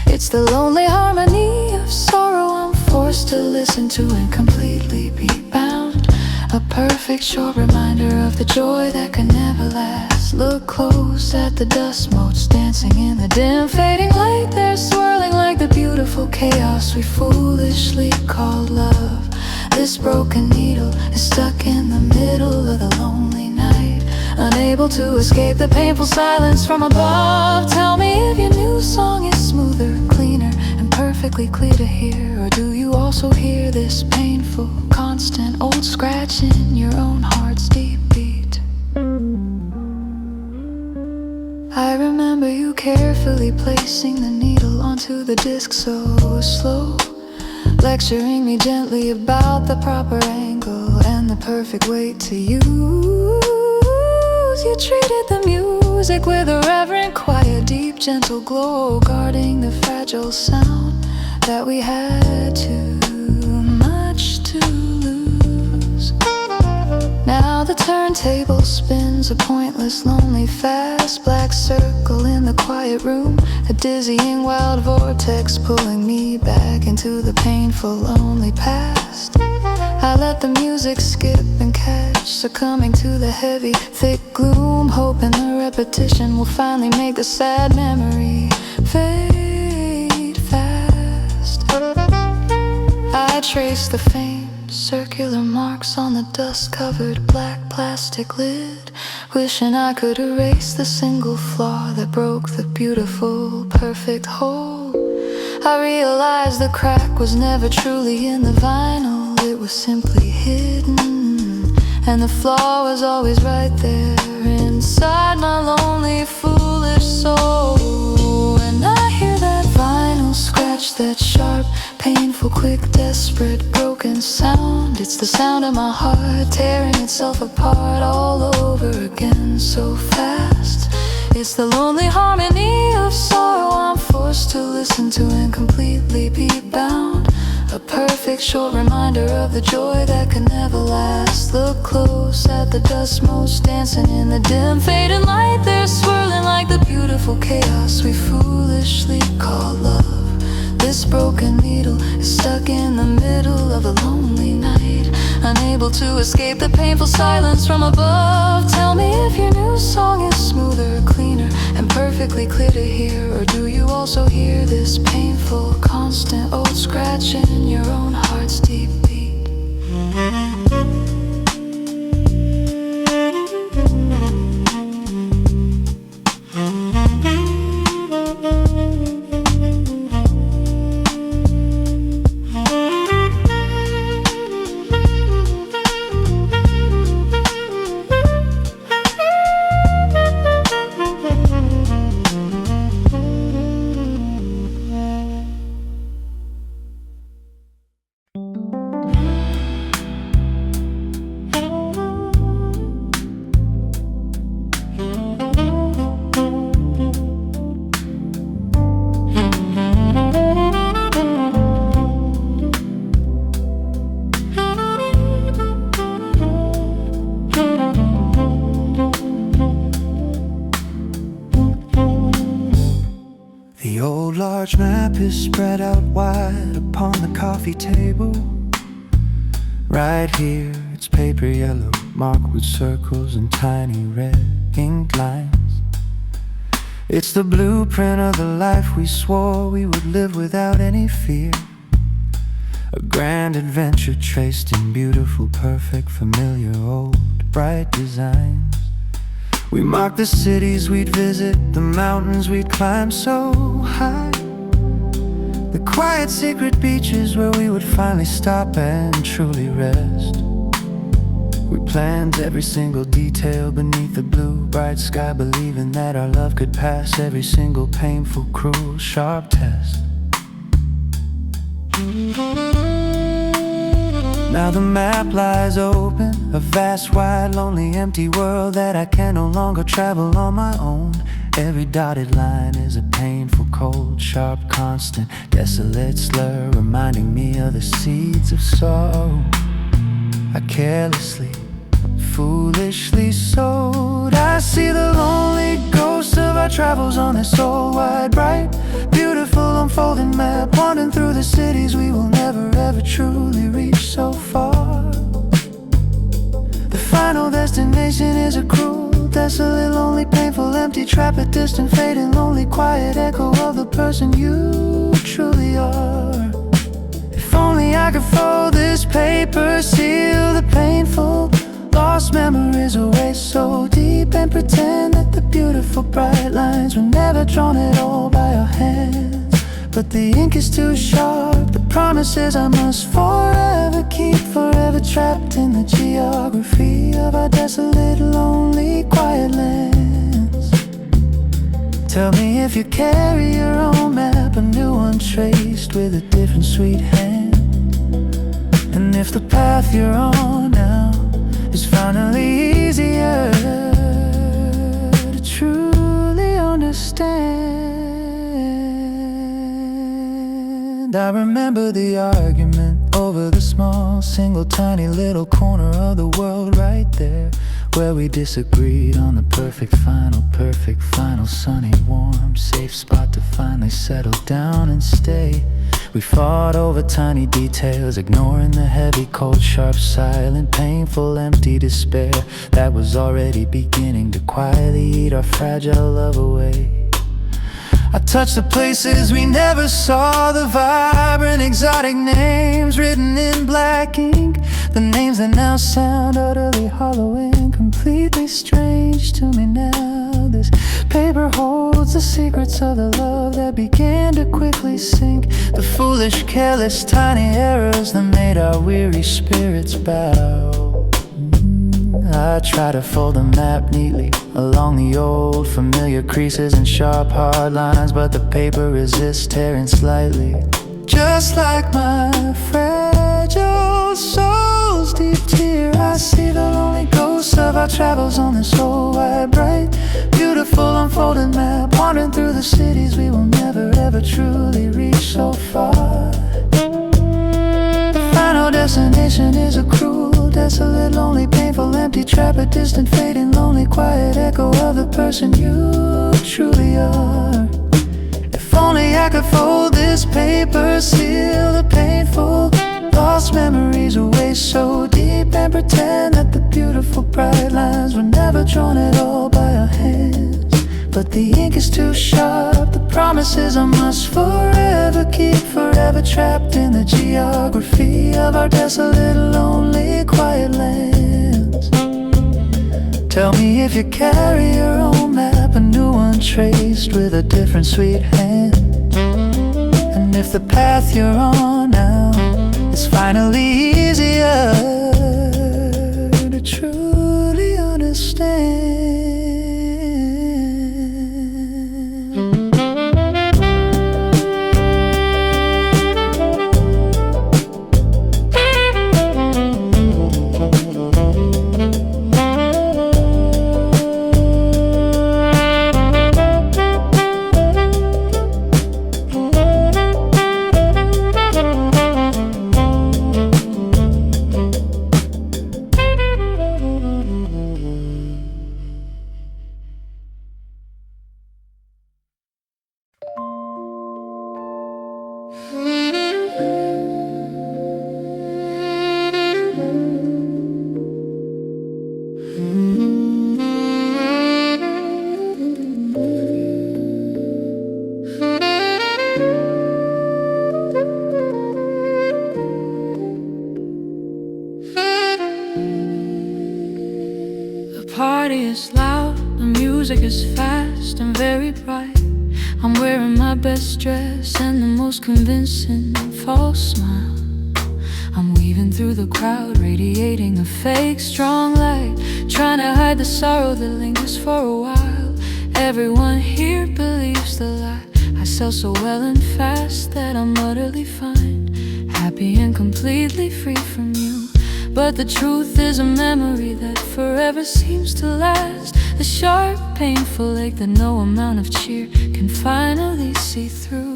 It's the lonely harmony of sorrow I'm forced to listen to and completely be bound. A perfect short reminder of the joy that can never last. Look close at the dust motes dancing in the dim fading light. They're swirling like the beautiful chaos we foolishly call love. This broken needle is stuck in the middle of the lonely night, unable to escape the painful silence from above. Tell me if your new song is smoother, cleaner, and perfectly clear to hear. Or do you also hear this painful, constant old scratch in your own heart's deep beat? I remember you carefully placing the needle onto the disc so slow, lecturing me gently about the proper angle and the perfect weight to use. You treated the music with a reverent, quiet, deep, gentle glow, guarding the fragile sound that we had too much to lose. Now the turntable spins, a pointless, lonely, fast black circle in the quiet room, a dizzying, wild vortex pulling me back into the painful, lonely past. I let the music skip and catch, succumbing to the heavy, thick gloom, hoping the repetition will finally make the sad memory fade fast. I trace the faint circular marks on the dust-covered black plastic lid, wishing I could erase the single flaw that broke the beautiful, perfect whole. I realized the crack was never truly in the vinyl, it was simply hidden, and the flaw was always right there inside my lonely, foolish soul. And I hear that vinyl scratch, that sharp, painful, quick, desperate, broken sound. It's the sound of my heart tearing itself apart all over again so fast. It's the lonely harmony of sorrow I'm forced to listen to and completely be bound. A perfect short reminder of the joy that can never last. Look close at the dust motes dancing in the dim fading light. They're swirling like the beautiful chaos we foolishly call love. This broken needle is stuck in the middle of a lonely night, unable to escape the painful silence from above. Tell me if your new song is smoother, cleaner, and perfectly clear to hear. Or do you also hear this painful, constant old scratch in your own heart's deep beat? The old large map is spread out wide upon the coffee table. Right here, it's paper yellow, marked with circles and tiny red ink lines. It's the blueprint of the life we swore we would live without any fear. A grand adventure traced in beautiful, perfect, familiar, old, bright designs. We marked the cities we'd visit, the mountains we'd climb so high, the quiet secret beaches where we would finally stop and truly rest. We planned every single detail beneath the blue, bright sky, believing that our love could pass every single painful, cruel, sharp test. Now the map lies open, a vast, wide, lonely, empty world that I can no longer travel on my own. Every dotted line is a painful, cold, sharp, constant, desolate slur, reminding me of the seeds of sorrow I carelessly, foolishly sowed. I see the lonely ghost of our travels on this old, wide, bright, beautiful, unfolding map, wandering through the cities we will never ever truly reach so far. The final destination is a cruel, desolate, lonely, painful, empty trap, a distant, fading, lonely, quiet echo of the person you truly are. If only I could fold this paper, seal the painful, lost memories away so deep, and pretend that the beautiful bright lines were never drawn at all by our hands. But the ink is too sharp, the promises I must forever keep, forever trapped in the geography of our desolate, lonely, quiet lands. Tell me if you carry your own map, a new one traced with a different sweet hand, and if the path you're on now is finally easier to truly understand. I remember the argument over the small, single, tiny little corner of the world right there, where we disagreed on the perfect final, sunny, warm, safe spot to finally settle down and stay. We fought over tiny details, ignoring the heavy, cold, sharp, silent, painful, empty despair that was already beginning to quietly eat our fragile love away. I touched the places we never saw, the vibrant, exotic names written in black ink, the names that now sound utterly hollow and completely strange to me now. This paper holds the secrets of the love that began to quickly sink, the foolish, careless, tiny errors that made our weary spirits bow. I try to fold the map neatly along the old familiar creases and sharp hard lines, but the paper resists tearing slightly, just like my fragile soul's deep tear. I see the lonely ghosts of our travels on this old, wide, bright, beautiful, unfolding map, wandering through the cities we will never ever truly reach so far. The final destination is a cruel, desolate, lonely, painful, empty trap, a distant, fading, lonely, quiet echo of the person you truly are. If only I could fold this paper, seal the painful, lost memories away so deep, and pretend that the beautiful bright lines were never drawn at all by our hands. But the ink is too sharp, the promises I must forever keep, forever trapped in the geography of our desolate, lonely, quiet lands. Tell me if you carry your own map, a new one traced with a different sweet hand, and if the path you're on now is finally easier to truly understand. party is loud, the music is fast and very bright. I'm wearing my best dress and the most convincing false smile. I'm weak weaving through the crowd, radiating a fake strong light, trying to hide the sorrow that lingers for a while. Everyone here believes the lie. I sell so well and fast that I'm utterly fine, happy and completely free from you. But the truth is a memory that forever seems to last, a sharp, painful ache that no amount of cheer can finally see through.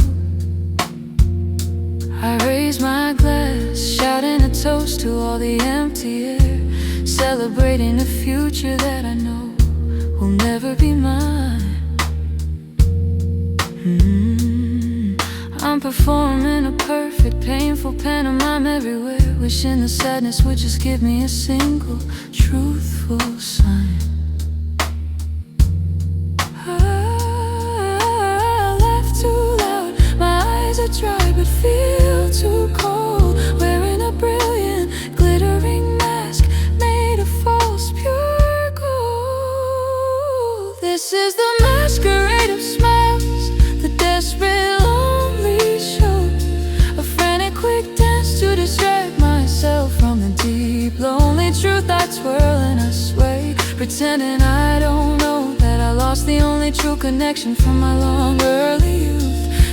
I raise my glass, shouting a toast to all the empty air, celebrating a future that I know will never be mine. I'm performing a perfect, painful pantomime everywhere, wishing the sadness would just give me a single truthful sign. I laugh too loud, my eyes are dry but feel too cold, wearing a brilliant, glittering mask made of false, pure gold. This is the masquerade of smiles, the desperate, lonely show, a frantic, quick dance to distract myself from the deep, lonely truth I twirl and I sway, pretending I don't know that I lost the only true connection from my long early youth.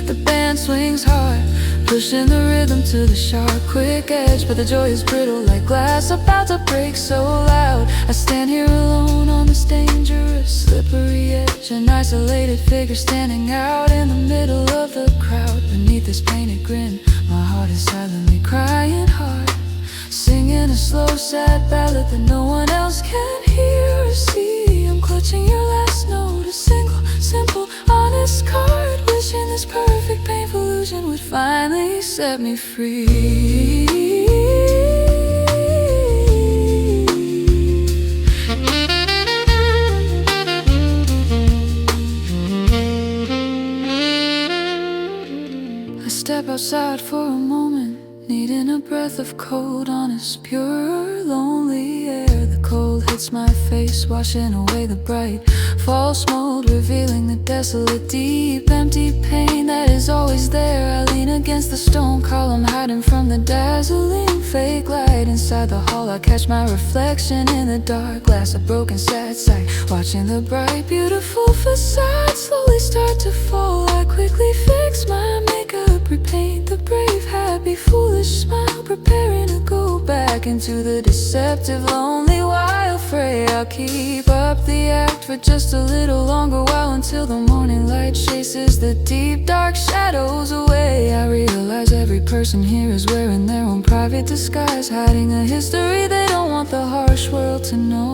The band swings hard, pushing the rhythm to the sharp, quick edge, but the joy is brittle like glass about to break so loud. I stand here alone on this dangerous, slippery edge, an isolated figure standing out in the middle of the crowd. Beneath this painted grin, my heart is silently crying hard, singing a slow, sad ballad that no one else can hear or see. I'm clutching your last note, a single, simple, honest card, wishing this perfect, painful illusion would finally set me free. I step outside for a moment, needing a breath of cold, honest, pure, lonely air. The cold hits my face, washing away the bright, false mold, revealing the desolate, deep, empty pain that is always there. I lean against the stone column, hiding from the dazzling fake light. Inside the hall I catch my reflection in the dark glass, a broken, sad sight, watching the bright, beautiful facade slowly start to fall. I quickly fix my makeup, repaint the brave, happy, foolish smile, preparing to go back into the deceptive, lonely, wild fray. I'll keep up the act for just a little longer while, until the morning light chases the deep, dark shadows away. I realize every person here is wearing their own private disguise, hiding a history they don't want the harsh world to know.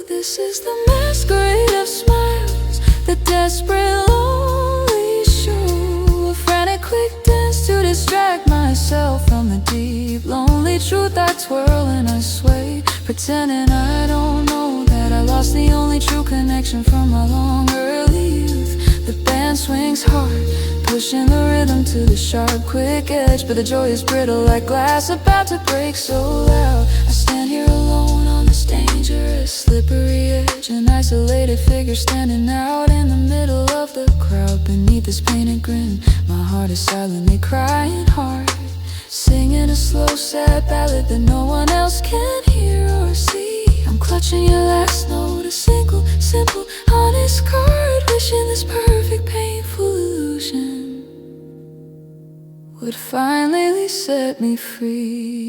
This is the masquerade of smiles, the desperate, lonely show, a frantic, quick dance to distract myself from the deep, lonely truth I twirl and I sway, pretending I don't know that I lost the only true connection from my long early youth. The band swings hard, pushing the rhythm to the sharp, quick edge, but the joy is brittle like glass about to break so loud. I stand here alone on this dangerous, slippery edge, an isolated figure standing out in the middle of the crowd. Beneath this painted grin, my heart is silently crying hard, singing a slow, sad ballad that no one else can hear or see. I'm clutching your last note, a single, simple, honest card, wishing this perfect, painful illusion would finally set me free.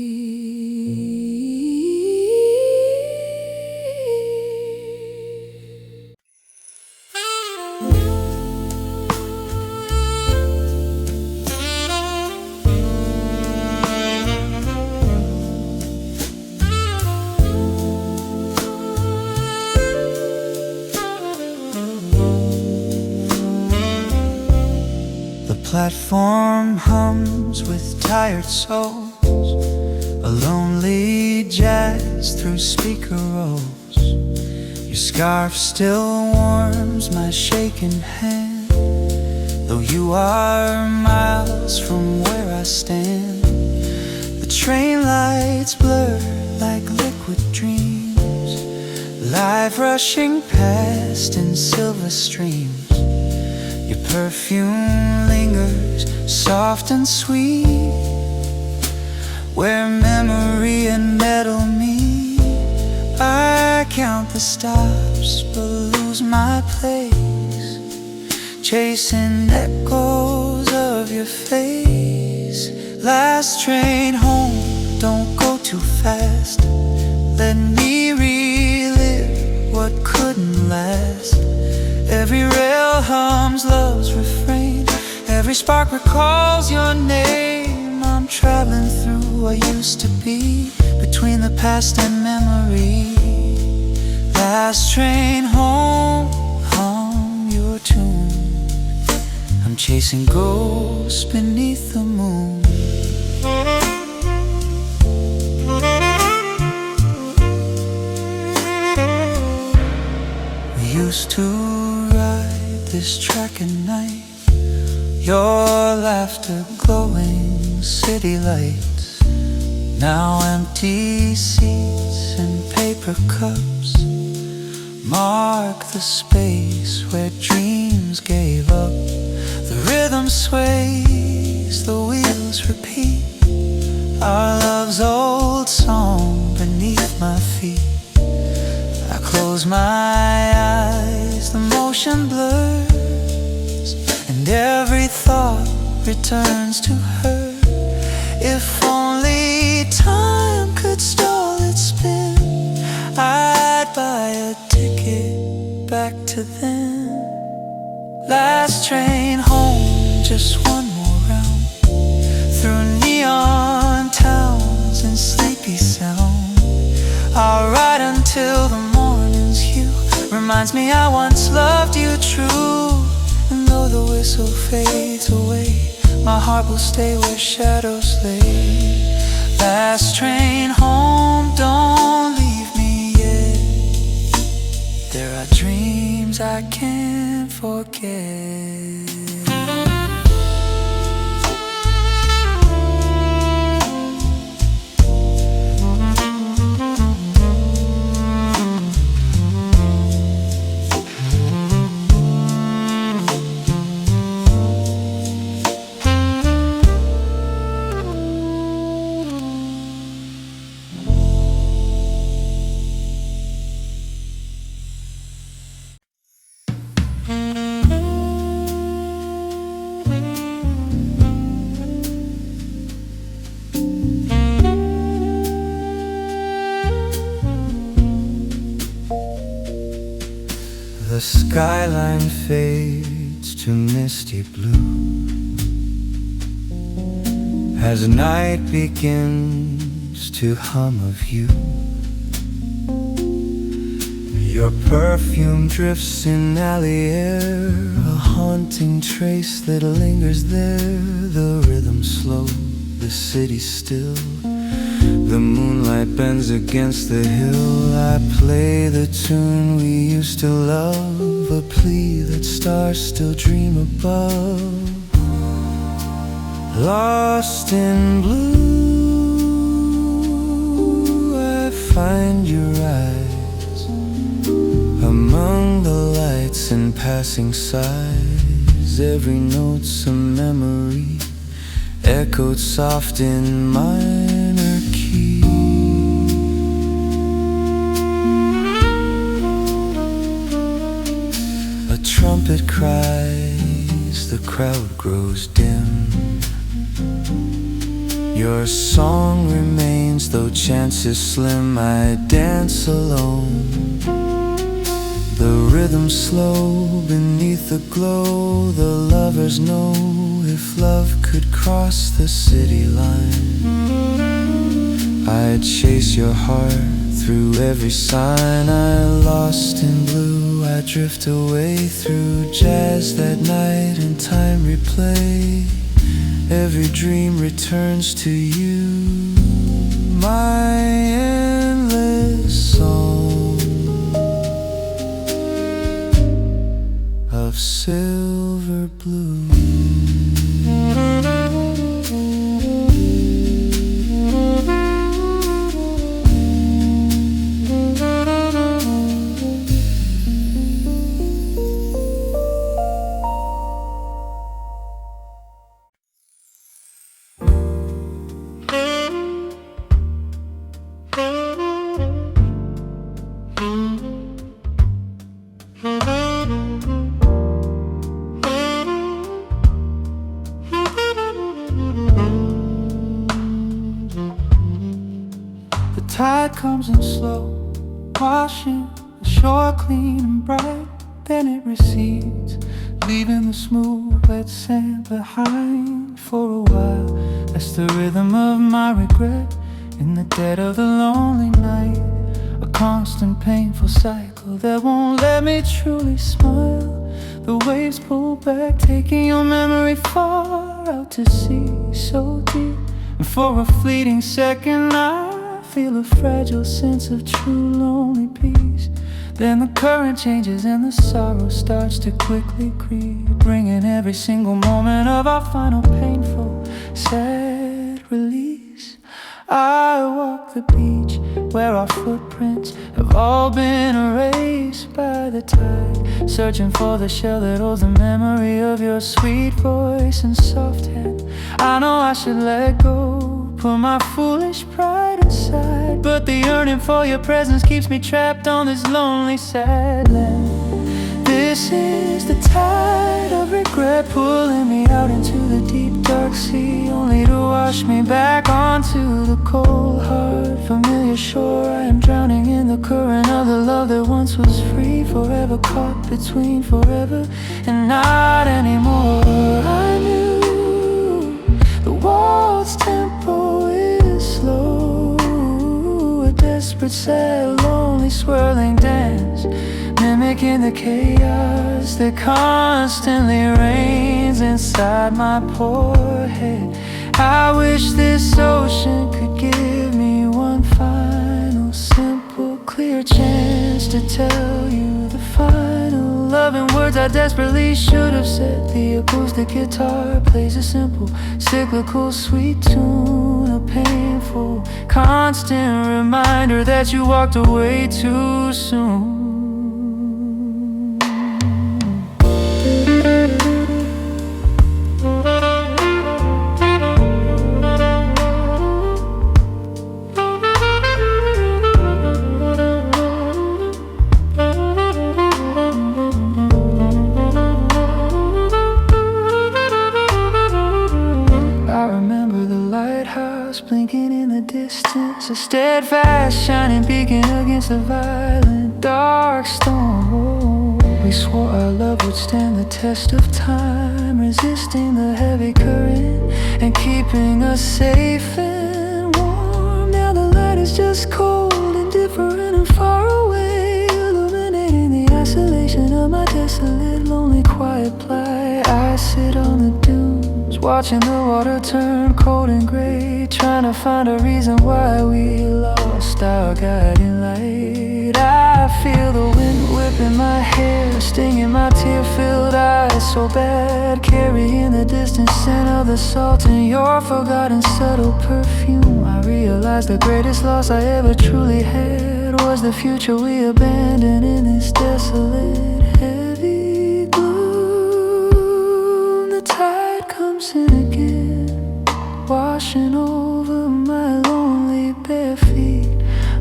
Platform hums with tired souls, a lonely jazz through speaker rolls. Your scarf still warms my shaking hand, though you are miles from where I stand. The train lights blur like liquid dreams, life rushing past in silver streams. Your perfume lingers fingers, soft and sweet, where memory and metal meet. I count the stops but lose my place, chasing echoes of your face. Last train home, don't go too fast. Let me relive what couldn't last. Every rail hums love's refrain, every spark recalls your name. I'm traveling through what used to be, between the past and memory. Last train home, hum your tune. I'm chasing ghosts beneath the moon. We used to ride this track at night, your laughter glowing city lights. Now empty seats and paper cups mark the space where dreams gave up. The rhythm sways, the wheels repeat, our love's old song beneath my feet. I close my eyes, the motion blurs, and every thought returns to her. If only time could stall its spin, I'd buy a ticket back to then. Last train home, just one more round, through neon towns and sleepy sound. I'll ride until the morning's hue reminds me I once loved you true. And though the whistle fades away, my heart will stay where shadows lay. Last train home, don't leave me yet. There are dreams I can't forget. The skyline fades to misty blue as night begins to hum of you. Your perfume drifts in alley air, a haunting trace that lingers there. The rhythm slow, the city still, the moonlight bends against the hill. I play the tune we used to love, a plea that stars still dream above. Lost in blue, I find your eyes among the lights and passing sighs. Every note's a memory, echoed soft in minor key. A trumpet cries, the crowd grows dim. Your song remains, though chance is slim. I dance alone, the rhythm slow beneath the glow. The lovers know, if love could cross the city line, I'd chase your heart through every sign. I lost in blue, I drift away through jazz that night and time replay. Every dream returns to you, my endless song of silver blue. tide comes in slow, washing the shore clean and bright. Then it recedes, leaving the smooth wet sand behind for a while. That's the rhythm of my regret in the dead of the lonely night. A constant painful cycle that won't let me truly smile. The waves pull back, taking your memory far out to sea, so deep. And for a fleeting second I feel a fragile sense of true lonely peace. Then the current changes and the sorrow starts to quickly creep, bringing every single moment of our final painful, sad release. I walk the beach where our footprints have all been erased by the tide, searching for the shell that holds the memory of your sweet voice and soft hand. I know I should let go, put my foolish pride aside, but the yearning for your presence keeps me trapped on this lonely, sad land. This is the tide of regret pulling me out into the deep dark sea, only to wash me back onto the cold hard familiar shore. I am drowning in the current of the love that once was free, forever caught between forever and not anymore. I knew the world's tempo is slow, a desperate, sad, lonely, swirling dance, mimicking the chaos that constantly reigns inside my poor head. I wish this ocean could give me one final, simple, clear chance to tell you the final loving words I desperately should have said. The acoustic guitar plays a simple, cyclical, sweet tune, a painful, constant reminder that you walked away too soon. A steadfast shining beacon against the violent dark storm. We swore our love would stand the test of time, resisting the heavy current and keeping us safe and warm. Now the light is just cold, indifferent and far away, illuminating the isolation of my desolate, lonely, quiet plight. I sit on the dunes, watching the water turn cold and gray, trying to find a reason why we lost our guiding light. I feel the wind whipping my hair, stinging my tear-filled eyes so bad, carrying the distant scent of the salt in your forgotten subtle perfume. I realized the greatest loss I ever truly had was the future we abandoned in this desolate, heavy gloom. The tide comes in again, washing over my lonely bare feet,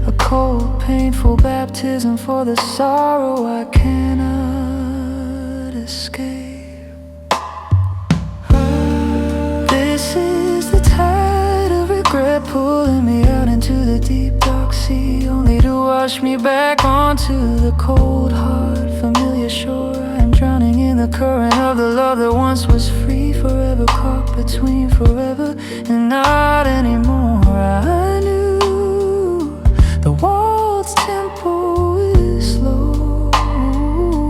a cold, painful baptism for the sorrow I cannot escape. This is the tide of regret pulling me out into the deep dark sea, only to wash me back onto the cold, hard, familiar shore. I am drowning in the current of the love that once was free, forever caught between forever and not anymore. I knew the world's tempo is slow,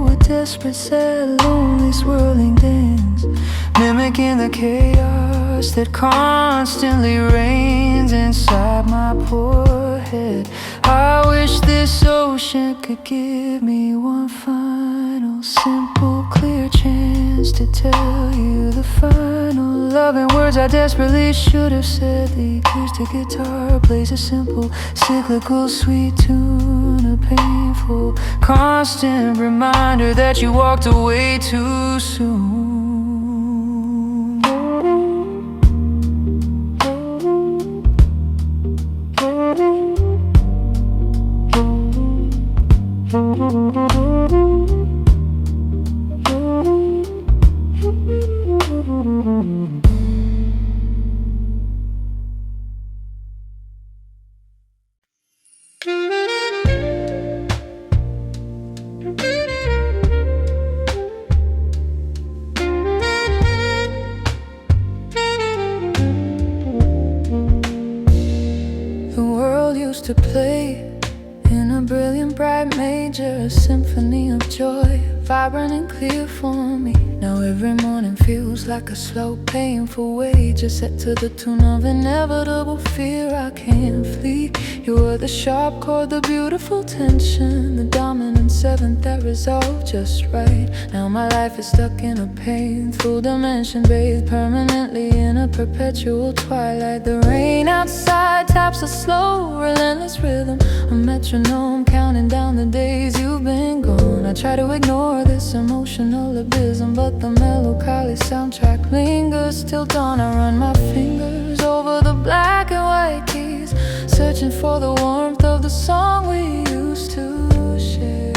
a desperate, sad, lonely, swirling dance, mimicking the chaos that constantly reigns inside my poor head. I wish this ocean could give me one final, simple, clear chance to tell you the final loving words I desperately should have said. The acoustic guitar plays a simple, cyclical, sweet tune, a painful, constant reminder that you walked away too soon. used to play in a brilliant bright major, a symphony of joy, vibrant and clear for me. Now every morning feels like a slow, painful wager, set to the tune of inevitable fear. I can't flee. You were the sharp chord, the beautiful tension, the dominant seventh that resolved just right. Now my life is stuck in a painful dimension, bathed permanently in a perpetual twilight. The rain outside taps a slow, relentless rhythm, a metronome counting down the days you've been gone. I try to ignore this emotional abysm, but the melancholy soundtrack lingers till dawn. I run my fingers over the black and white keys, searching for the warmth of the song we used to share.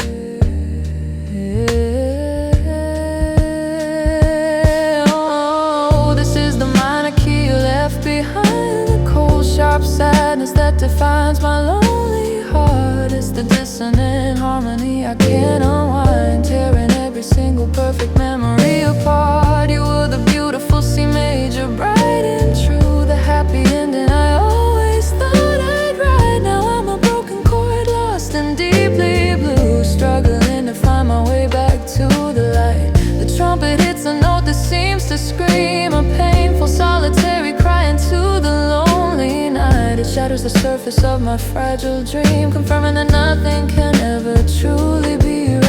Oh, this is the minor key you left behind, the cold, sharp sadness that defines my lonely heart. It's the dissonant harmony I can't unwind, tearing every single perfect memory apart. You were the beautiful C major, bright and true, the happy ending I always thought I'd write. Now I'm a broken chord, lost and deeply blue, struggling to find my way back to the light. The trumpet hits a note that seems to scream, a painful solitary cry into the lonely night. It shatters the surface of my fragile dream, confirming that nothing can ever truly be right.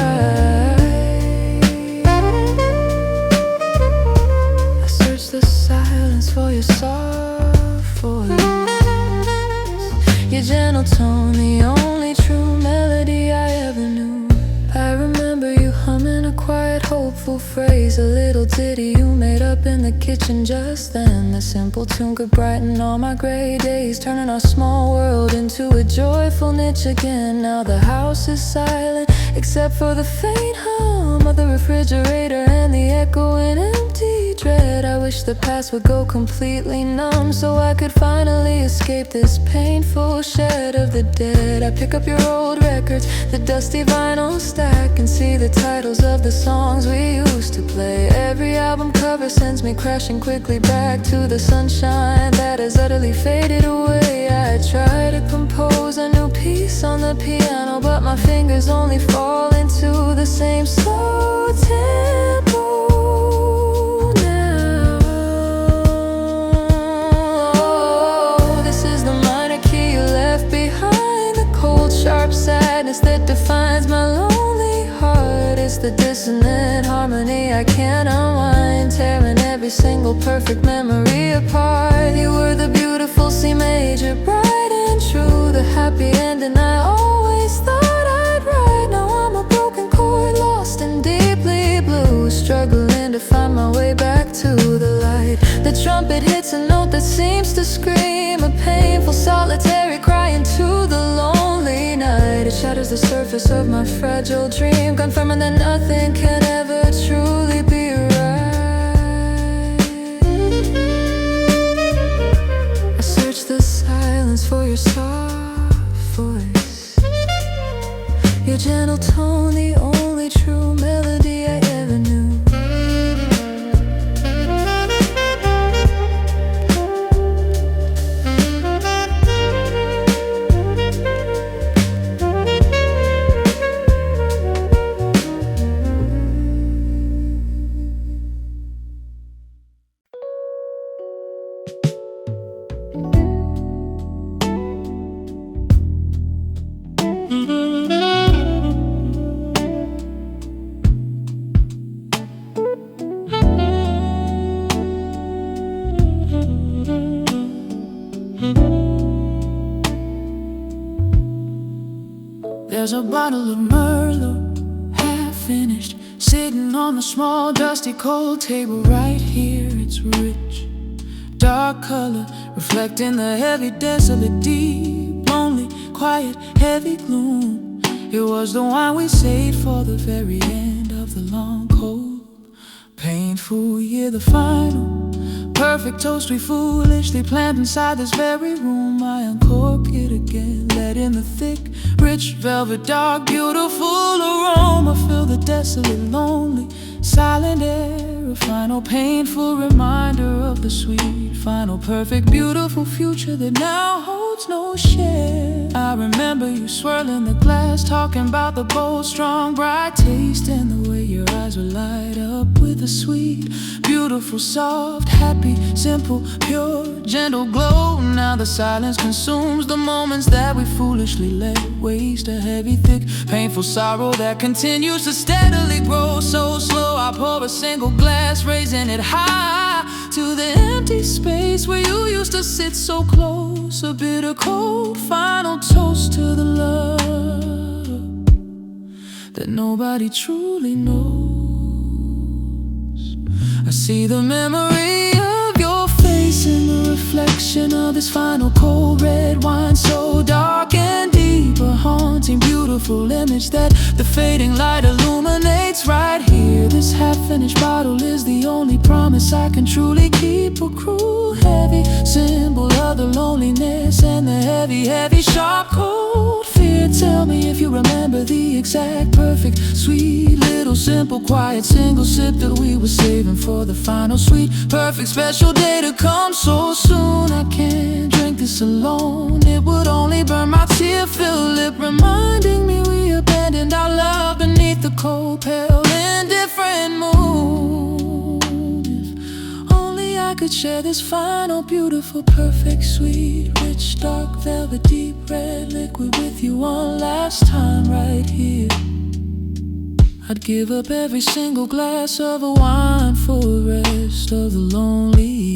I search the silence for your soft voice, your gentle tone, the only true melody I ever knew. I remember you humming a quiet, hopeful phrase, a little ditty you made up in the kitchen just then. The simple tune could brighten all my gray days, turning our small world into a joyful niche again. Now the house is silent, except for the faint hum of the refrigerator and the echoing empty dread. I wish the past would go completely numb, so I could finally escape this painful shed of the dead. I pick up your old records, the dusty vinyl stack, and see the titles of the songs we used to play. Every album cover sends me crashing quickly back to the sunshine that has utterly faded away. I try to compose a new piece on the piano, but my fingers only fall into the same slow tempo now. Oh, this is the minor key you left behind, the cold, sharp sadness that defines my lonely heart. It's the dissonant harmony I can't unwind, tearing every single perfect memory apart. You were the beautiful C major, bright and true, the happy ending I always thought I'd write. Now I'm a broken chord, lost and deeply blue, struggling to find my way back to the light. The trumpet hits a note that seems to scream, a painful solitary cry into the lonely night. It shatters the surface of my fragile dream, confirming that nothing can ever truly be right. I search the silence for your soft voice, your gentle tone, the only true melody I ever knew. There's a bottle of Merlot, half finished, sitting on the small, dusty, cold table right here. It's rich, dark color, reflecting the heavy, desolate, deep, lonely, quiet, heavy gloom. It was the wine we saved for the very end of the long, cold, painful year. The final, perfect toast we foolishly planned inside this very room. I uncork it again, let in the thick, rich velvet, dark, beautiful aroma. Fill the desolate, lonely, silent air. A final painful reminder of the sweet final, perfect, beautiful future that now holds no share. I remember you swirling the glass, talking about the bold, strong, bright taste, and the way your eyes would light up with a sweet, beautiful, soft, happy, simple, pure, gentle glow. Now the silence consumes the moments that we foolishly let waste. A heavy, thick, painful sorrow that continues to steadily grow. So slow, I pour a single glass, raising it high to the empty space where you used to sit so close. A bitter cold final toast to the love that nobody truly knows. I see the memory of your face in the reflection of this final cold red wine, so dark and deep, a haunting, beautiful image that the fading light illuminates right here. This half-finished bottle is the only promise I can truly keep. A cruel, heavy symbol of the loneliness and the heavy, heavy, sharp, cold fear. Tell me if you remember the exact, perfect, sweet, little, simple, quiet, single sip that we were saving for the final, sweet, perfect, special day to come so soon. I can't drink this alone. It would only burn my tear-filled lip, reminding me we abandoned our love beneath the cold, pale, indifferent moon. If only I could share this final, beautiful, perfect, sweet, rich, dark, velvet, deep red liquid with you one last time right here. I'd give up every single glass of a wine for the rest of the lonely.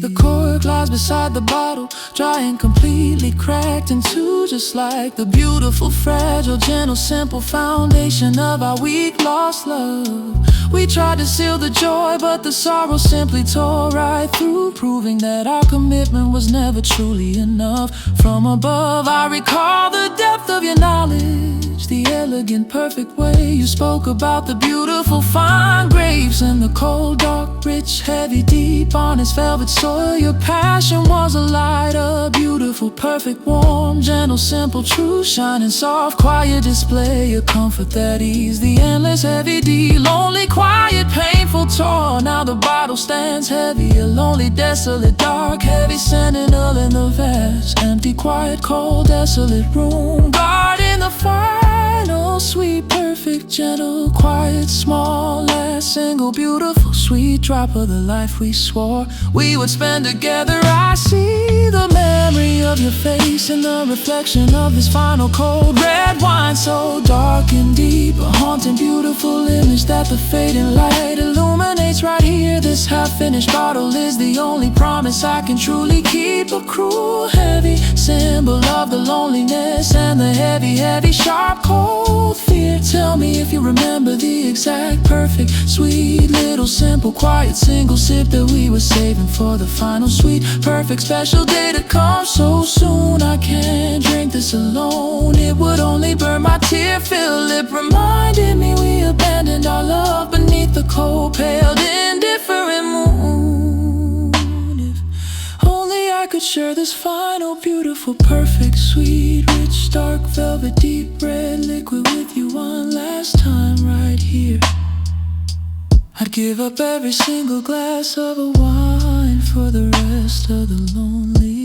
The cork lies beside the bottle, dry and completely cracked in two, just like the beautiful, fragile, gentle, simple foundation of our weak, lost love. We tried to seal the joy, but the sorrow simply tore right through, proving that our commitment was never truly enough. From above, I recall the depth of your knowledge, the elegant, perfect way you spoke about the beautiful, fine grapes and the cold, dark, rich, heavy, deep, honest, velvet soil. Your passion was a light, a beautiful, perfect, warm, gentle, simple, true, shining, soft, quiet display, a comfort that eased the endless, heavy, deep, lonely, quiet, painful, torn. Now the bottle stands heavy, a lonely, desolate, dark, heavy, sentinel in the vast, empty, quiet, cold, desolate room, guarding the final, sweet, perfect, gentle, quiet, small, last, single, beautiful, sweet drop of the life we swore we would spend together. I see the memory of your face in the reflection of this final cold red wine, so dark and deep, a haunting, beautiful image that the fading light illuminates right here. This half-finished bottle is the only promise I can truly keep. A cruel, heavy symbol of the loneliness and the heavy, heavy, sharp, cold fear. Tell me if you remember the exact, perfect, sweet, little, simple, quiet, single sip that we were saving for the final, sweet, perfect, special day to come so soon. I can't drink this alone. It would only burn my tear-filled lip, reminding me we abandoned our love beneath the cold, pale, indifferent moon. If only I could share this final, beautiful, perfect, sweet, rich, dark, velvet, deep red liquid with you one last time right here. I'd give up every single glass of a wine for the rest of the lonely.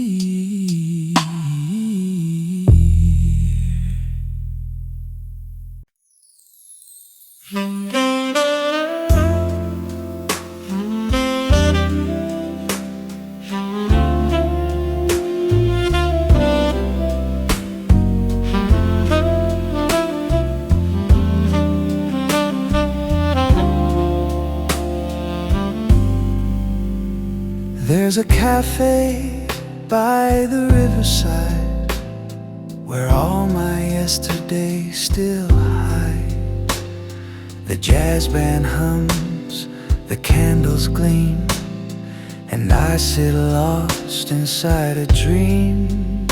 There's a cafe by the riverside where all my yesterdays still hide. The jazz band hums, the candles gleam, and I sit lost inside a dream.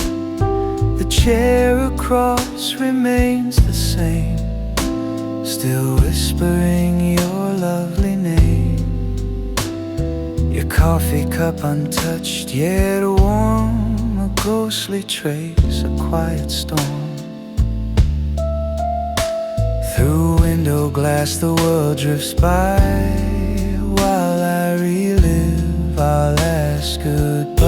The chair across remains the same, still whispering your lovely name. Your coffee cup untouched, yet warm, a ghostly trace, a quiet storm. Through window glass the world drifts by, while I relive our last goodbye.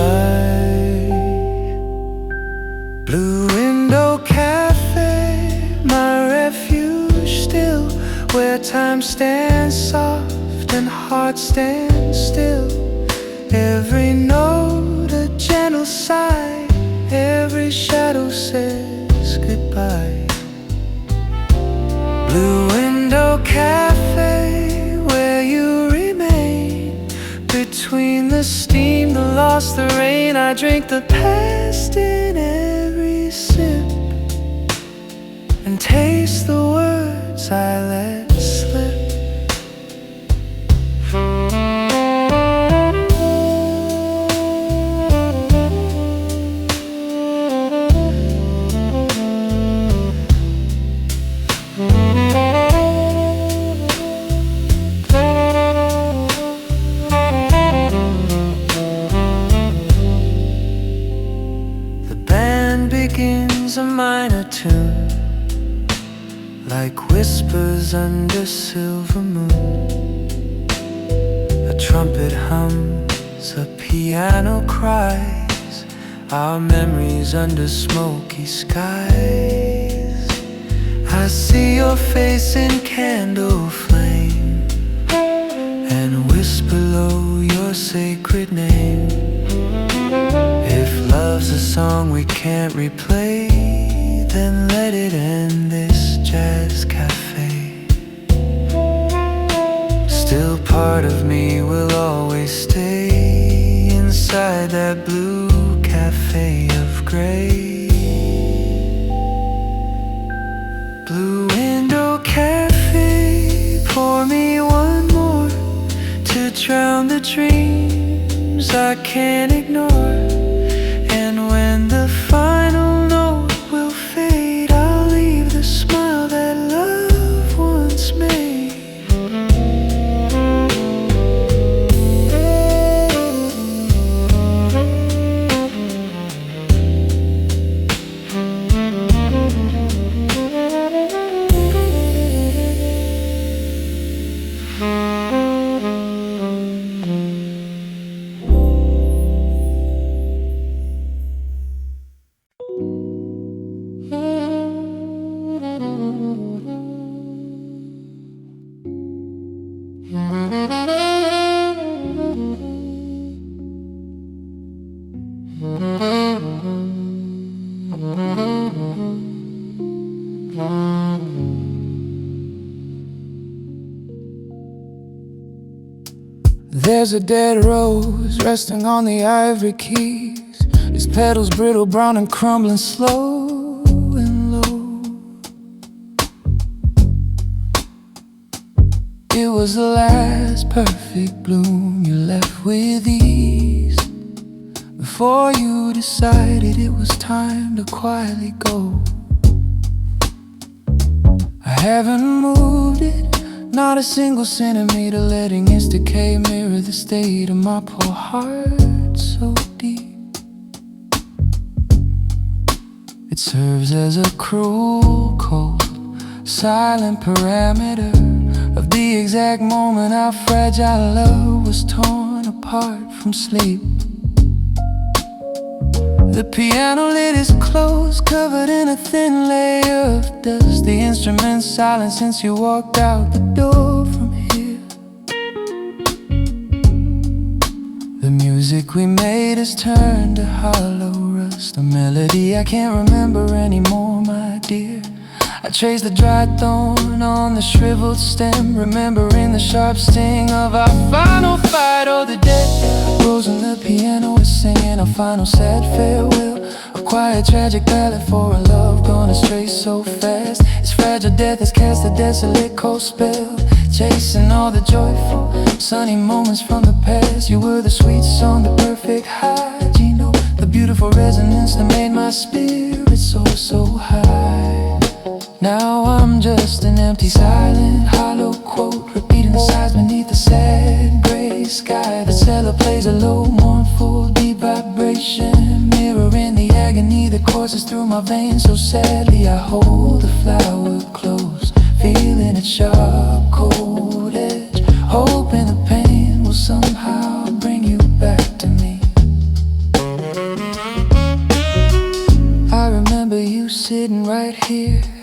Blue Window Cafe, my refuge still, where time stands soft and heart stands still. Every note a gentle sigh, every shadow says goodbye. Blue Window Cafe, where you remain, between the steam, the loss, the rain. I drink the past in every sip and taste the words I let slip. A minor tune, like whispers under silver moon. A trumpet hums, a piano cries, our memories under smoky skies. I see your face in candle flame and whisper low your sacred name. If love's a song we can't replay, then let it end this jazz cafe. Still part of me will always stay inside that blue cafe of gray. Blue Window Cafe, pour me one more to drown the dreams I can't ignore. And when the final note will fade, I'll leave the smile that love once made. There's a dead rose resting on the ivory keys, its petals brittle, brown and crumbling slow and low. It was the last perfect bloom you left with ease, before you decided it was time to quietly go. I haven't moved it, not a single centimeter, letting its decay mirror the state of my poor heart so deep. It serves as a cruel, cold, silent parameter of the exact moment our fragile love was torn apart from sleep. The piano lid is closed, covered in a thin layer of dust. The instrument's silent since you walked out the door from here. The music we made has turned to hollow rust, a melody I can't remember anymore, my dear. I traced the dry thorn on the shriveled stem, remembering the sharp sting of our final fight. Oh, the dead rose and the piano is singing our final sad farewell, a quiet tragic ballad for a love gone astray so fast. Its fragile death has cast a desolate cold spell, chasing all the joyful sunny moments from the past. You were the sweet song, the perfect high, you know, the beautiful resonance that made my spirit soar so high. Now I'm just an empty, silent, hollow quote, repeating the sighs beneath the sad gray sky. The cello plays a low, mournful, deep vibration, mirroring the agony that courses through my veins. So sadly I hold the flower close, feeling its sharp, cold edge, hoping the pain will somehow bring you back.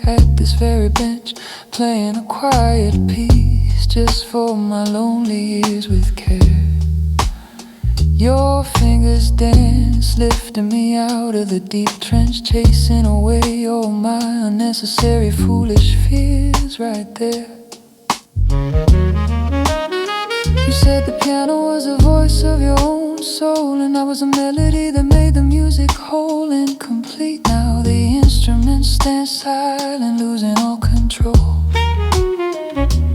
at this very bench, playing a quiet piece just for my lonely ears with care. Your fingers dance, lifting me out of the deep trench, chasing away all my unnecessary foolish fears right there. You said the piano was the voice of your own soul, and I was a melody that made the music whole and complete. Now the instruments stand silent, losing all control,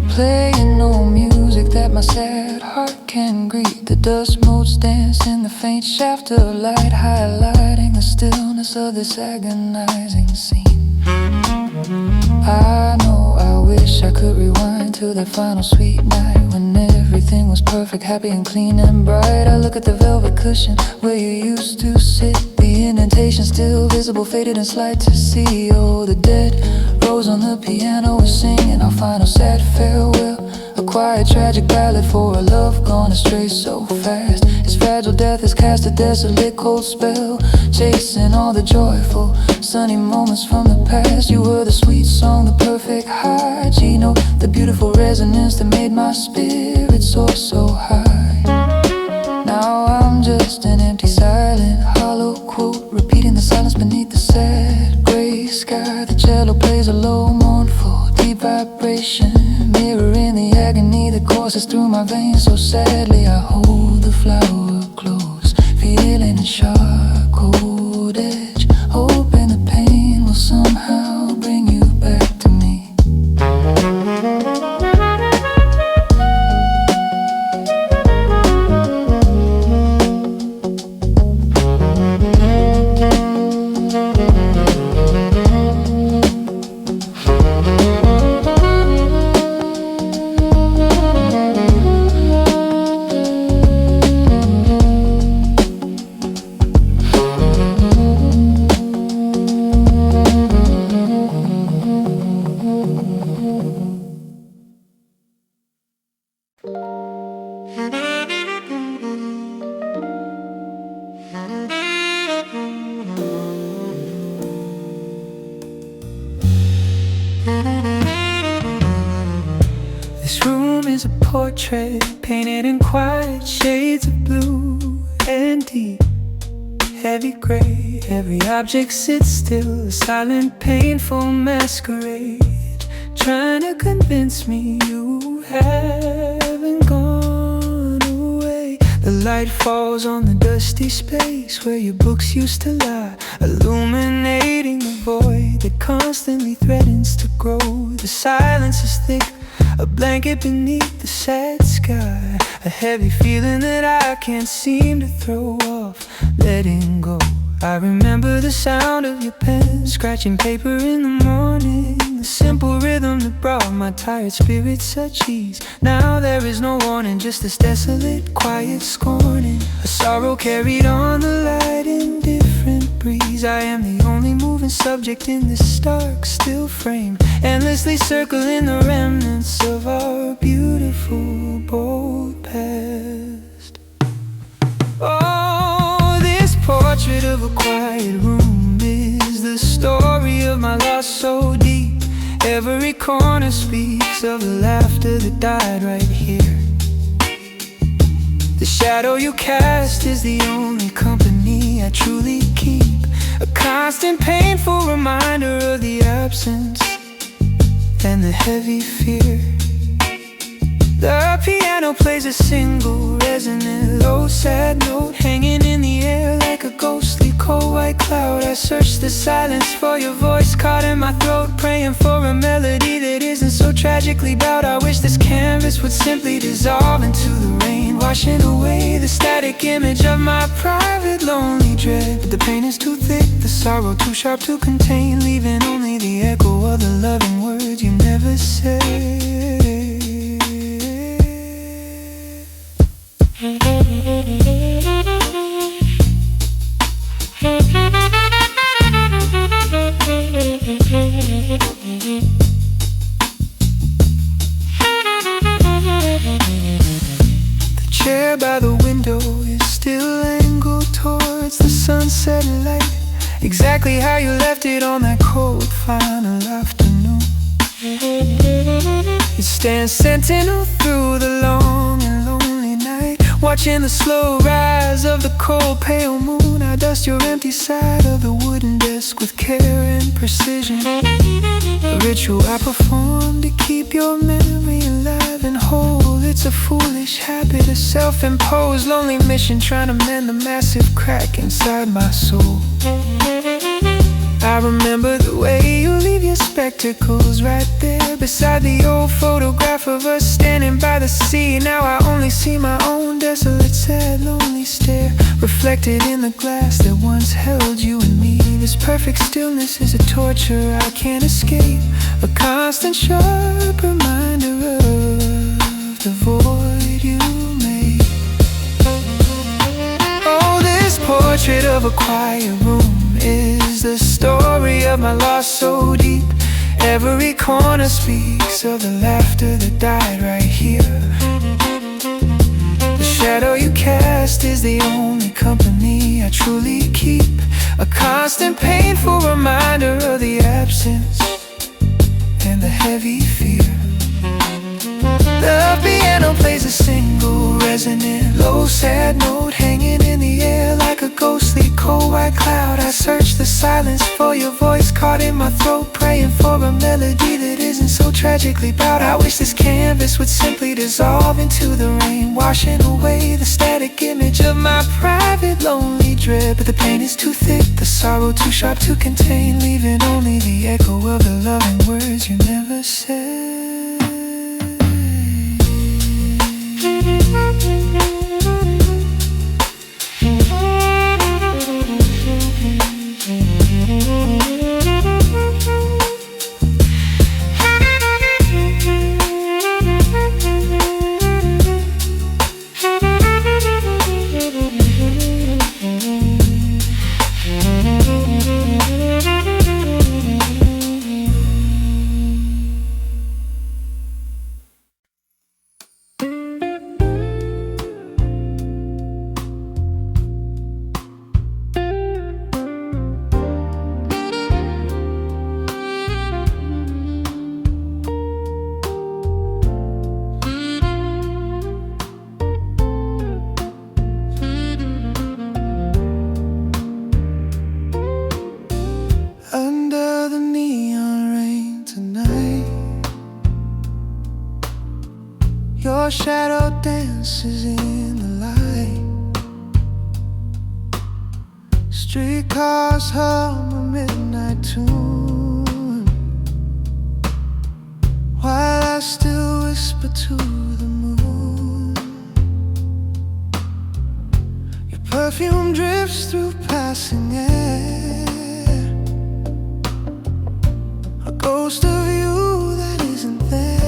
playing no music that my sad heart can greet. The dust motes dance in the faint shaft of light, highlighting the stillness of this agonizing scene. I know I wish I could rewind to that final sweet night when everything was perfect, happy and clean and bright. I look at the velvet cushion where you used to sit, the indentation still visible, faded and slight to see. Oh, the dead rose on the piano is singing our final sad farewell, a quiet tragic ballad for a love gone astray so fast. Its fragile death has cast a desolate cold spell, chasing all the joyful sunny moments from the past. You were the sweet song, the perfect high G note, the beautiful resonance that made my spirit soar so high. Now I'm just an empty silent hollow quote, repeating the silence beneath the sad gray sky. The cello plays a low mournful deep vibration, mirroring the agony that courses through my veins so sadly. I hold the flower close, feeling a sharp cold edge, hoping the pain will somehow bring you back to me. This room is a portrait painted in quiet shades of blue and deep, heavy gray. Every object sits still, a silent, painful masquerade, trying to convince me you haven't gone away. The light falls on the dusty space where your books used to lie, illuminating the void that constantly threatens to grow. The silence is thick, a blanket beneath the sad sky, a heavy feeling that I can't seem to throw off, letting go. I remember the sound of your pen scratching paper in the morning, the simple rhythm that brought my tired spirits such ease. Now there is no warning, just this desolate, quiet scorning, a sorrow carried on the light, indifferent breeze. I am the only moving subject in this stark, still frame, endlessly circling the remnants of our beautiful, bold past. Oh, this portrait of a quiet room is the story of my loss so deep. Every corner speaks of the laughter that died right here. The shadow you cast is the only company I truly keep, a constant painful reminder of the absence and the heavy fear. The piano plays a single resonant low sad note, hanging in the air like a ghostly cold white cloud. I search the silence for your voice caught in my throat, praying for a melody that isn't so tragically bowed. I wish this canvas would simply dissolve into the rain, washing away the static image of my private lonely dread. But the pain is too thick, the sorrow too sharp to contain, leaving only the echo of the loving words you never said. The chair by the window is still angled towards the sunset light, exactly how you left it on that cold final afternoon. You'd stand sentinel through the long and lonely night, watching the slow rise of the cold pale moon. I dust your empty side of the wooden desk with care and precision. A ritual I perform to keep your memory alive and whole. It's a foolish habit, a self-imposed lonely mission, trying to mend the massive crack inside my soul. I remember the way you leave your spectacles right there beside the old photograph of us standing by the sea. Now I only see my own desolate, sad, lonely stare reflected in the glass that once held you and me. This perfect stillness is a torture I can't escape, a constant sharp reminder of the void you made. Oh, this portrait of a quiet room is the story of my loss so deep. Every corner speaks of the laughter that died right here. The shadow you cast is the only company I truly keep, a constant painful reminder of the absence and the heavy fear. The piano plays a single resonant low sad note hanging in the air like a ghostly cold white cloud. I search the silence for your voice caught in my throat, praying for a melody that isn't so tragically bowed. I wish this canvas would simply dissolve into the rain, washing away the static image of my private lonely dread. But the pain is too thick, the sorrow too sharp to contain, leaving only the echo of the loving words you never said. Your shadow dances in the light. Streetcars hum a midnight tune, while I still whisper to the moon. Your perfume drifts through passing air, a ghost of you that isn't there.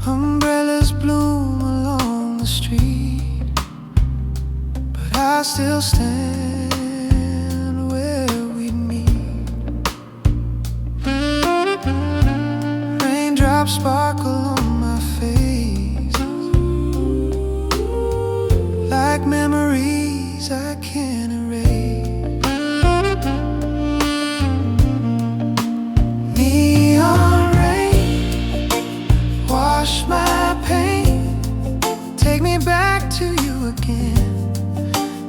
Umbrellas bloom along the street, but I still stand where we meet. Raindrops sparkle on my face, like memories I can't erase. Neon rain, wash my pain, take me back to you again.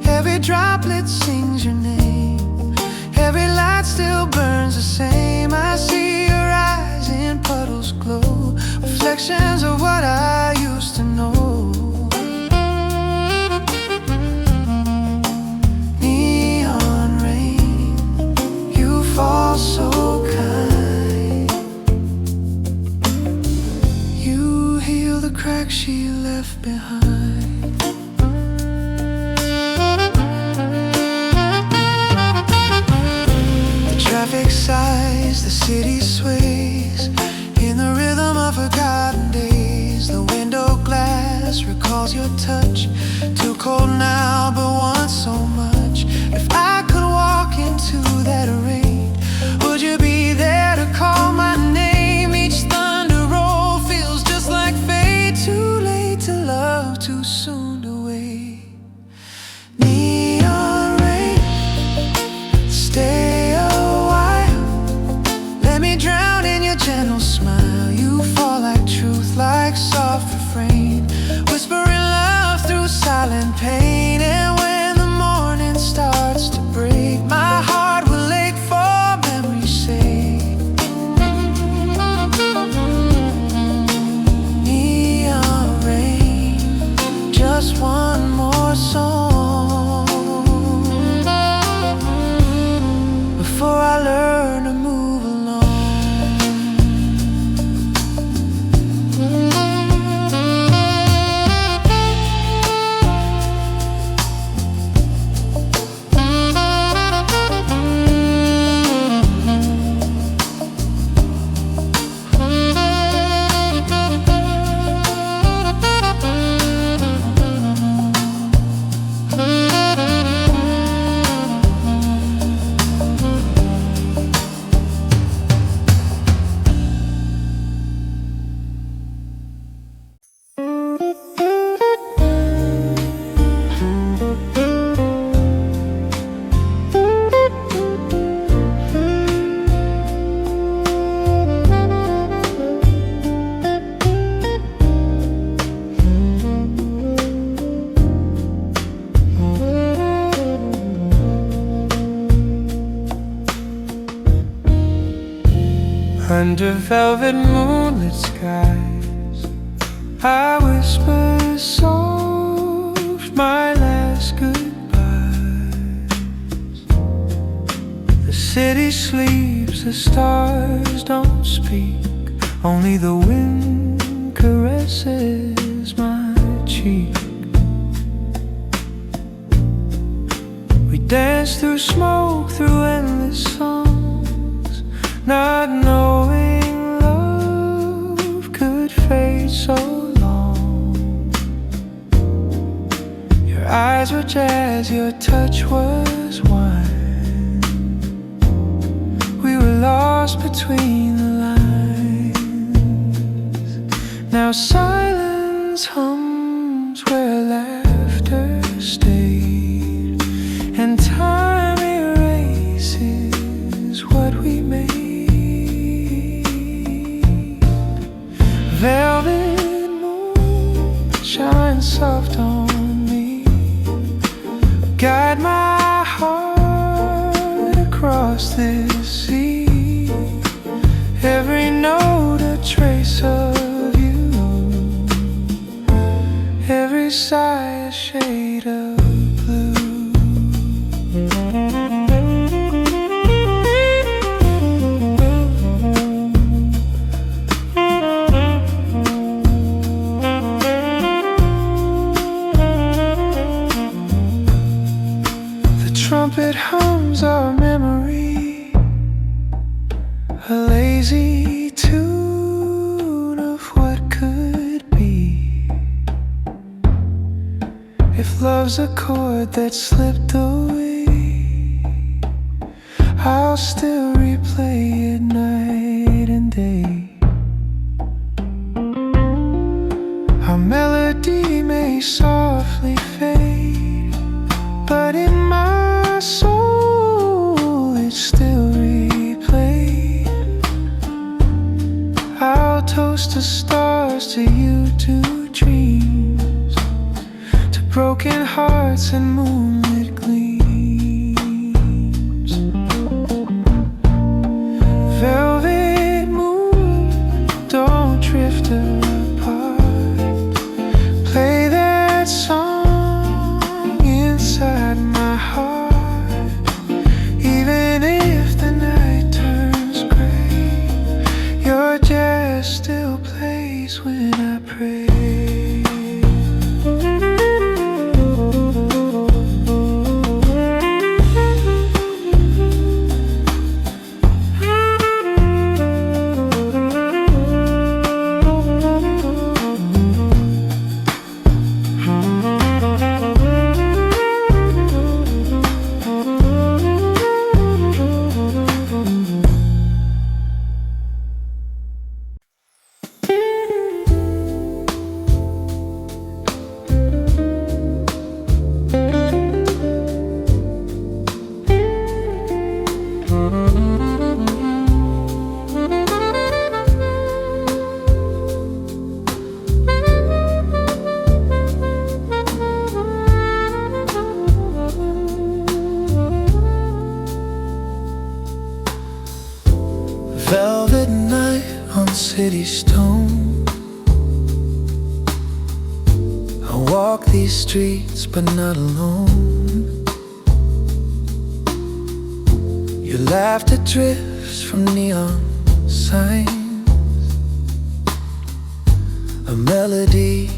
Every droplet sings your name, every light still burns the same. I see your eyes in puddles glow, reflections of what I used to know. Neon rain, you fall so kind, you heal the cracks she left behind. Traffic sighs, the city sways in the rhythm of forgotten days. The window glass recalls your touch, too cold now but once so much. If I could walk into that rain, would you be there to call my name? Each thunder roll feels just like fate, too late to love, too soon to wait. Neon rain, stay Under velvet moonlit skies, I whisper soft my last goodbyes. The city sleeps, the stars don't speak, only the wind caresses my cheek. We dance through smoke, through endless songs, not knowing love could fade so long. Your eyes were jazz, your touch was wine. We were lost between the lines. Now silence hums where laughter stayed, and time erases what we made. Velvet moon shines soft on me, guide my heart across this sea. Every note a trace of you, every sigh a shade of blue. Trumpet hums our memory, a lazy tune of what could be. If love's a chord that slipped away, I'll still replay it night and day. Our melody may softly fade, but in my soul it's still replayed. I'll toast the stars, to you, to dreams, to broken hearts and moonlit gleams. Velvet moon, don't drift apart. Play that song inside my heart. Even if the night turns gray, your jazz still plays when I pray. Velvet night on city stone, I walk these streets but not alone. Your laughter drifts from neon signs, a melody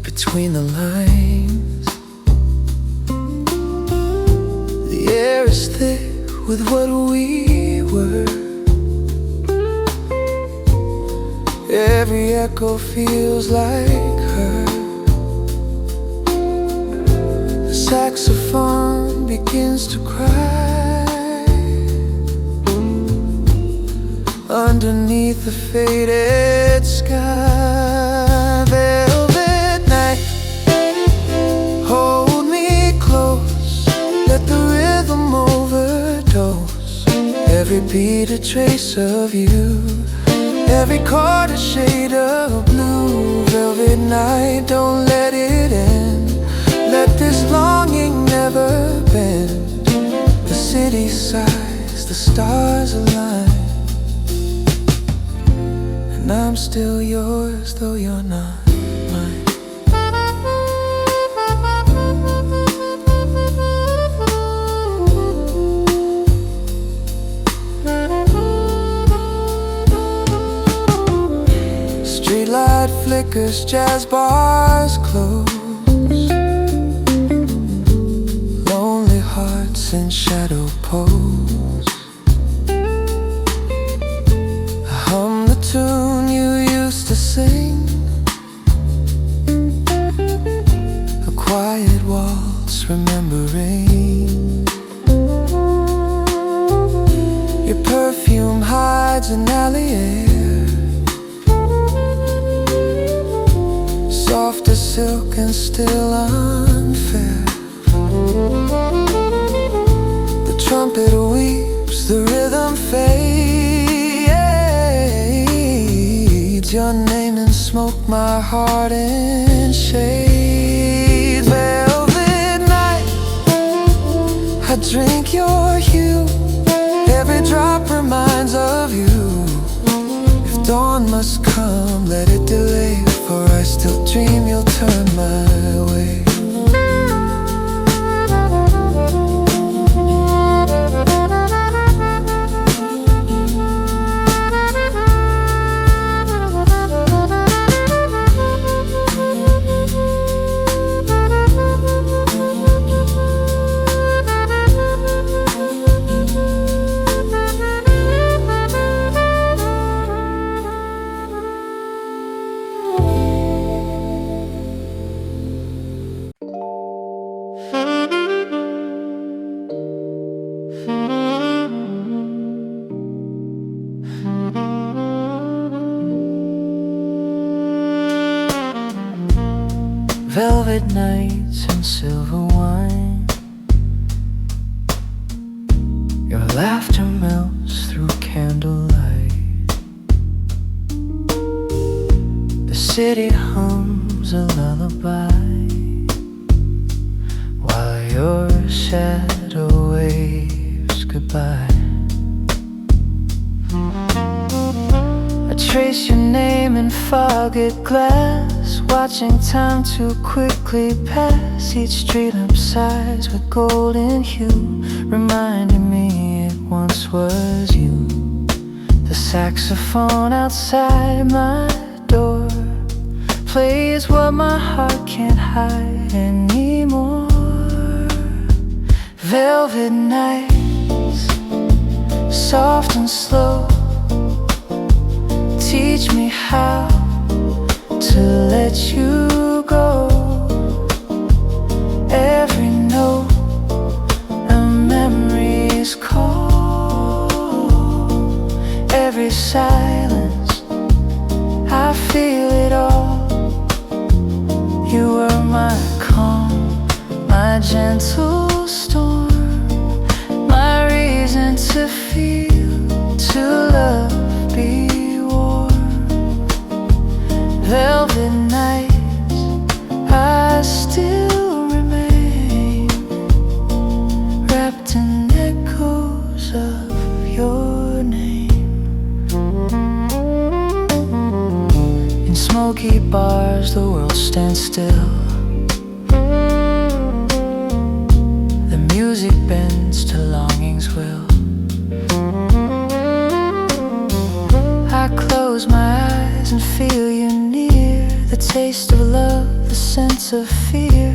between the lines. The air is thick with what we were. Every echo feels like her. The saxophone begins to cry underneath the faded sky. Velvet night, hold me close, let the rhythm overdose. Every beat a trace of you, every chord a shade of blue. Velvet night, don't let it end. Let this longing never bend. The city sighs, the stars align. And I'm still yours, though you're not mine. Streetlight flickers, jazz bars close, lonely hearts in shadow pose. I hum the tune you used to sing, a quiet waltz remembering. Your perfume hides an alley air, soft as silk and still unfair. The trumpet weeps, the rhythm fades. Your name in smoke, my heart in shade. Velvet night, I drink your hue, every drop reminds of you. If dawn must come, let it delay, for I still dream you'll turn my way. Velvet nights and silver wine, your laughter melts through candlelight. The city hums a lullaby, while your shadow waves goodbye. I trace your name in fogged glass, watching time too quickly pass. Each street lamp sides with golden hue, reminding me it once was you. The saxophone outside my door plays what my heart can't hide anymore. Velvet nights, soft and slow, teach me how to let you go. Every note a memory's call, every silence I feel it all. You were my calm, my gentle storm, my reason to feel, to love, be velvet nights, I still remain wrapped in echoes of your name. In smoky bars, the world stands still. The music bends to longing's will. I close my eyes and feel you near, the taste of love, the sense of fear.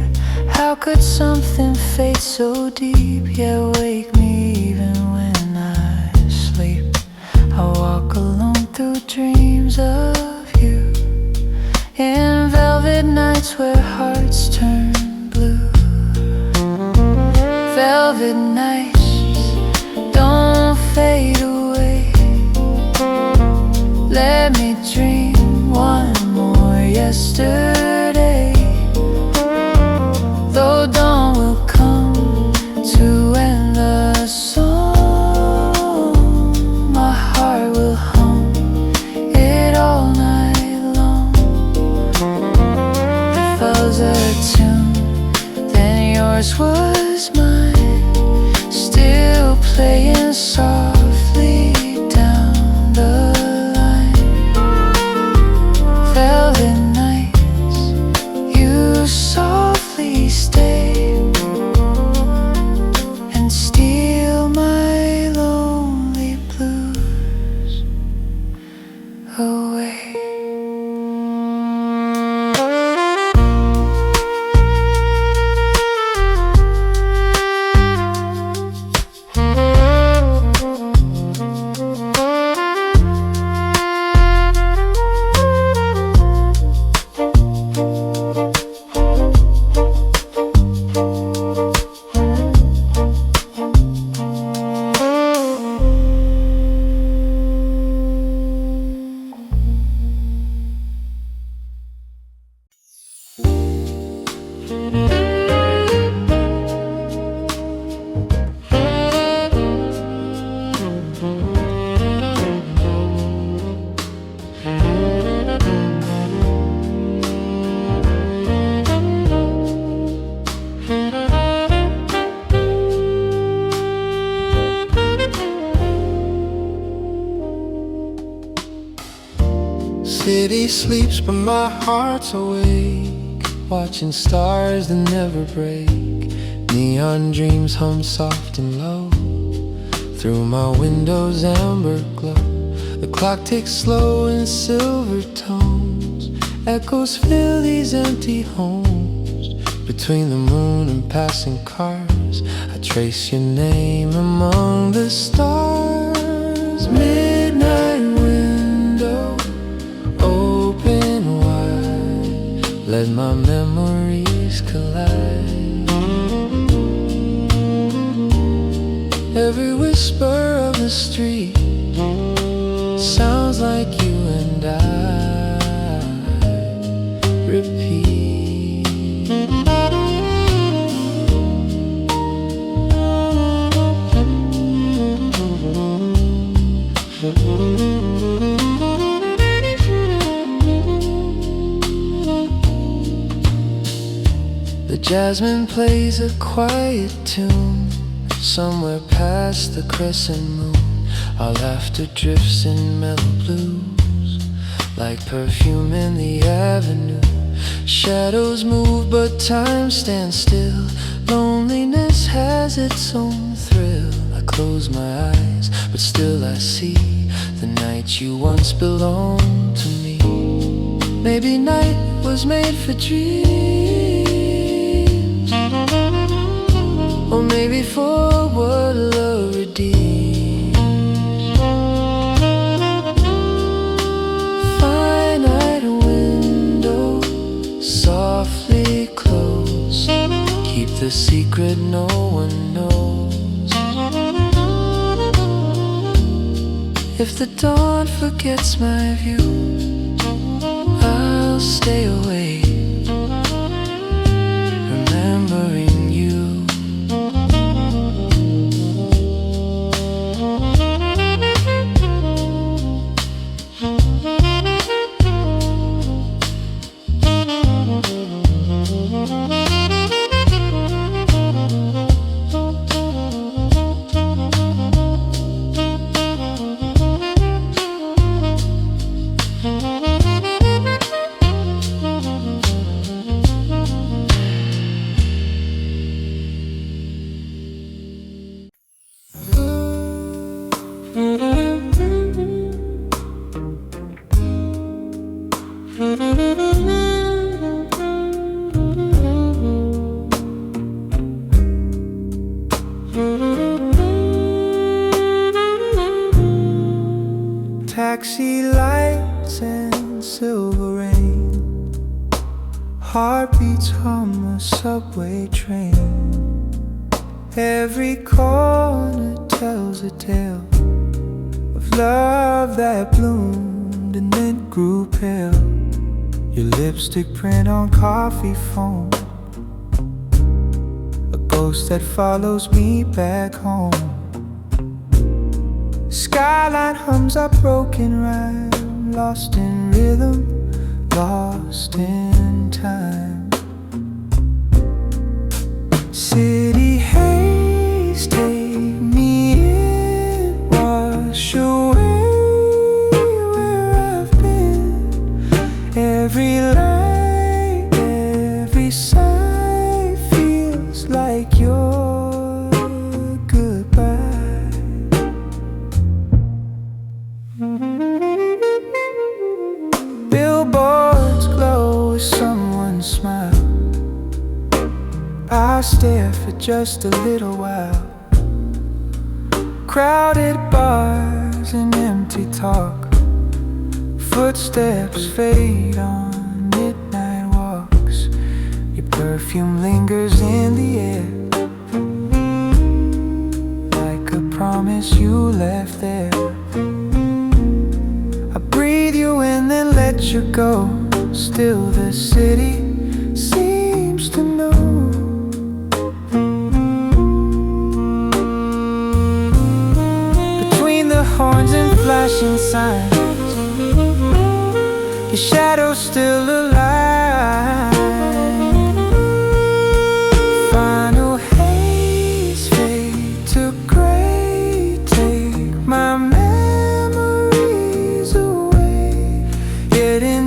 How could something fade so deep, yet wake me even when I sleep? I walk alone through dreams of you, in velvet nights where hearts turn blue. Velvet nights don't fade away, let me dream one more yesterday. Though dawn will come to end the song, my heart will hum it all night long. If I was a tune, then yours was mine, still playing softly down the line. city sleeps but my heart's awake, watching stars that never break. Neon dreams hum soft and low, through my window's amber glow. The clock ticks slow in silver tones, echoes fill these empty homes. Between the moon and passing cars, I trace your name among the stars. Midnight window, open wide, let my memories collide. Every whisper of the street sounds like you and I repeat. The jasmine plays a quiet tune somewhere past the crescent moon. Our laughter drifts in mellow blues, like perfume in the avenue. Shadows move but time stands still. Loneliness has its own thrill. I close my eyes but still I see the night you once belonged to me. Maybe night was made for dreams, or maybe for what love redeems. Finite window, softly close, keep the secret no one knows. If the dawn forgets my view, I'll stay away, remembering you. Taxi lights and silver rain, heartbeats hum a subway train. Every corner tells a tale of love that bloomed and then grew pale. Your lipstick print on coffee foam, a ghost that follows me back home. Skyline hums a broken rhyme, lost in rhythm, lost in time. City haze, take me in, wash away where I've been. Every light, every sight feels like your goodbye. Billboards glow with someone's smile. I stare for just a little while. Crowded bars and empty talk, footsteps fade on midnight walks. Your perfume lingers in the air, like a promise you left there. I breathe you in then let you go. Still the city seems to know. Between the horns and flashing signs, your shadow's still alive. Final haze fade to gray, take my memories away. Yet in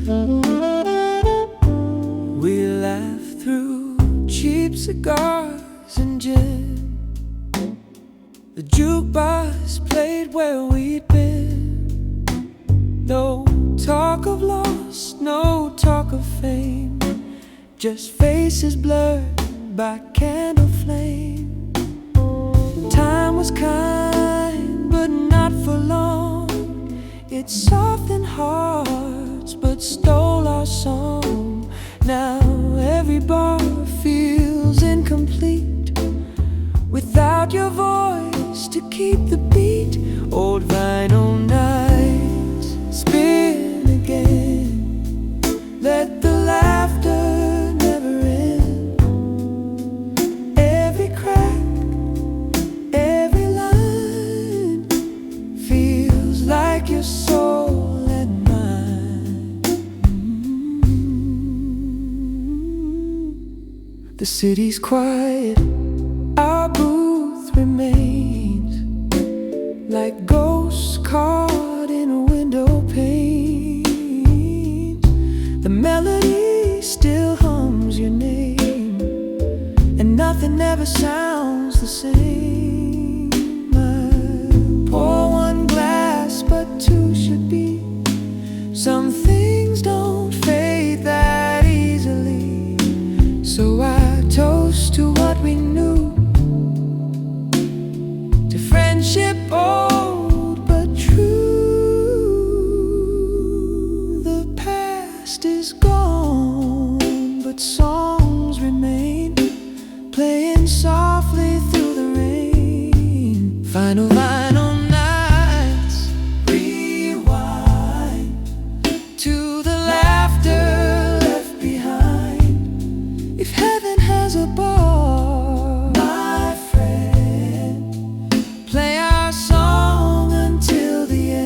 We laughed through cheap cigars and gin. The jukebox played where we'd been. No talk of loss, no talk of fame, just faces blurred by candle flame. Time was kind, but not for long. It softened hearts, but stole our song. Now every bar feels incomplete without your voice to keep the beat. Old vinyl nights spin again. Let the laughter never end. Every crack, every line feels like your soul and mine. The city's quiet, our booth remains like ghosts caught in a window pane. The melody still hums your name, and nothing ever sounds the same. I pour one glass, but two should be. Some things don't fade that easily, so I toast to what we knew, to friendship old but true. The past is gone, but songs remain, playing softly through the rain. Final vinyl nights rewind to the laughter left behind. If heaven has a bar, my friend, play our song until the end.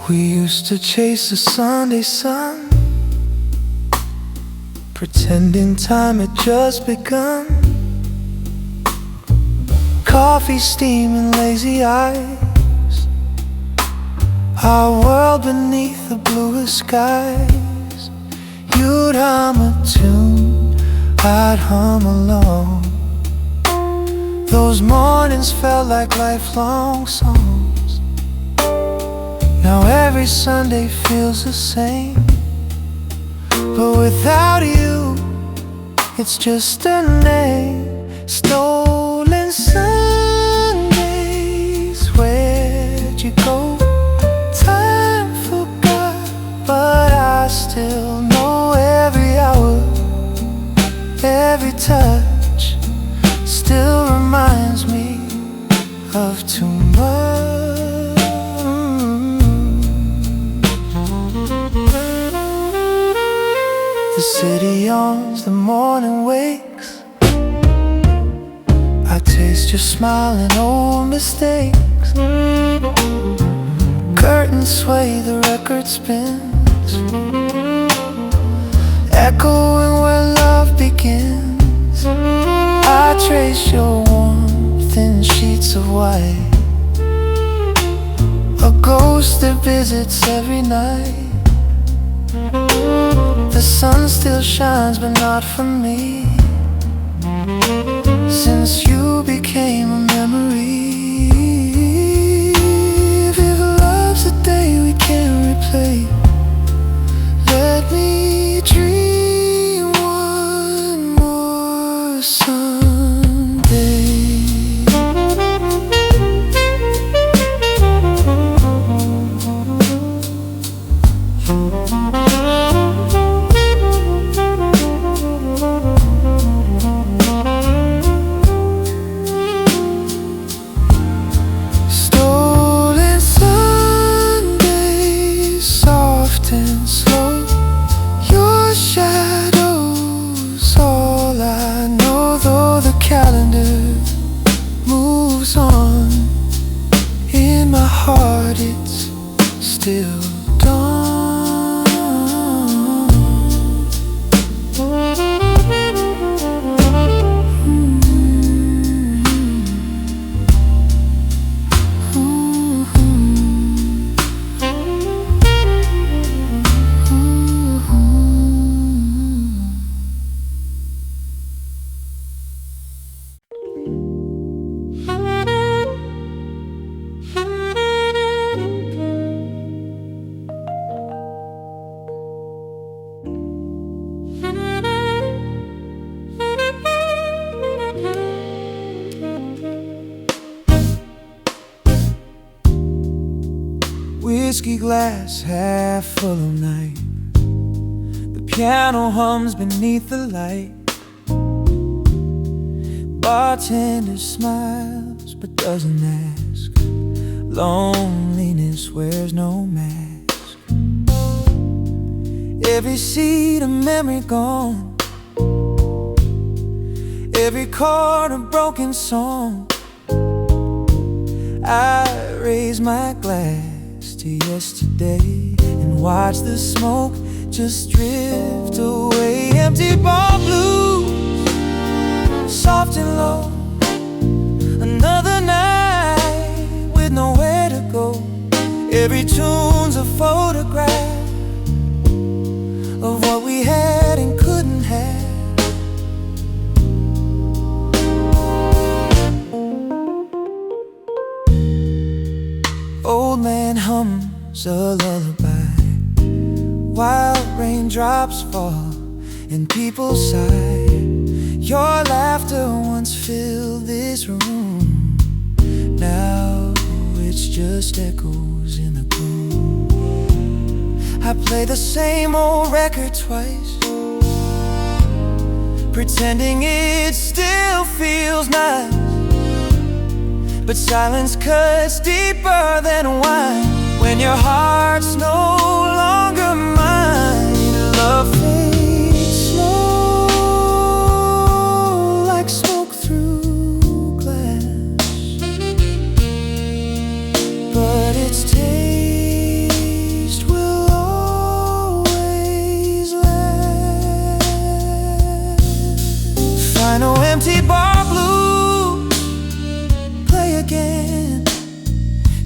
We used to chase the Sunday sun, pretending time had just begun. Coffee steaming, lazy eyes, our world beneath the bluest skies. You'd hum a tune, I'd hum along. Those mornings felt like lifelong songs. Now every Sunday feels the same, but without you, it's just a name. Stolen Sundays, where'd you go? Time forgot, but I still know every hour, every touch still reminds me of too much. The city yawns, the morning wakes. I taste your smile and old mistakes. Curtains sway, the record spins, echoing where love begins. I trace your warmth in sheets of white, a ghost that visits every night. The sun still shines, but not for me, since you became a memory. If love's a day we can't replay, let me dream one whiskey glass half full of night. The piano hums beneath the light. Bartender smiles but doesn't ask. Loneliness wears no mask. Every seed a memory gone, every chord a broken song. I raise my glass to yesterday and watch the smoke just drift away. Empty bar blues, soft and low. Another night with nowhere to go. Every tune's a photograph of what we had and couldn't have. Old man hums a lullaby while raindrops fall and people sigh. Your laughter once filled this room. Now it's just echoes in the gloom. I play the same old record twice, pretending it still feels nice. But silence cuts deeper than wine when your heart's no longer mine. Love fades slow like smoke through glass, but its taste will always last. Final empty bar blues play again.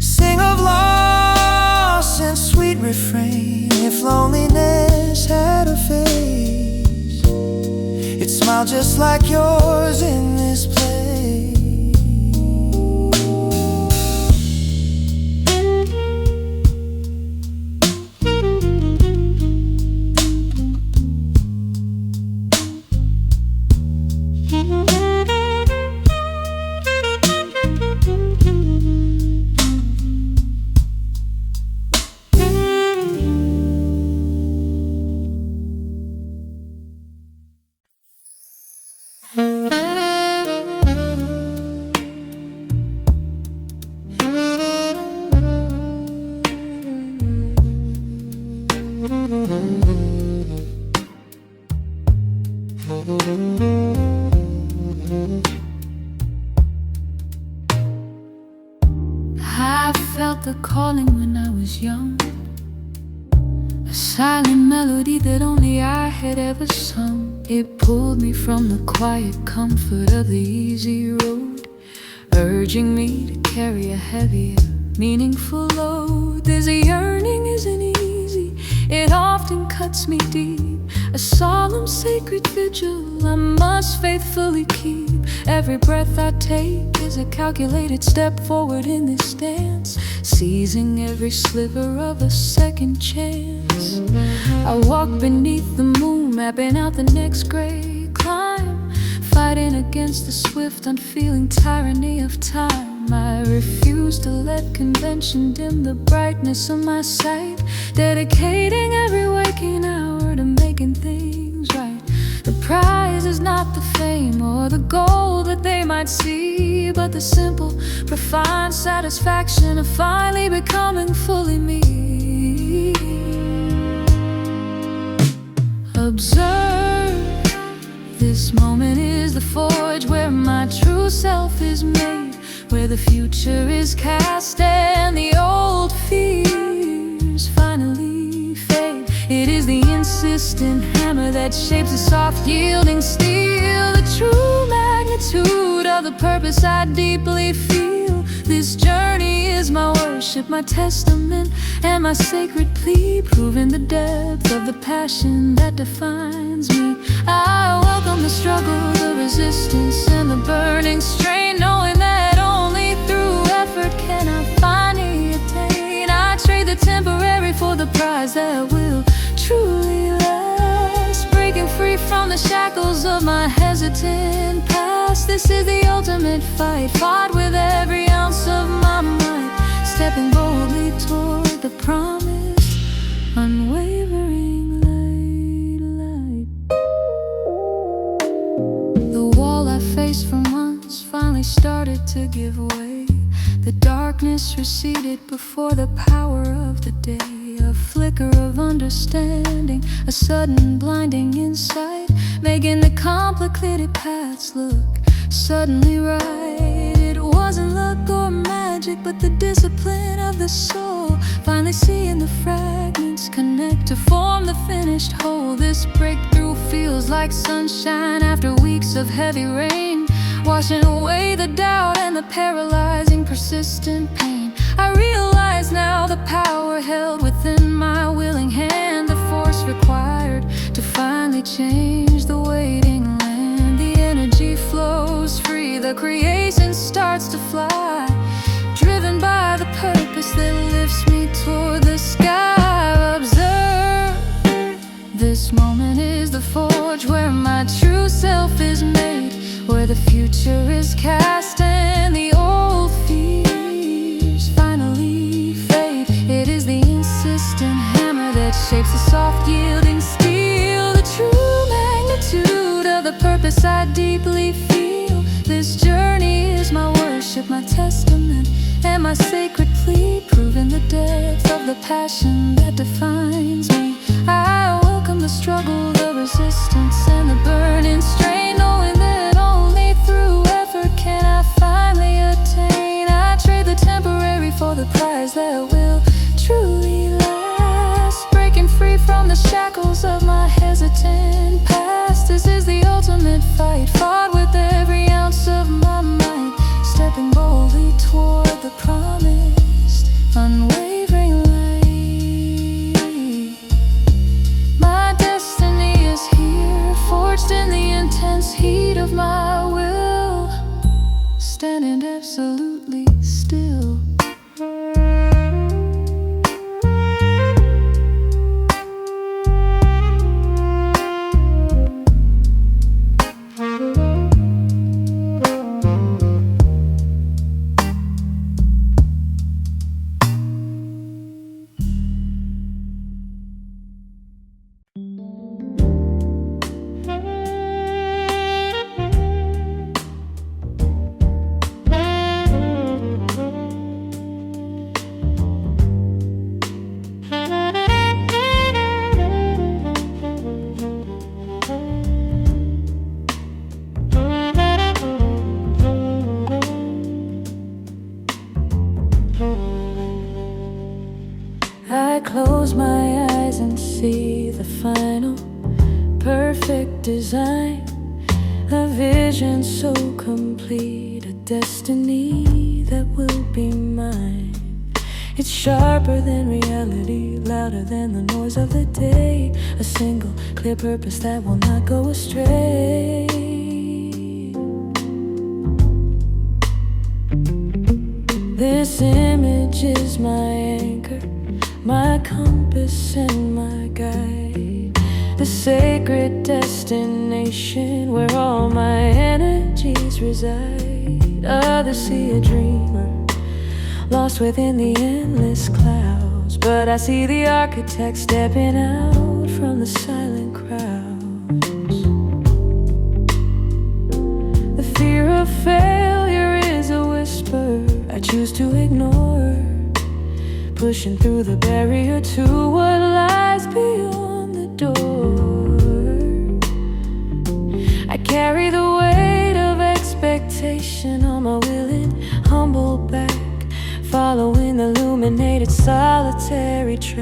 Sing of loss and sweet refrain. If loneliness had a face, it'd smile just like yours in this place. I felt the calling when I was young, a silent melody that only I had ever sung. It pulled me from the quiet comfort of the easy road, urging me to carry a heavier, meaningful load. There's a yearning isn't easy, it often cuts me deep. A solemn sacred vigil I must faithfully keep. Every breath I take is a calculated step forward in this dance, seizing every sliver of a second chance. I walk beneath the moon, mapping out the next great climb, fighting against the swift, unfeeling tyranny of time. I refuse to let convention dim the brightness of my sight, dedicating every waking hour to making things right. The prize is not the fame or the goal that they might see, but the simple, profound satisfaction of finally becoming fully me. Observe, this moment is the forge where my true self is made, where the future is cast and the old fears finally fade. It is the insistent hammer that shapes the soft yielding steel, the true magnitude of the purpose I deeply feel. This journey is my worship, my testament, and my sacred plea, proving the depth of the passion that defines me. I welcome the struggle, the resistance, and the burning strain, knowing that only through effort can I finally attain. I trade the temporary for the prize that will truly last, breaking free from the shackles of my hesitant past. This is the ultimate fight, fought with every ounce of my might, stepping boldly toward the promised unwavering light. The wall I faced for months finally started to give way. The darkness receded before the power of the day. A flicker of understanding, a sudden blinding insight, making the complicated paths look suddenly right. It wasn't luck or magic, but the discipline of the soul, finally seeing the fragments connect to form the finished whole. This breakthrough feels like sunshine after weeks of heavy rain, washing away the doubt and the paralyzing persistent pain. I realize now the power held within my willing hand, the force required to finally change the waiting land. The energy flows free, the creation starts to fly, driven by the purpose that lifts me toward the sky. Observe, this moment is the forge where my true self is made, where the future is cast and the old fears finally fade. It is the insistent hammer that shapes the soft yielding steel, the true magnitude of the purpose I deeply feel. This journey is my worship, my testament, and my sacred plea, proving the depth of the passion that defines me. I welcome the struggle, the resistance, and the burning strain, knowing that only through effort can I finally attain. I trade the temporary for the prize that will truly last, breaking free from the shackles of my hesitant past. This is the ultimate fight, fought with every ounce of my might, stepping boldly toward the promised unwavering light. My destiny is here, forged in the intense heat of my will, standing absolutely still. I close my eyes and see the final perfect design, a vision so complete, a destiny that will be mine. It's sharper than reality, louder than the noise of the day, a single clear purpose that will not go astray. This image is my anchor, my compass and my guide, the sacred destination where all my energies reside. Others see a dreamer lost within the endless clouds, but I see the architect stepping out from the silent crowds. The fear of failure is a whisper I choose to ignore, pushing through the barrier to what lies beyond the door. I carry the weight of expectation on my willing, humble back, following the illuminated solitary track.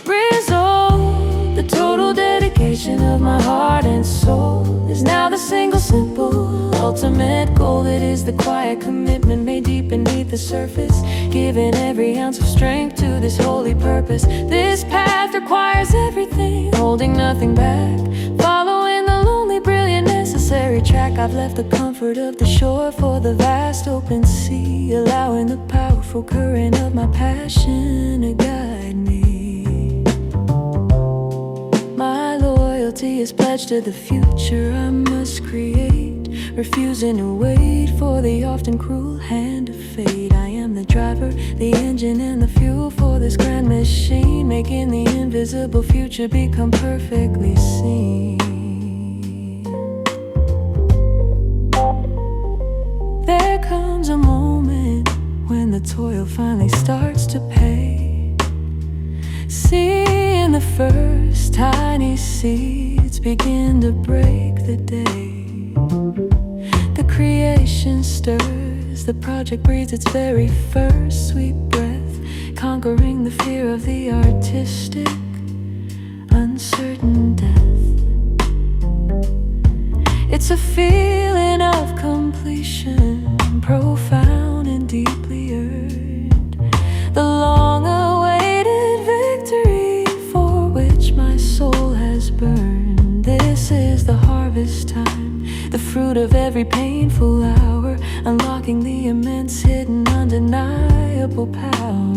Resolve, the total dedication of my heart and soul is now the single simple ultimate goal. It is the quiet commitment made deep beneath the surface, giving every ounce of strength to this holy purpose. This path requires everything, holding nothing back, following the lonely, brilliant, necessary track. I've left the comfort of the shore for the vast open sea, allowing the powerful current of my passion to guide me. My loyalty loyalty is pledged to the future I must create, refusing to wait for the often cruel hand of fate. I am the driver, the engine and the fuel for this grand machine, making the invisible future become perfectly seen. There comes a moment when the toil finally starts to pay, seeing the first tiny seeds begin to break the day. The creation stirs, the project breathes its very first sweet breath, conquering the fear of the artistic, uncertain death. It's a feeling of completion, profound and deeply earned, the long-awaited victory for which my soul has burned. This is the harvest time, the fruit of every painful hour, unlocking the immense, hidden, undeniable power.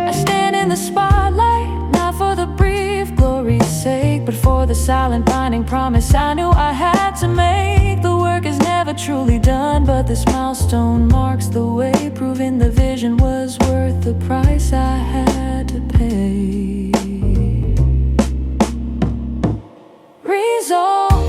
I stand in the spotlight, not for the brief glory's sake, but for the silent binding promise I knew I had to make. The work is never truly done, but this milestone marks the way, proving the vision was worth the price I had to pay. Resolve,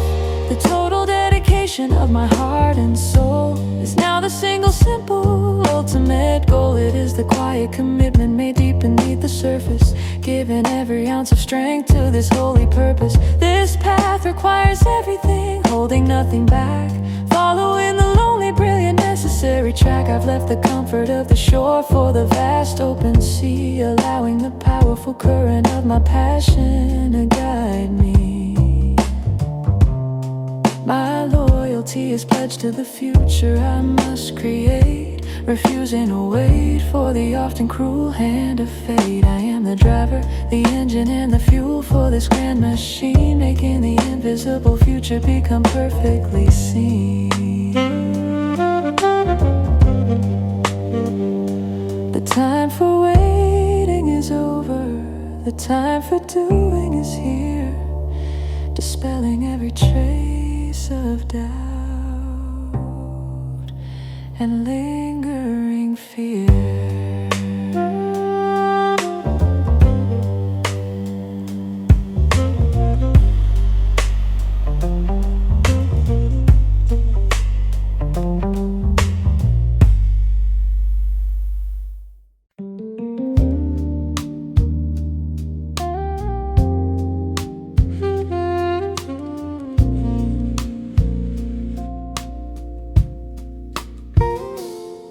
the total dedication of my heart and soul, is now the single, simple, ultimate goal. It is the quiet commitment made deep beneath the surface, giving every ounce of strength to this holy purpose. This path requires everything, holding nothing back, following the lonely, brilliant, necessary track. I've left the comfort of the shore for the vast open sea, allowing the powerful current of my passion to guide me. My loyalty is pledged to the future I must create, refusing to wait for the often cruel hand of fate. I am the driver, the engine and the fuel for this grand machine, making the invisible future become perfectly seen. The time for waiting is over, the time for doing is here, dispelling every trace of doubt and lingering fear.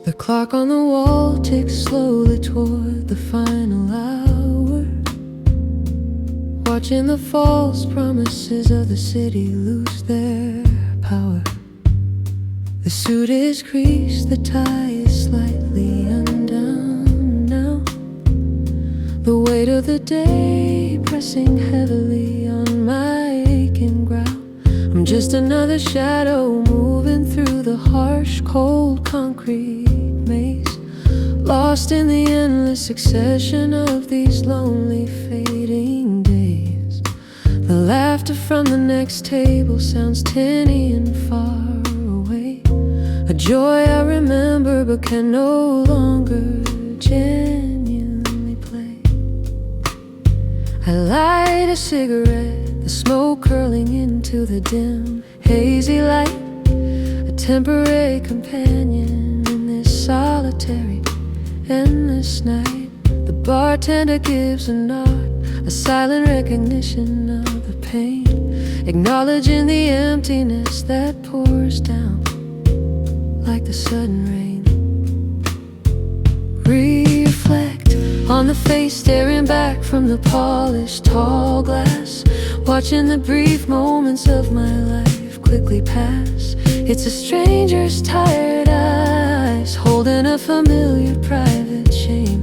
The clock on the wall ticks slowly toward the final hour, watching the false promises of the city lose their power. The suit is creased, the tie is slightly undone now, the weight of the day pressing heavily on my aching brow. I'm just another shadow moving through the harsh, cold concrete maze, lost in the endless succession of these lonely, fading days. The laughter from the next table sounds tinny and far away, a joy I remember but can no longer genuinely play. I light a cigarette, the smoke curling into the dim, hazy light, a temporary companion in this solitary, endless night. The bartender gives a nod, a silent recognition of the pain, acknowledging the emptiness that pours down like the sudden rain. Reflect on the face staring back from the polished tall glass, watching the brief moments of my life quickly pass. It's a stranger's tired eyes holding a familiar private shame,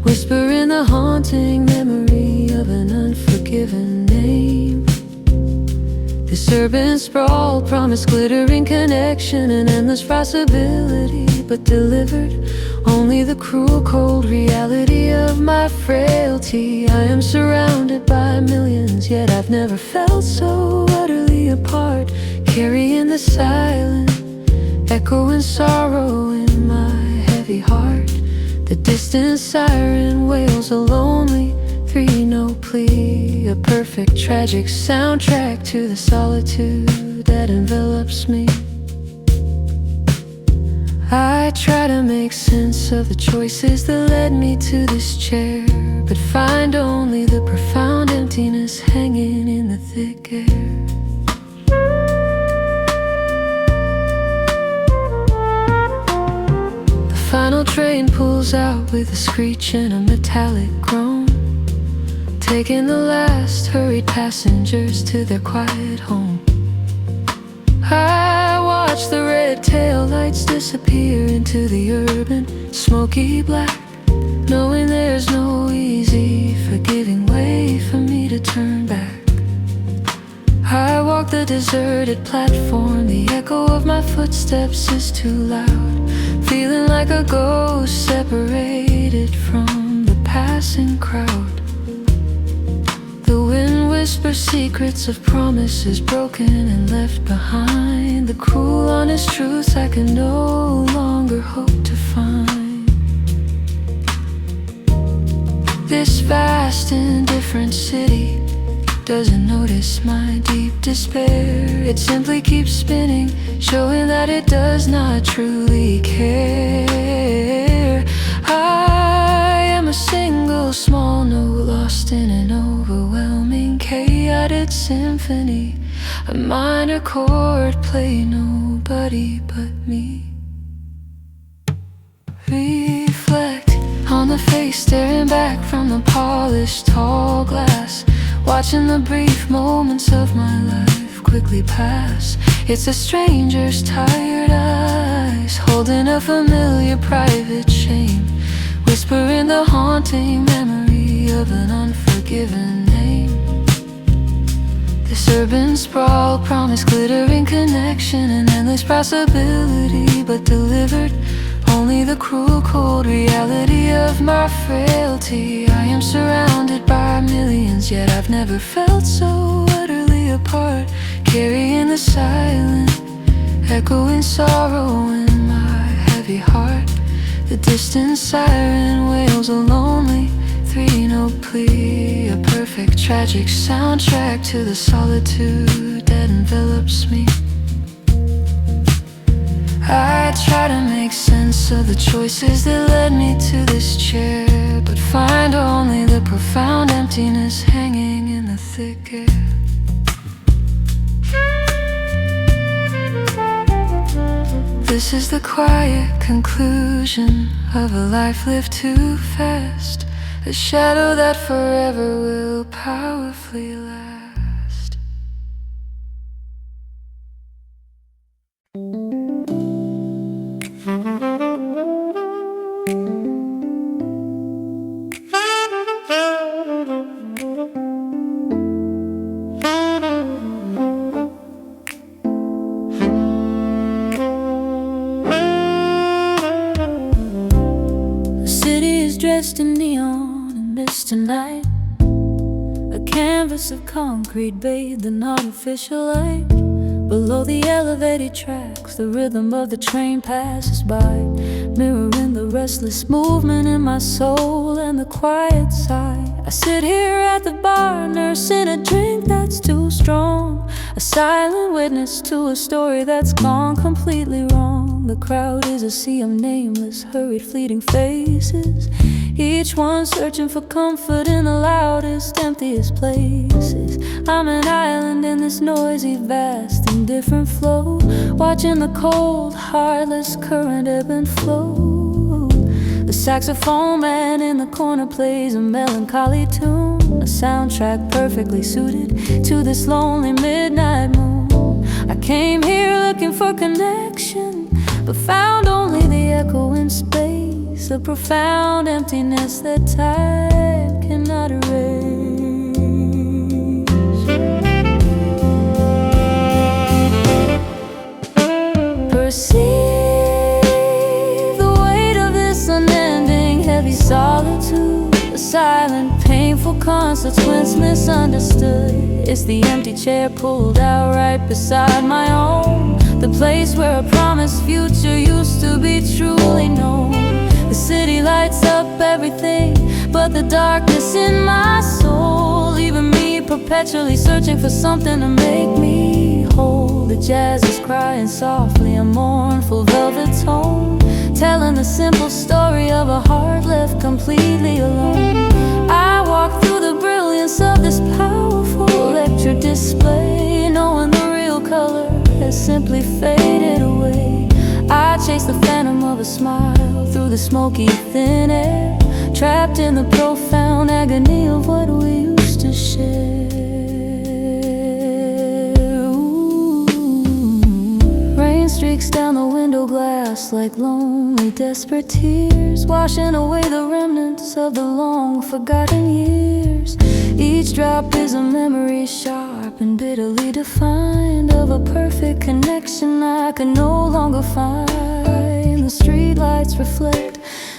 whispering the haunting memory of an unforgiven name. This urban sprawl promised glittering connection and endless possibility, but delivered only the cruel, cold reality of my frailty. frailty. I am surrounded by millions, yet I've never felt so utterly apart. Carrying the silent echo and sorrow in my heavy heart. The distant siren wails a lonely three-note plea, a perfect tragic soundtrack to the solitude that envelops me. I try to make sense of the choices that led me to this chair, but find only the profound emptiness hanging in the thick air. The final train pulls out with a screech and a metallic groan, taking the last hurried passengers to their quiet home. I watch the red tail lights disappear into the urban smoky black, knowing there's no easy forgiving way for me to turn back. I walk the deserted platform, the echo of my footsteps is too loud, feeling like a ghost separated from the passing crowd. The wind whispers secrets of promises broken and left behind, the cruel honest truths I can no longer hope to find. This vast indifferent city doesn't notice my deep despair. It simply keeps spinning, showing that it does not truly care. I am a single small note lost in an overwhelming chaotic symphony, a minor chord play nobody but me. Reflect on the face staring back from the polished tall glass, watching the brief moments of my life quickly pass. It's a stranger's tired eyes holding a familiar private shame, whispering the haunting memory of an unforgiven name. This urban sprawl promised glittering connection and endless possibility, but delivered only the cruel cold reality of my frailty. I am surrounded by millions, yet I've never felt so utterly apart. Carrying the silent echoing sorrow in my heavy heart. The distant siren wails a lonely three-note plea, a perfect tragic soundtrack to the solitude that envelops me. I try to make sense of the choices that led me to this chair, but find only the profound emptiness hanging in the thick air. This is the quiet conclusion of a life lived too fast, a shadow that forever will powerfully last. Dressed in neon and mist tonight, a canvas of concrete bathed in artificial light. Below the elevated tracks, the rhythm of the train passes by, mirroring the restless movement in my soul and the quiet sigh. I sit here at the bar, nursing a drink that's too strong, a silent witness to a story that's gone completely wrong. The crowd is a sea of nameless, hurried, fleeting faces, each one searching for comfort in the loudest, emptiest places. I'm an island in this noisy, vast, indifferent flow, watching the cold, heartless current ebb and flow. The saxophone man in the corner plays a melancholy tune, a soundtrack perfectly suited to this lonely midnight moon. I came here looking for connection, but found only the echo in space, a profound emptiness that time cannot erase. Perceive the weight of this unending heavy solitude, a The silent, painful consequence misunderstood. It's the empty chair pulled out right beside my own, the place where a promised future used to be truly known. The city lights up everything but the darkness in my soul, leaving me perpetually searching for something to make me whole. The jazz is crying softly, a mournful velvet tone, telling the simple story of a heart left completely alone. I walk through the brilliance of this powerful lecture display, knowing the real color has simply faded away. I chase the phantom of a smile through the smoky thin air, trapped in the profound agony of what we used to share. Rain streaks down the window glass like lonely, desperate tears, washing away the remnants of the long forgotten years. Each drop is a memory sharp and bitterly defined, of a perfect connection I could no longer find. The streetlights reflect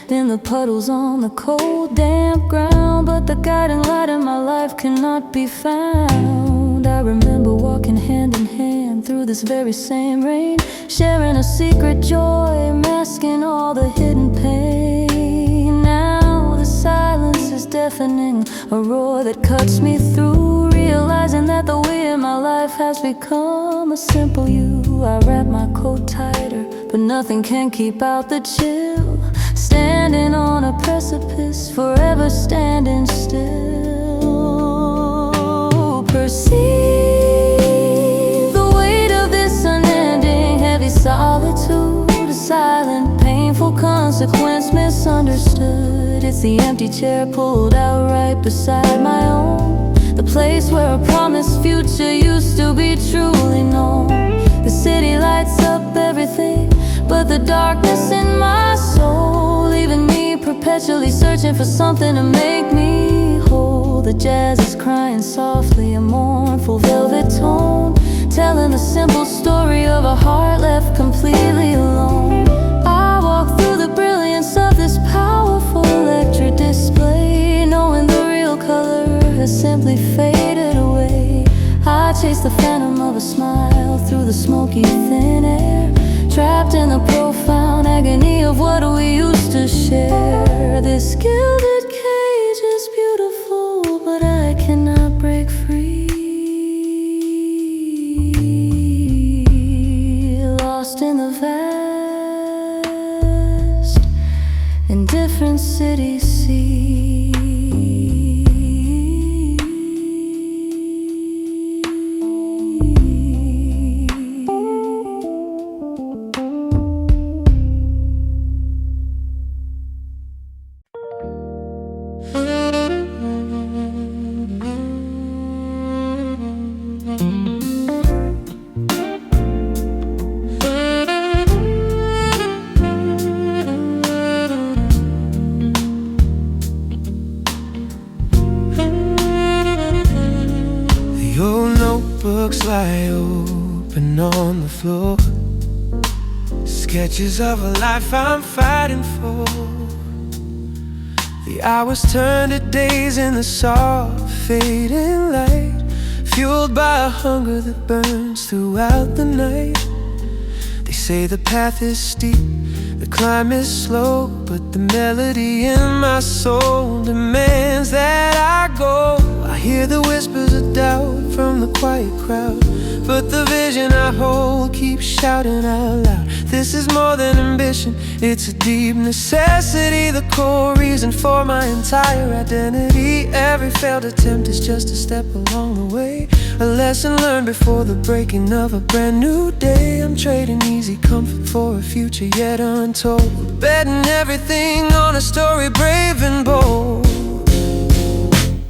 in the puddles on the cold, damp ground, but the guiding light in my life cannot be found. I remember walking hand in hand through this very same rain, sharing a secret joy, masking all the hidden pain. Now the silence is deafening, a roar that cuts me through, realizing that the way in my life has become a simple you. I wrap my coat tighter, but nothing can keep out the chill, standing on a precipice, forever standing still. Perceive the weight of this unending heavy solitude, a silent, painful consequence misunderstood. It's the empty chair pulled out right beside my own, the place where a promised future used to be truly known. The city lights up everything but the darkness in my soul, leaving me perpetually searching for something to make me whole. The jazz is crying softly, a mournful velvet tone, telling the simple story of a heart left completely alone. I walk through the brilliance of this powerful lecture display, knowing the real color has simply faded away. I chase the phantom of a smile through the smoky thin air, trapped in the profound agony of what we used to share. This gilded cage is beautiful, but I cannot break free. Lost in the vast, indifferent city sea. Books lie open on the floor, sketches of a life I'm fighting for. The hours turn to days in the soft fading light, fueled by a hunger that burns throughout the night. They say the path is steep, the climb is slow, but the melody in my soul demands that I go. I hear the whispers of doubt from the quiet crowd, but the vision I hold keeps shouting out loud. This is more than ambition, it's a deep necessity, the core reason for my entire identity. Every failed attempt is just a step along the way, a lesson learned before the breaking of a brand new day. I'm trading easy comfort for a future yet untold, betting everything on a story brave and bold.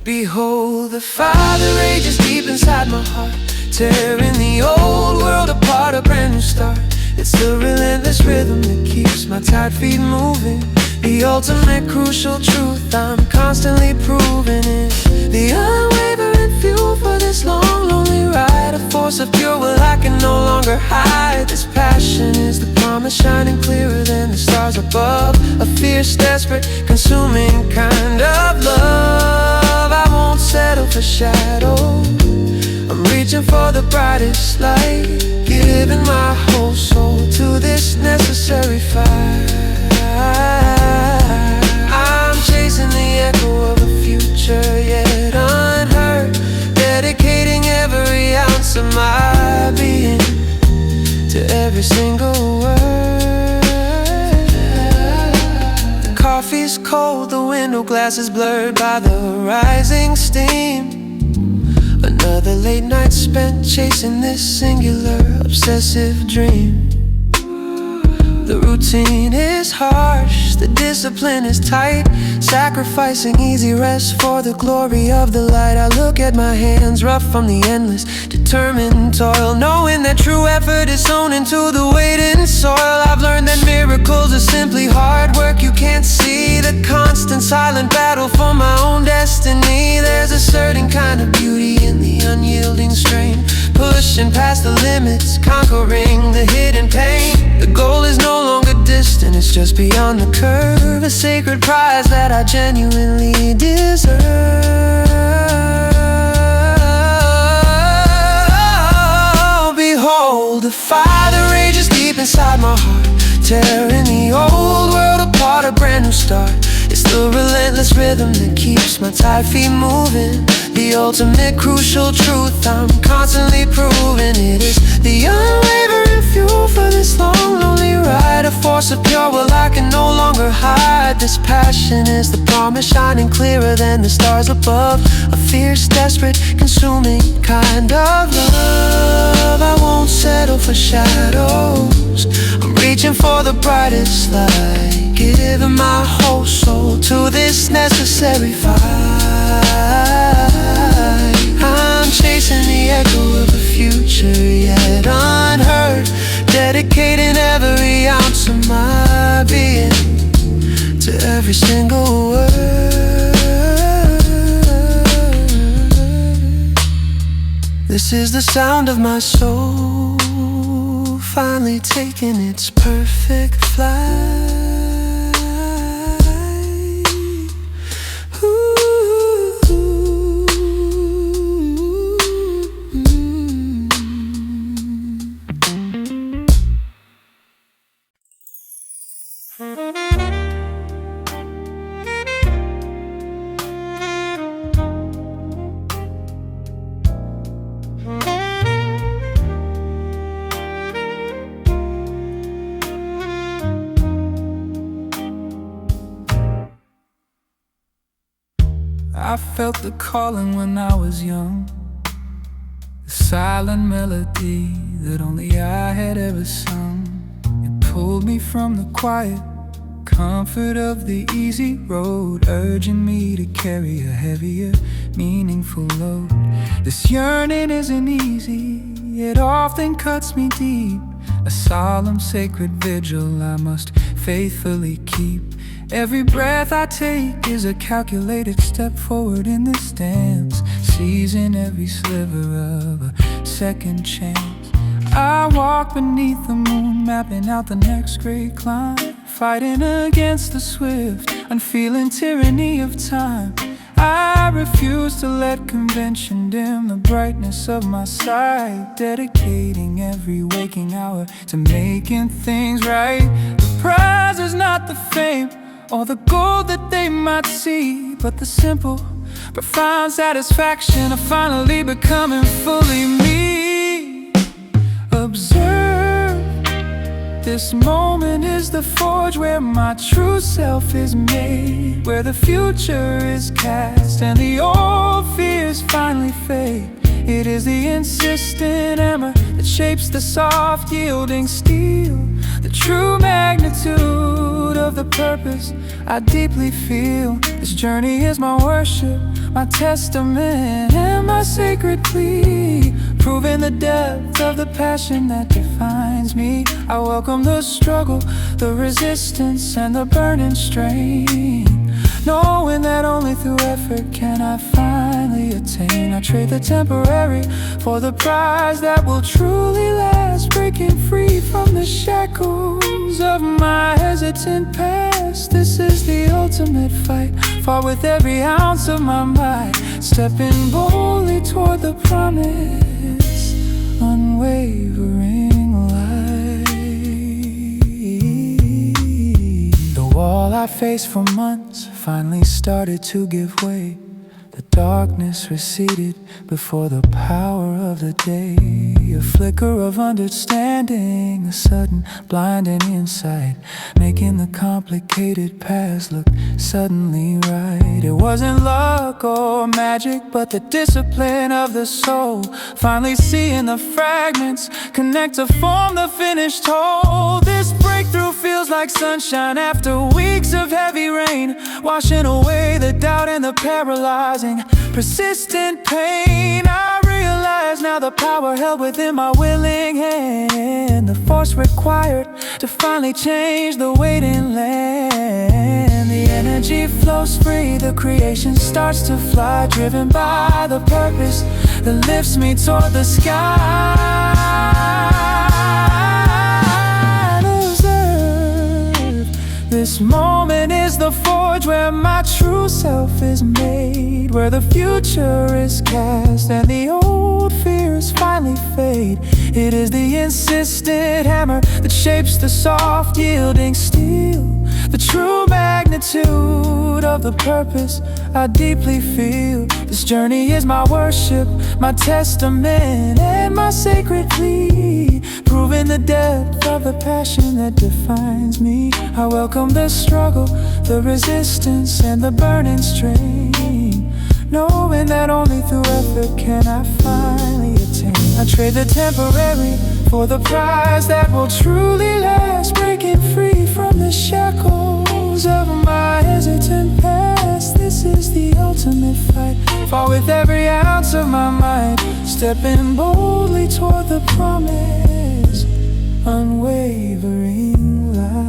Behold, the fire rages deep inside my heart, tearing the old world apart, a brand new start. It's the relentless rhythm that keeps my tired feet moving, the ultimate crucial truth I'm constantly proving it. The unwavering fuel for this long, lonely ride, a force of pure will I can no longer hide. This passion is the promise shining clearer than the stars above, a fierce, desperate, consuming kind of love. shadow. I'm reaching for the brightest light, giving my whole soul to this necessary fight. I'm chasing the echo of a future yet unheard, dedicating every ounce of my being to every single word. The coffee's cold, the window glass is blurred by the rising steam. Another late night spent chasing this singular obsessive dream. The routine is harsh, the discipline is tight, sacrificing easy rest for the glory of the light. I look at my hands, rough from the endless, determined toil, knowing that true effort is sown into the weight in soil. I've learned that miracles are simply hard work you can't see, the constant silent battle for my own destiny. There's a certain kind of beauty in the unyielding strain, pushing past the limits, conquering the hidden pain. The goal is no longer distant, it's just beyond the curve, a sacred prize that I genuinely deserve. Behold, the fire that rages deep inside my heart, tearing the old world apart, a brand new start. It's the relentless rhythm that keeps my tired feet moving, the ultimate crucial truth I'm constantly proving. It is the unwavering fuel for this long, lonely ride, a force of pure will I can no longer hide. This passion is the promise shining clearer than the stars above, a fierce, desperate, consuming kind of love. I won't settle for shadows, I'm reaching for the brightest light, giving my whole soul to this necessary fight. I'm chasing the echo of a future yet unheard, dedicating every ounce of my being to every single word. This is the sound of my soul, finally taking its perfect flight. I felt the calling when I was young, the silent melody that only I had ever sung. It pulled me from the quiet comfort of the easy road, urging me to carry a heavier, meaningful load. This yearning isn't easy, it often cuts me deep, a solemn sacred vigil I must faithfully keep. Every breath I take is a calculated step forward in this dance, seizing every sliver of a second chance. I walk beneath the moon, mapping out the next great climb, fighting against the swift, unfeeling tyranny of time. I refuse to let convention dim the brightness of my sight, dedicating every waking hour to making things right. The prize is not the fame or the gold that they might see, but the simple, profound satisfaction of finally becoming fully me. Observe, this moment is the forge where my true self is made, where the future is cast and the old fears finally fade. It is the insistent hammer that shapes the soft yielding steel, the true magnitude of the purpose I deeply feel. This journey is my worship, my testament, and my sacred plea, proving the depth of the passion that defines me. I welcome the struggle, the resistance, and the burning strain, knowing that only through effort can I finally attain. I trade the temporary for the prize that will truly last, breaking free from the shackles of my hesitant past. This is the ultimate fight, fought with every ounce of my might, stepping boldly toward the promise, unwavering light. The wall I faced for months finally started to give way. The darkness receded before the power of the day. A flicker of understanding, a sudden blinding insight, making the complicated past look suddenly right. It wasn't luck or magic, but the discipline of the soul, finally seeing the fragments connect to form the finished whole. This breakthrough feels like sunshine after weeks of heavy rain, washing away the doubt and the paralyzing persistent pain. I realize now the power held within my willing hand, the force required to finally change the waiting land. The energy flows free, the creation starts to fly, driven by the purpose that lifts me toward the sky. Observe, this moment is the forge where my true self is made, where the future is cast and the old fears finally fade. It is the insistent hammer that shapes the soft yielding steel, the true magnitude of the purpose I deeply feel. This journey is my worship, my testament, and my sacred plea, proving the depth of the passion that defines me. I welcome the struggle, the resistance, and the burning strain, knowing that only through effort can I finally attain. I trade the temporary for the prize that will truly last, breaking free from the shackles of my hesitant past. This is the ultimate fight, fought with every ounce of my might, stepping boldly toward the promise, unwavering light.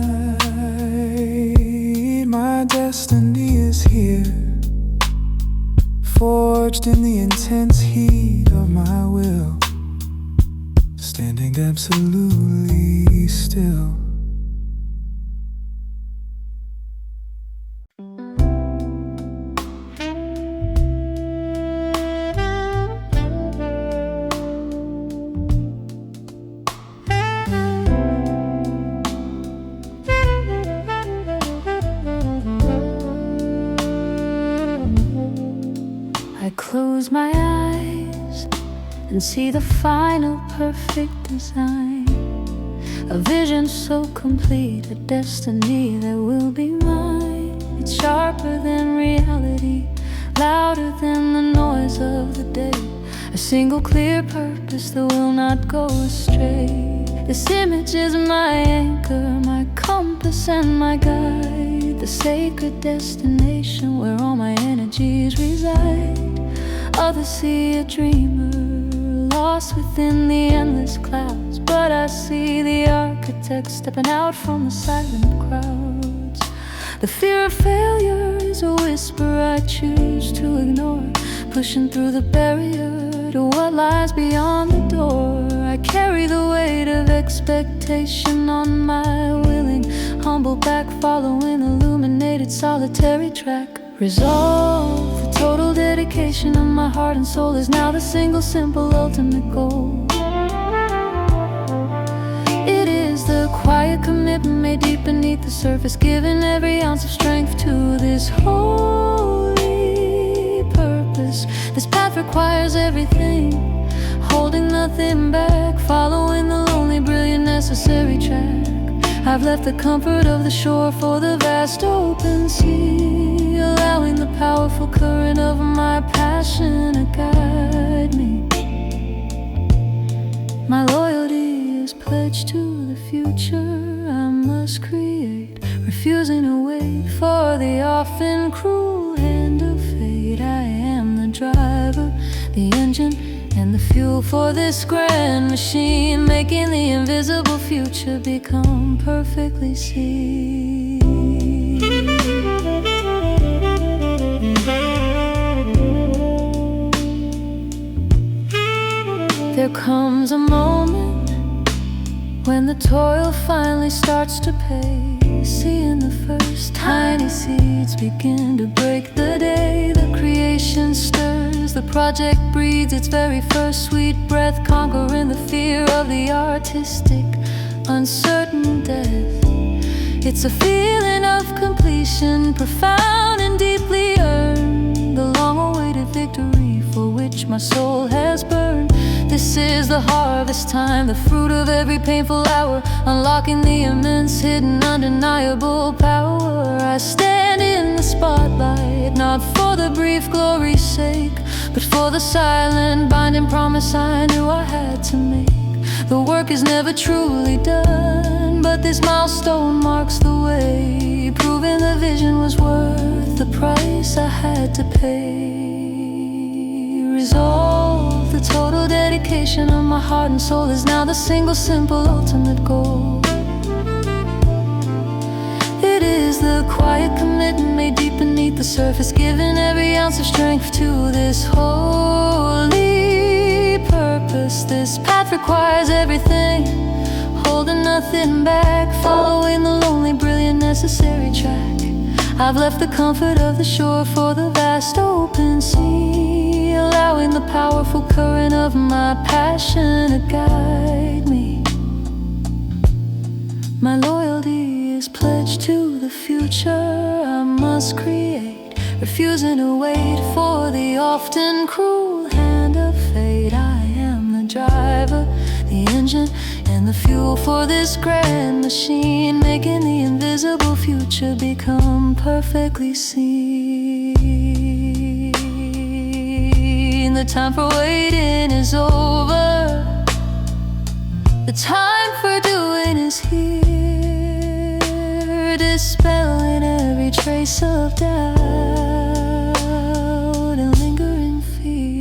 My destiny is here, forged in the intense heat of my will, standing absolutely still. I close my eyes and see the final perfect design, a vision so complete, a destiny that will be mine. It's sharper than reality, louder than the noise of the day, a single clear purpose that will not go astray. This image is my anchor, my compass and my guide, the sacred destination where all my energies reside. Others see a dreamer lost within the endless clouds, but I see the architect stepping out from the silent crowds. The fear of failure is a whisper I choose to ignore, pushing through the barrier to what lies beyond the door. I carry the weight of expectation on my willing, humble back, following illuminated solitary track. Resolve, the total dedication of my heart and soul is now the single, simple, ultimate goal. It is the quiet commitment made deep beneath the surface, giving every ounce of strength to this holy purpose. This path requires everything, holding nothing back, following the lonely, brilliant, necessary track. I've left the comfort of the shore for the vast open sea, allowing the powerful current of my passion to guide me. My loyalty is pledged to the future I must create, refusing to wait for the often cruel hand of fate. I am the driver, the engine, and the fuel for this grand machine, making the invisible future become perfectly seen. There comes a moment when the toil finally starts to pay, seeing the first tiny seeds begin to break the day. The creation stirs, project breathes its very first sweet breath, conquering the fear of the artistic, uncertain death. It's a feeling of completion, profound and deeply earned, the long-awaited victory for which my soul has burned. This is the harvest time, the fruit of every painful hour, unlocking the immense, hidden, undeniable power. I stand in the spotlight, not for the brief glory's sake, but for the silent, binding promise I knew I had to make. The work is never truly done, but this milestone marks the way, proving the vision was worth the price I had to pay. Resolve, the total dedication of my heart and soul is now the single, simple, ultimate goal. It is the quiet commitment made deep beneath the surface, giving every ounce of strength to this holy purpose. This path requires everything, holding nothing back, following the lonely, brilliant, necessary track. I've left the comfort of the shore for the vast open sea, allowing the powerful current of my passion to guide me. My loyalty is pledged to the future I must create, refusing to wait for the often cruel hand of fate. I am the driver, the engine, and the fuel for this grand machine, making the invisible future become perfectly seen. The time for waiting is over, the time for doing is here, dispelling every trace of doubt and lingering fear.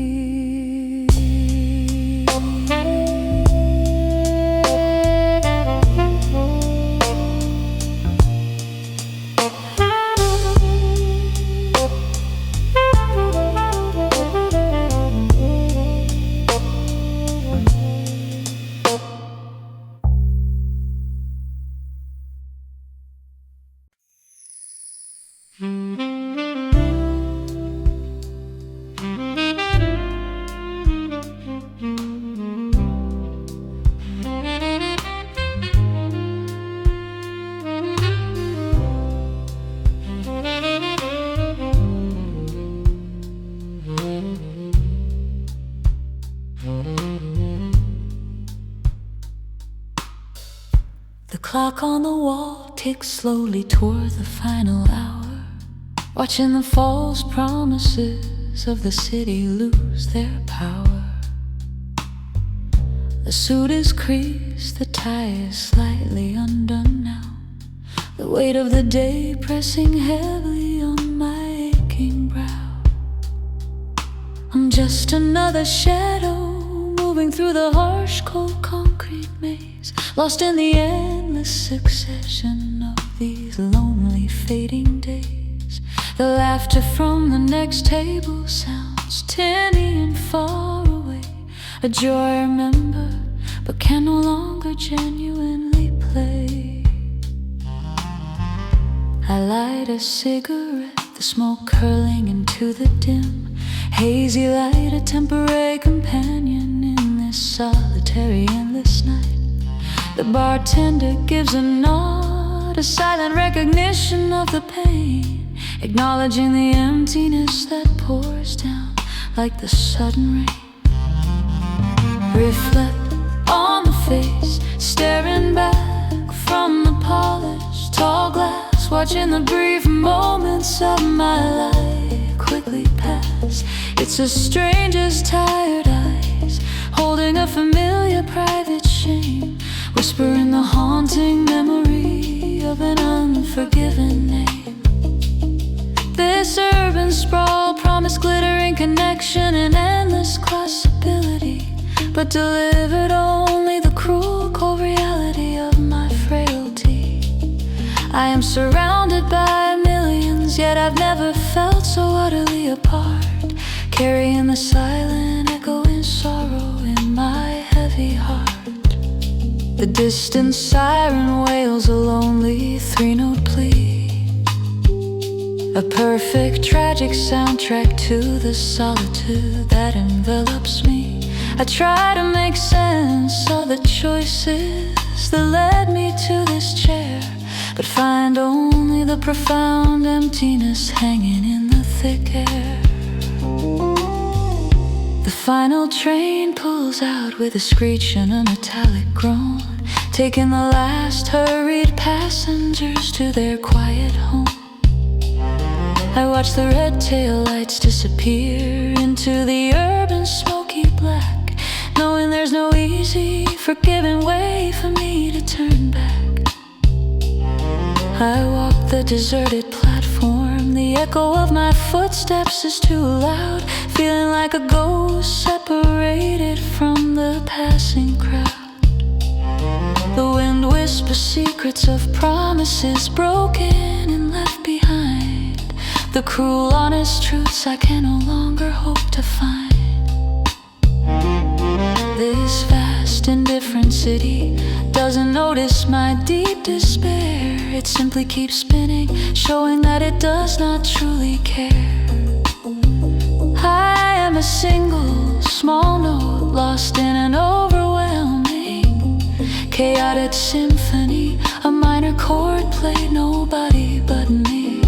The clock on the wall ticks slowly toward the final hour, watching the false promises of the city lose their power. The suit is creased, the tie is slightly undone now, the weight of the day pressing heavily on my aching brow. I'm just another shadow moving through the harsh, cold concrete maze, lost in the endless succession of these lonely, fading days. The laughter from the next table sounds tinny and far away, a joy I remember but can no longer genuinely play. I light a cigarette, the smoke curling into the dim, hazy light, a temporary companion in this solitary, endless night. The bartender gives a nod, a silent recognition of the pain, acknowledging the emptiness that pours down like the sudden rain. Reflect on the face, staring back from the polished tall glass, watching the brief moments of my life quickly pass. It's a stranger's tired eyes, holding a familiar private shame, whispering the haunting memory of an unforgiven name. This urban sprawl promised glittering connection and endless possibility, but delivered only the cruel, cold reality of my frailty. I am surrounded by millions, yet I've never felt so utterly apart, carrying the silent, echoing sorrow in my heavy heart. The distant siren wails a lonely three-note plea, A perfect tragic soundtrack to the solitude that envelops me. I try to make sense of the choices that led me to this chair, but find only the profound emptiness hanging in the thick air. The final train pulls out with a screech and a metallic groan, taking the last hurried passengers to their quiet home. I watch the red tail lights disappear into the urban smoky black, knowing there's no easy, forgiving way for me to turn back. I walk the deserted platform, the echo of my footsteps is too loud, feeling like a ghost separated from the passing crowd. The wind whispers secrets of promises broken and left behind, the cruel honest truths I can no longer hope to find. This vast indifferent city doesn't notice my deep despair. It simply keeps spinning, showing that it does not truly care. I am a single small note lost in an overwhelming chaotic symphony, a minor chord played nobody but me.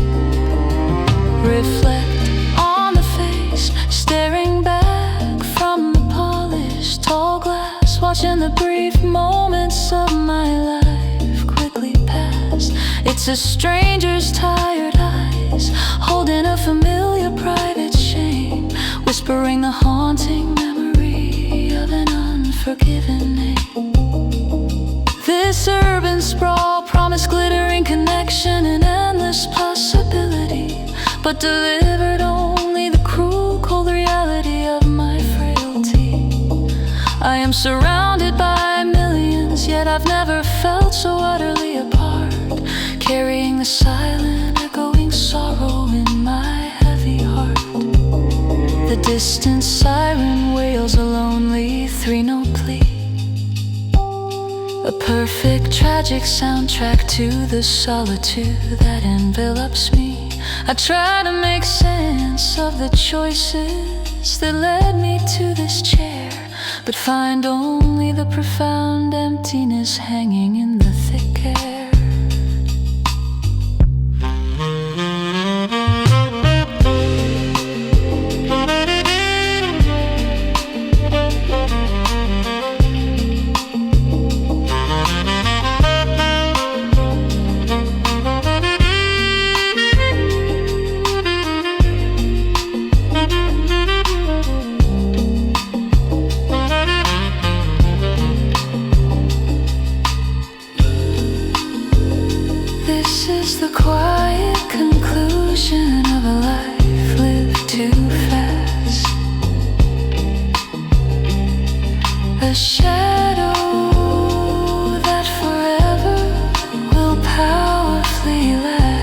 Reflect on the face staring back from the polished tall glass, watching the brief moments of my life quickly pass. It's a stranger's tired eyes holding a familiar private shame, whispering the haunting memory of an unforgiven name. This urban sprawl promised glittering connection and endless possibility, but delivered only the cruel, cold reality of my frailty. I am surrounded by millions, yet I've never felt so utterly apart, carrying the silent, echoing sorrow in my heavy heart. The distant siren wails a lonely three-note plea, a perfect tragic soundtrack to the solitude that envelops me. I try to make sense of the choices that led me to this chair, but find only the profound emptiness hanging in the thick air. This is the quiet conclusion of a life lived too fast. A shadow that forever will powerfully last.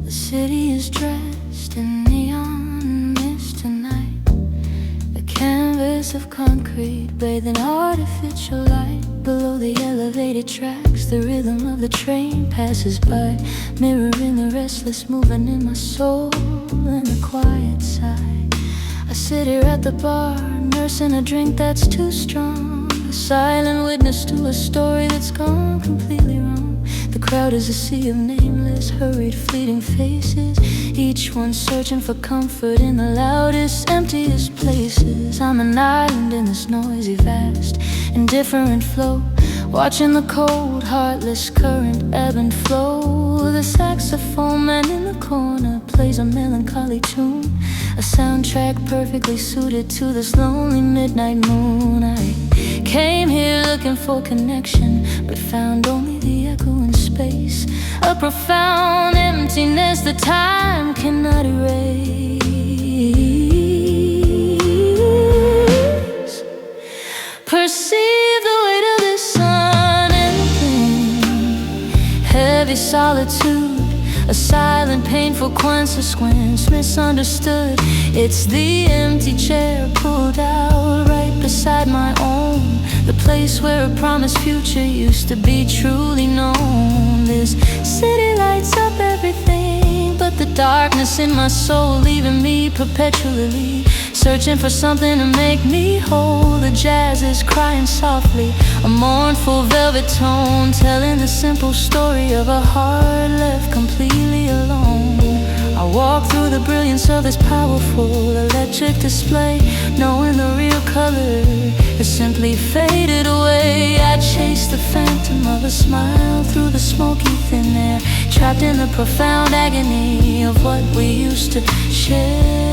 The city is dressed in neon mist tonight, a canvas of concrete bathing artificial light. Below the elevated tracks, the rhythm of the train passes by, mirroring the restless movement in my soul and the quiet side. I sit here at the bar, nursing a drink that's too strong, a silent witness to a story that's gone completely wrong. The crowd is a sea of nameless, hurried, fleeting faces, each one searching for comfort in the loudest, emptiest places. I'm an island in this noisy, vast, indifferent flow, watching the cold, heartless current ebb and flow. The saxophone man in the corner plays a melancholy tune, a soundtrack perfectly suited to this lonely midnight moon. I came here looking for connection, but found only the echo in space, a profound emptiness that time cannot erase. solitude, a silent, painful consequence, misunderstood. It's the empty chair pulled out right beside my own, the place where a promised future used to be truly known. This city lights up everything but the darkness in my soul, leaving me perpetually searching for something to make me whole. The jazz is crying softly, a mournful velvet tone, telling the simple story of a heart left completely alone. I walk through the brilliance of this powerful electric display, knowing the real color has simply faded away. I chase the phantom of a smile through the smoky thin air, trapped in the profound agony of what we used to share.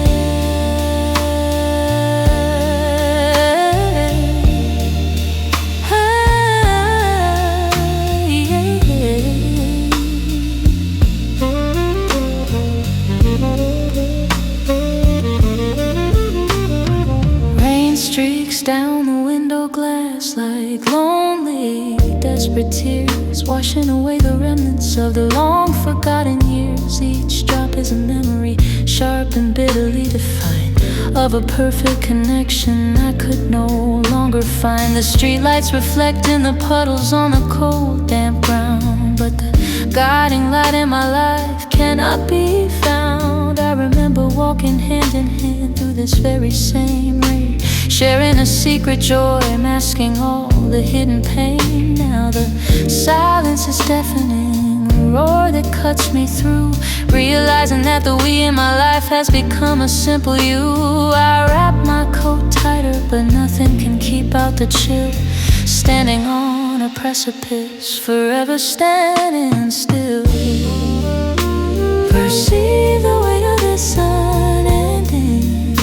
Streaks down the window glass like lonely, desperate tears, washing away the remnants of the long forgotten years. Each drop is a memory, sharp and bitterly defined, of a perfect connection I could no longer find. The streetlights reflect in the puddles on the cold, damp ground, but the guiding light in my life cannot be found. I remember walking hand in hand through this very same rain, sharing a secret joy, masking all the hidden pain. Now the silence is deafening, a roar that cuts me through, realizing that the we in my life has become a simple you. I wrap my coat tighter, but nothing can keep out the chill, standing on a precipice, forever standing still. Perceive the weight of this unending,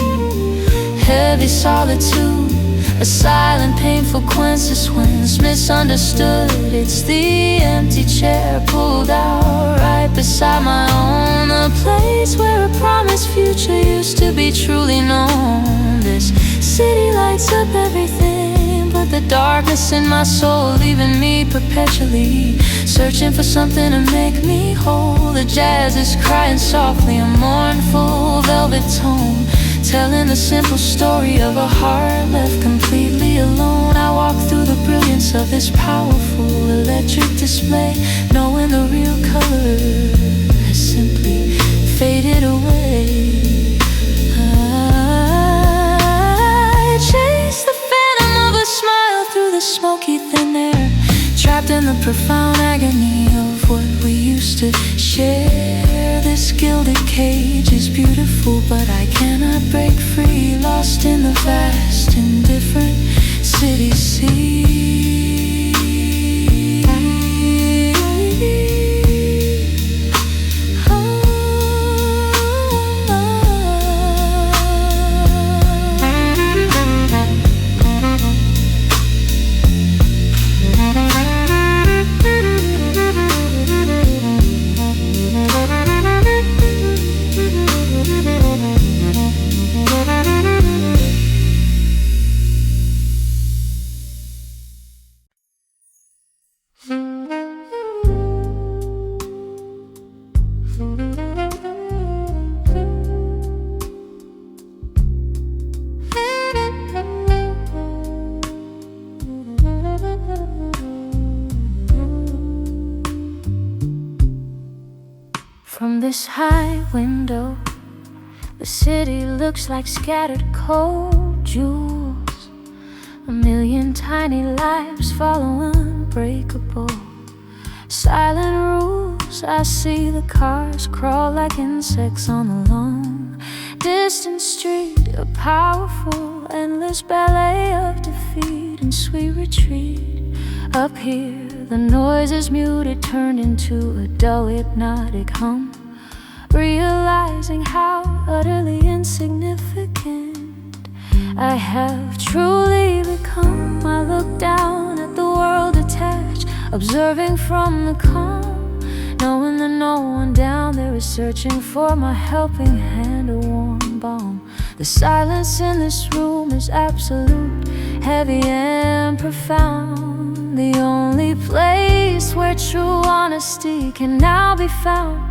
heavy solitude, a silent, painful consequence, misunderstood. It's the empty chair pulled out right beside my own, the place where a promised future used to be truly known. This city lights up everything but the darkness in my soul, leaving me perpetually searching for something to make me whole. The jazz is crying softly, a mournful velvet tone, telling the simple story of a heart left completely alone. I walk through the brilliance of this powerful electric display, knowing the real color has simply faded away. I chase the phantom of a smile through the smoky thin air, trapped in the profound agony of what we used to share. This gilded cage is beautiful, but I cannot break free, lost in the vast, indifferent city sea. From this high window, the city looks like scattered cold jewels. A million tiny lives follow unbreakable silent rules. I see the cars crawl like insects on the long distant street, a powerful, endless ballet of defeat and sweet retreat. Up here, the noise is muted, turned into a dull, hypnotic hum, realizing how utterly insignificant I have truly become. I look down at the world detached, observing from the calm, knowing that no one down there is searching for my helping hand, a warm balm. The silence in this room is absolute, heavy and profound. the only place where true honesty can now be found.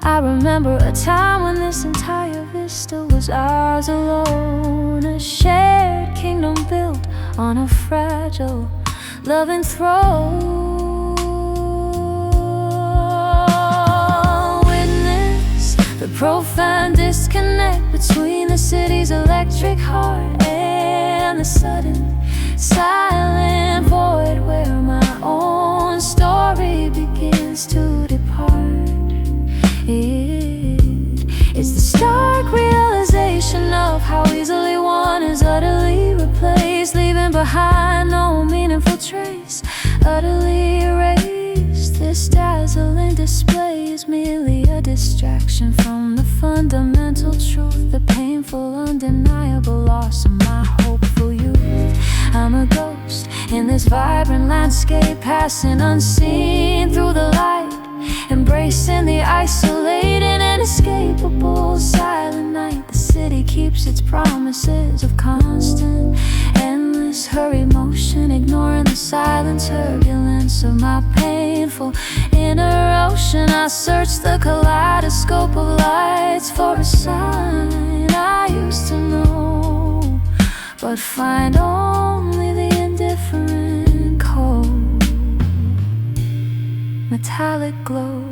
I remember a time when this entire vista was ours alone, a shared kingdom built on a fragile loving throne. Witness the profound disconnect between the city's electric heart and the sudden silent void where my own story begins to depart. It's the stark realization of how easily one is utterly replaced, leaving behind no meaningful trace, utterly erased. This dazzling display is merely a distraction from the fundamental truth, the painful, undeniable loss of my hopeful youth. I'm a ghost in this vibrant landscape, passing unseen through the light, embracing the isolated and inescapable silent night. The city keeps its promises of constant, endless hurried motion, ignoring the silent turbulence of my painful inner ocean. I search the kaleidoscope of lights for a sign I used to know, but find only the indifferent cold metallic glow.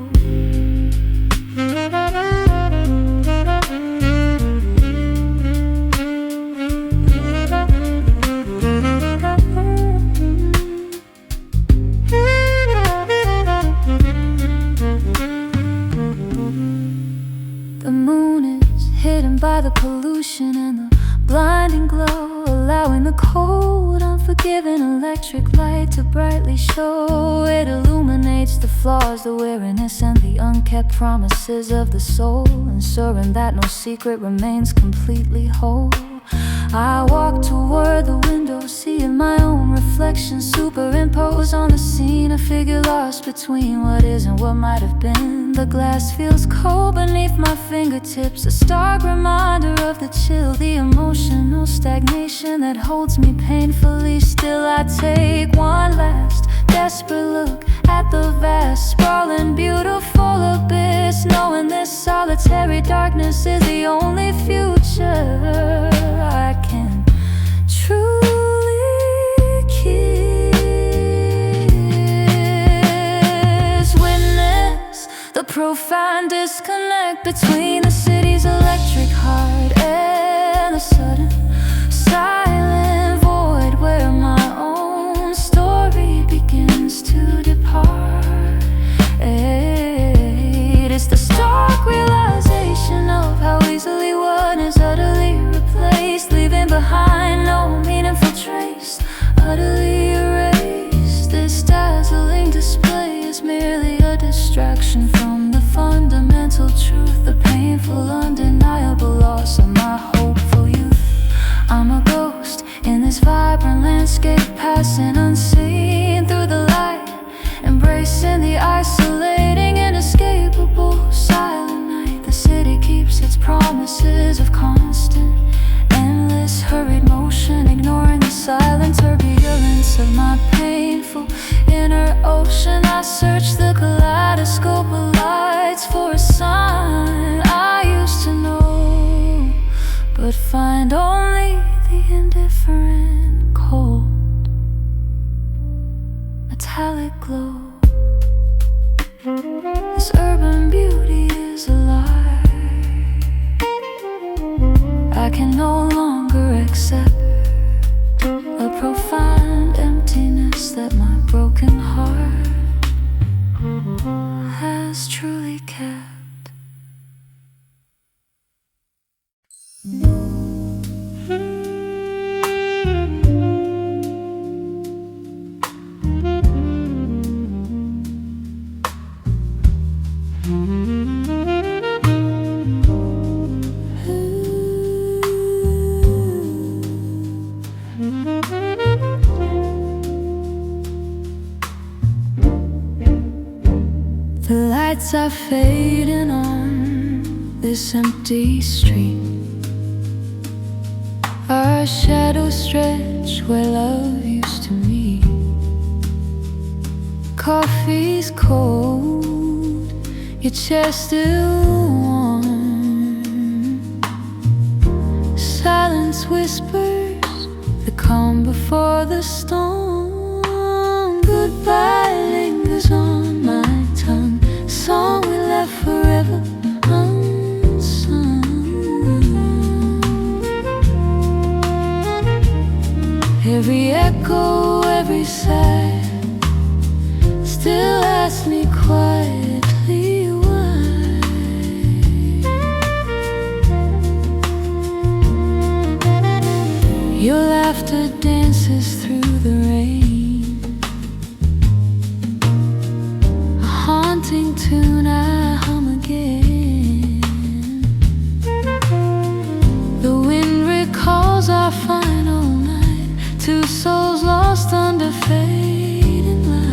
The moon is hidden by the pollution and the blinding glow, allowing the cold, unforgiving electric light to brightly show. It illuminates the flaws, the weariness, and the unkept promises of the soul, ensuring that no secret remains completely whole. I walk toward the window, seeing my own reflection superimposed on the scene, a figure lost between what is and what might have been. The glass feels cold beneath my fingertips, a stark reminder of the chill, the emotional stagnation that holds me painfully still. I take one last desperate look at the vast, sprawling, beautiful abyss, knowing this solitary darkness is the only future I can truly kiss. Witness the profound disconnect between the city's electric heart and the sudden silent void where my own story begins to depart. It's the stark realization of how easily one is utterly replaced, leaving behind no meaningful trace, utterly erased. This dazzling display is merely a distraction from the fundamental truth, the painful, undeniable loss of my hopeful youth. I'm a ghost in this vibrant landscape, passing unseen through the light, embracing the isolating, inescapable silent night. The city keeps its promises of constant, endless hurried motion, ignoring the silent turbulence of my painful inner ocean. I search the kaleidoscope of lights for a sign I used to know, but find only the indifferent cold metallic glow. This urban beauty is a lie. I can no longer accept a profound emptiness that my broken heart has truly kept. The lights are fading on this empty street. Our shadows stretch where love used to meet. coffee's cold, your chair still warm. Silence whispers the calm before the storm. Goodbye lingers on my tongue, a song we left forever unsung. Every echo, every sigh still asks me quietly why. Your laughter dances through the rain, a haunting tune I hum again. The wind recalls our final night, two souls lost under fading lights.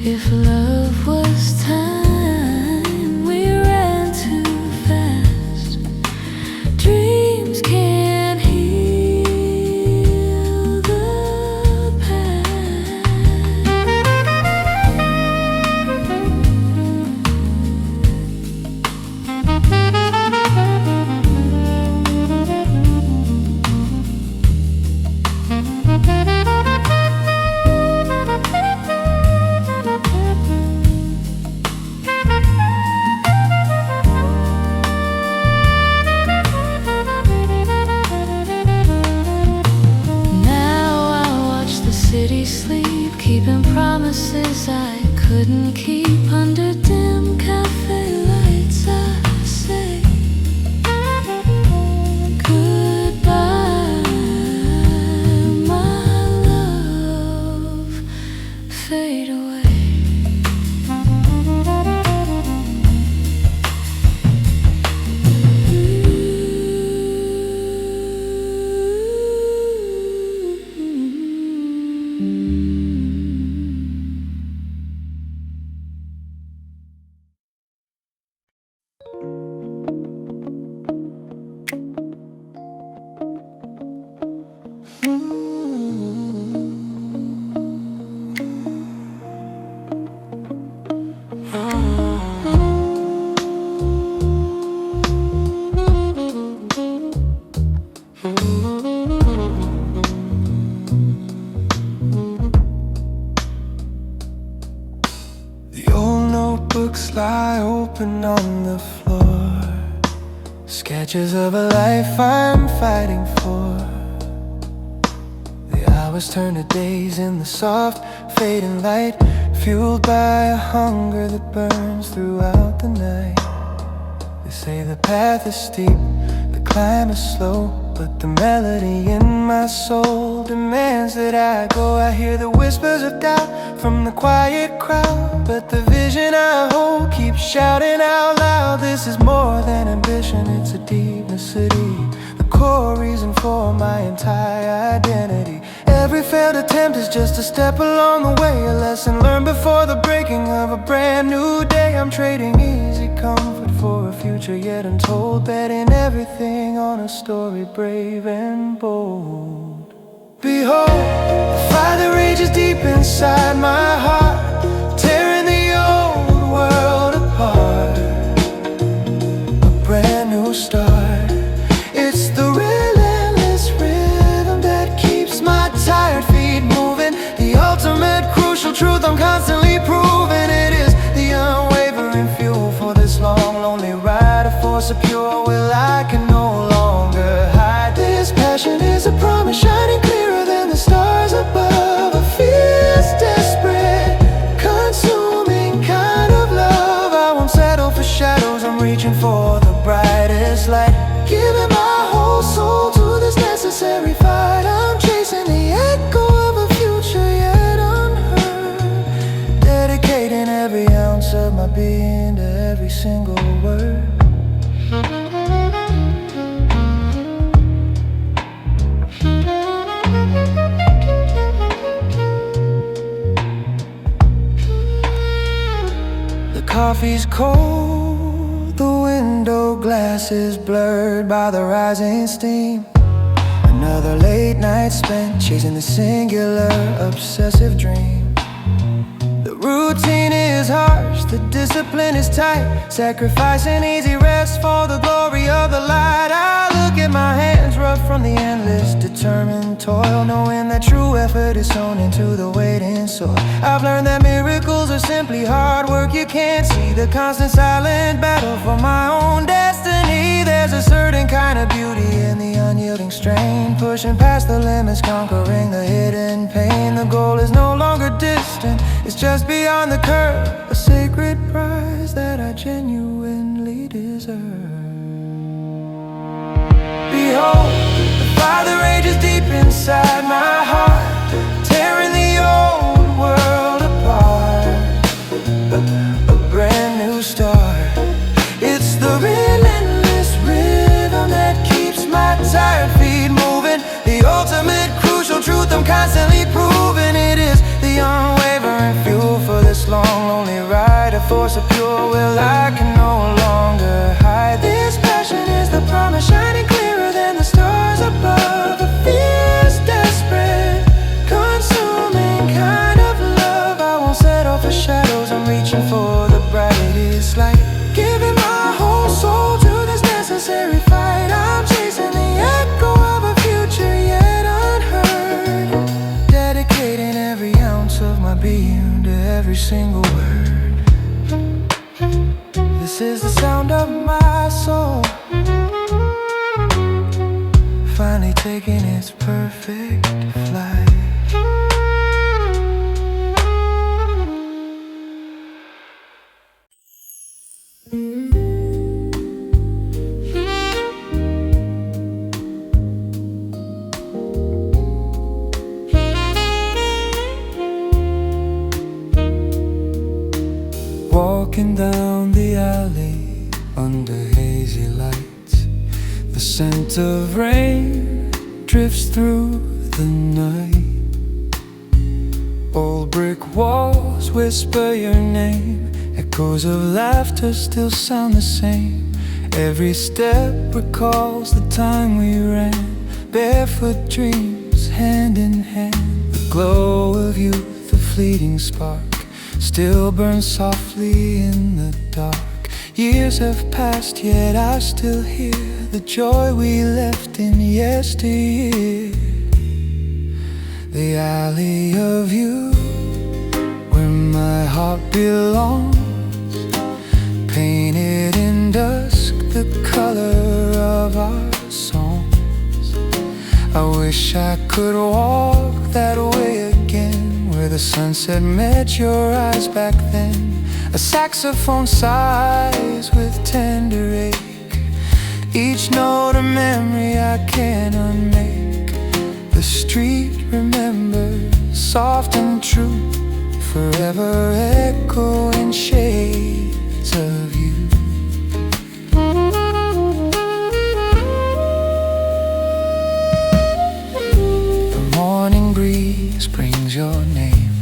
If love was time, we ran too fast. Dreams can't heal the sleep, keeping promises I couldn't keep under dim cafe lights. I say goodbye, my love, fade away. Books lie open on the floor, sketches of a life I'm fighting for. The hours turn to days in the soft fading light, fueled by a hunger that burns throughout the night. They say the path is steep, the climb is slow, but the melody in my soul demands that I go. I hear the whispers of doubt from the quiet crowd, but the vision I hold keeps shouting out loud. This is more than ambition, it's a deep necessity, the core reason for my entire identity. Every failed attempt is just a step along the way, a lesson learned before the breaking of a brand new day. I'm trading easy comfort for a future yet untold, betting everything on a story brave and bold. Behold, the fire that rages deep inside my heart, tearing the old world apart. A brand new start. It's the relentless rhythm that keeps my tired feet moving, the ultimate crucial truth I'm constantly proving. It is the unwavering fuel for this long, lonely ride, a force of pure will I can no longer hide. This passion is a promise shining clearer than the stars above, a fierce, desperate, consuming kind of love. I won't settle for shadows, I'm reaching for the brightest light, giving my whole soul to this necessary fight. I'm chasing the echo of a future yet unheard, dedicating every ounce of my being to every single word. The coffee's cold, the window glass is blurred by the rising steam. Another late night spent chasing the singular obsessive dream. The routine is harsh, the discipline is tight, sacrificing easy rest for the glory of the light. I look at my hands rough from the endless determined toil, knowing that true effort is sown into the waiting soil. I've learned that miracles are simply hard work you can't see, the constant silent battle for my own destiny. There's a certain kind of beauty in the unyielding strain, pushing past the limits, conquering the hidden pain. The goal is no longer distant, it's just beyond the curve, a sacred prize that I genuinely deserve. Behold, the fire rages deep inside my heart, tearing the old world apart. A brand new start. It's the relentless rhythm that keeps my tired feet moving, the ultimate crucial truth I'm constantly proving. It is the unwavering fuel for this long, lonely ride, a force of pure will I can no longer hide. This passion is the promise shining clearer than the stars above, a fierce, desperate, consuming kind of love. I won't settle for shadows, I'm reaching for the brightest light, giving my whole soul to this necessary fight. I'm chasing the echo of a future yet unheard, dedicating every ounce of my being to every single word. This is the sound of my soul, finally taking its perfect flight. Walking down the alley under hazy lights, the scent of rain drifts through the night. Old brick walls whisper your name, echoes of laughter still sound the same. Every step recalls the time we ran, barefoot dreams hand in hand. The glow of youth, a fleeting spark, still burns softly in the dark. Years have passed, yet I still hear the joy we left in yesteryear. The alley of you, where my heart belongs, painted in dusk the color of our songs. I wish I could walk that way again, where the sunset met your eyes back then. A saxophone sighs with tender ache, each note a memory I can't unmake. The street remembers, soft and true, forever echoing shades of you. The morning breeze brings your name,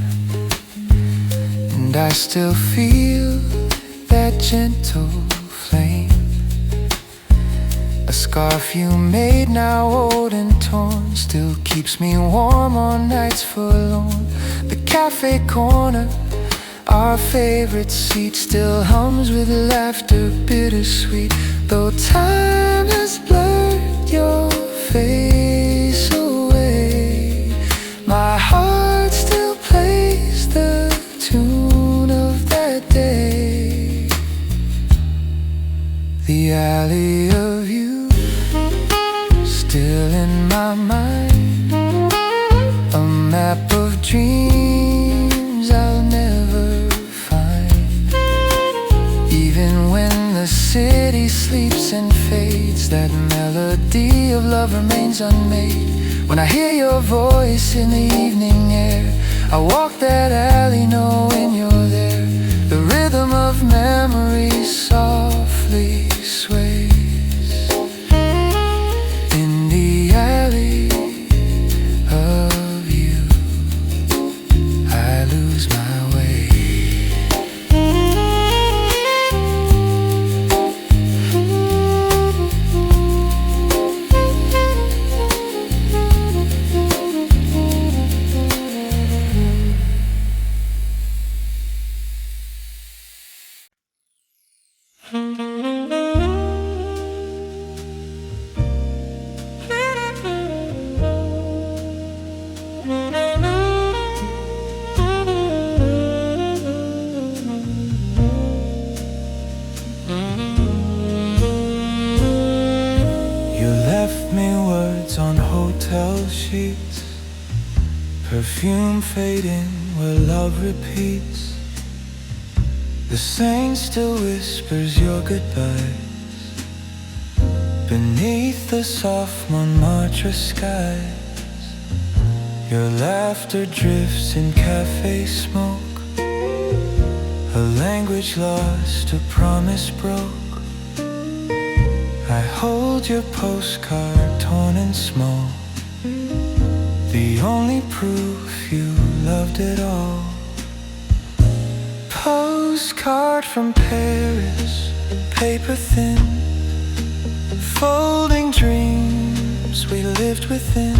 and I still feel that gentle flame. A scarf you made, now old and torn, still keeps me warm on nights forlorn. The cafe corner, our favorite seat, still hums with laughter bittersweet. Though time has blurred your face away, my heart still plays the tune of that day. The alley of you, still in my mind, a map of dreams I'll never find. Even when the city sleeps and fades, that melody of love remains unmade. When I hear your voice in the evening air, I walk that alley knowing you're there. The rhythm of memory softly sways. In the alley of you, I lose my way. hotel sheets, perfume fading where love repeats. The saint still whispers your goodbyes beneath the soft Montmartre skies. Your laughter drifts in cafe smoke, a language lost, a promise broke. I hold your postcard torn and small, the only proof you loved it all. Postcard from Paris, paper thin, folding dreams we lived within.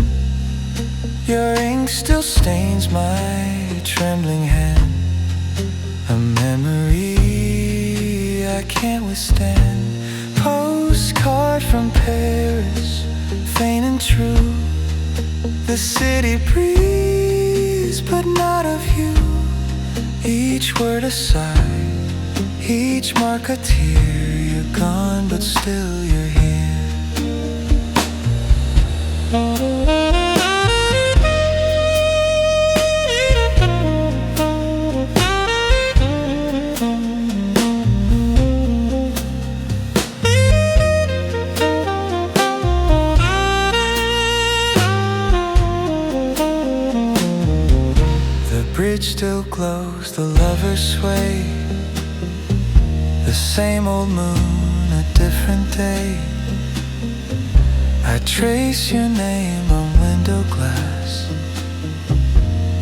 Your ink still stains my trembling hand, a memory I can't withstand. Postcard from Paris, faint and true. The city breathes, but not of you. Each word a sigh, each mark a tear. You're gone, but still you're here. The bridge still glows, the lovers sway, the same old moon, a different day. I trace your name on window glass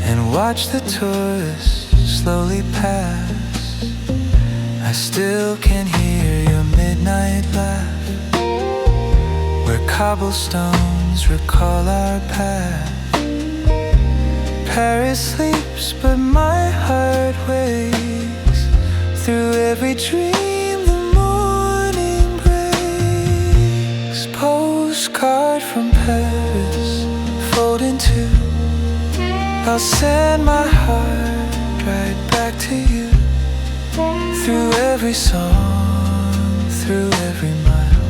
and watch the tourists slowly pass. I still can hear your midnight laugh, where cobblestones recall our path. Paris sleeps, but my heart wakes. Through every dream the morning breaks. Postcard from Paris, fold in two. I'll send my heart right back to you. Through every song, through every mile,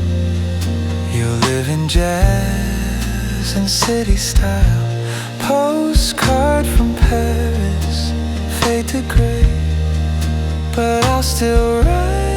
you'll live in jazz and city style. Postcard from Paris, fade to gray, but I'll still write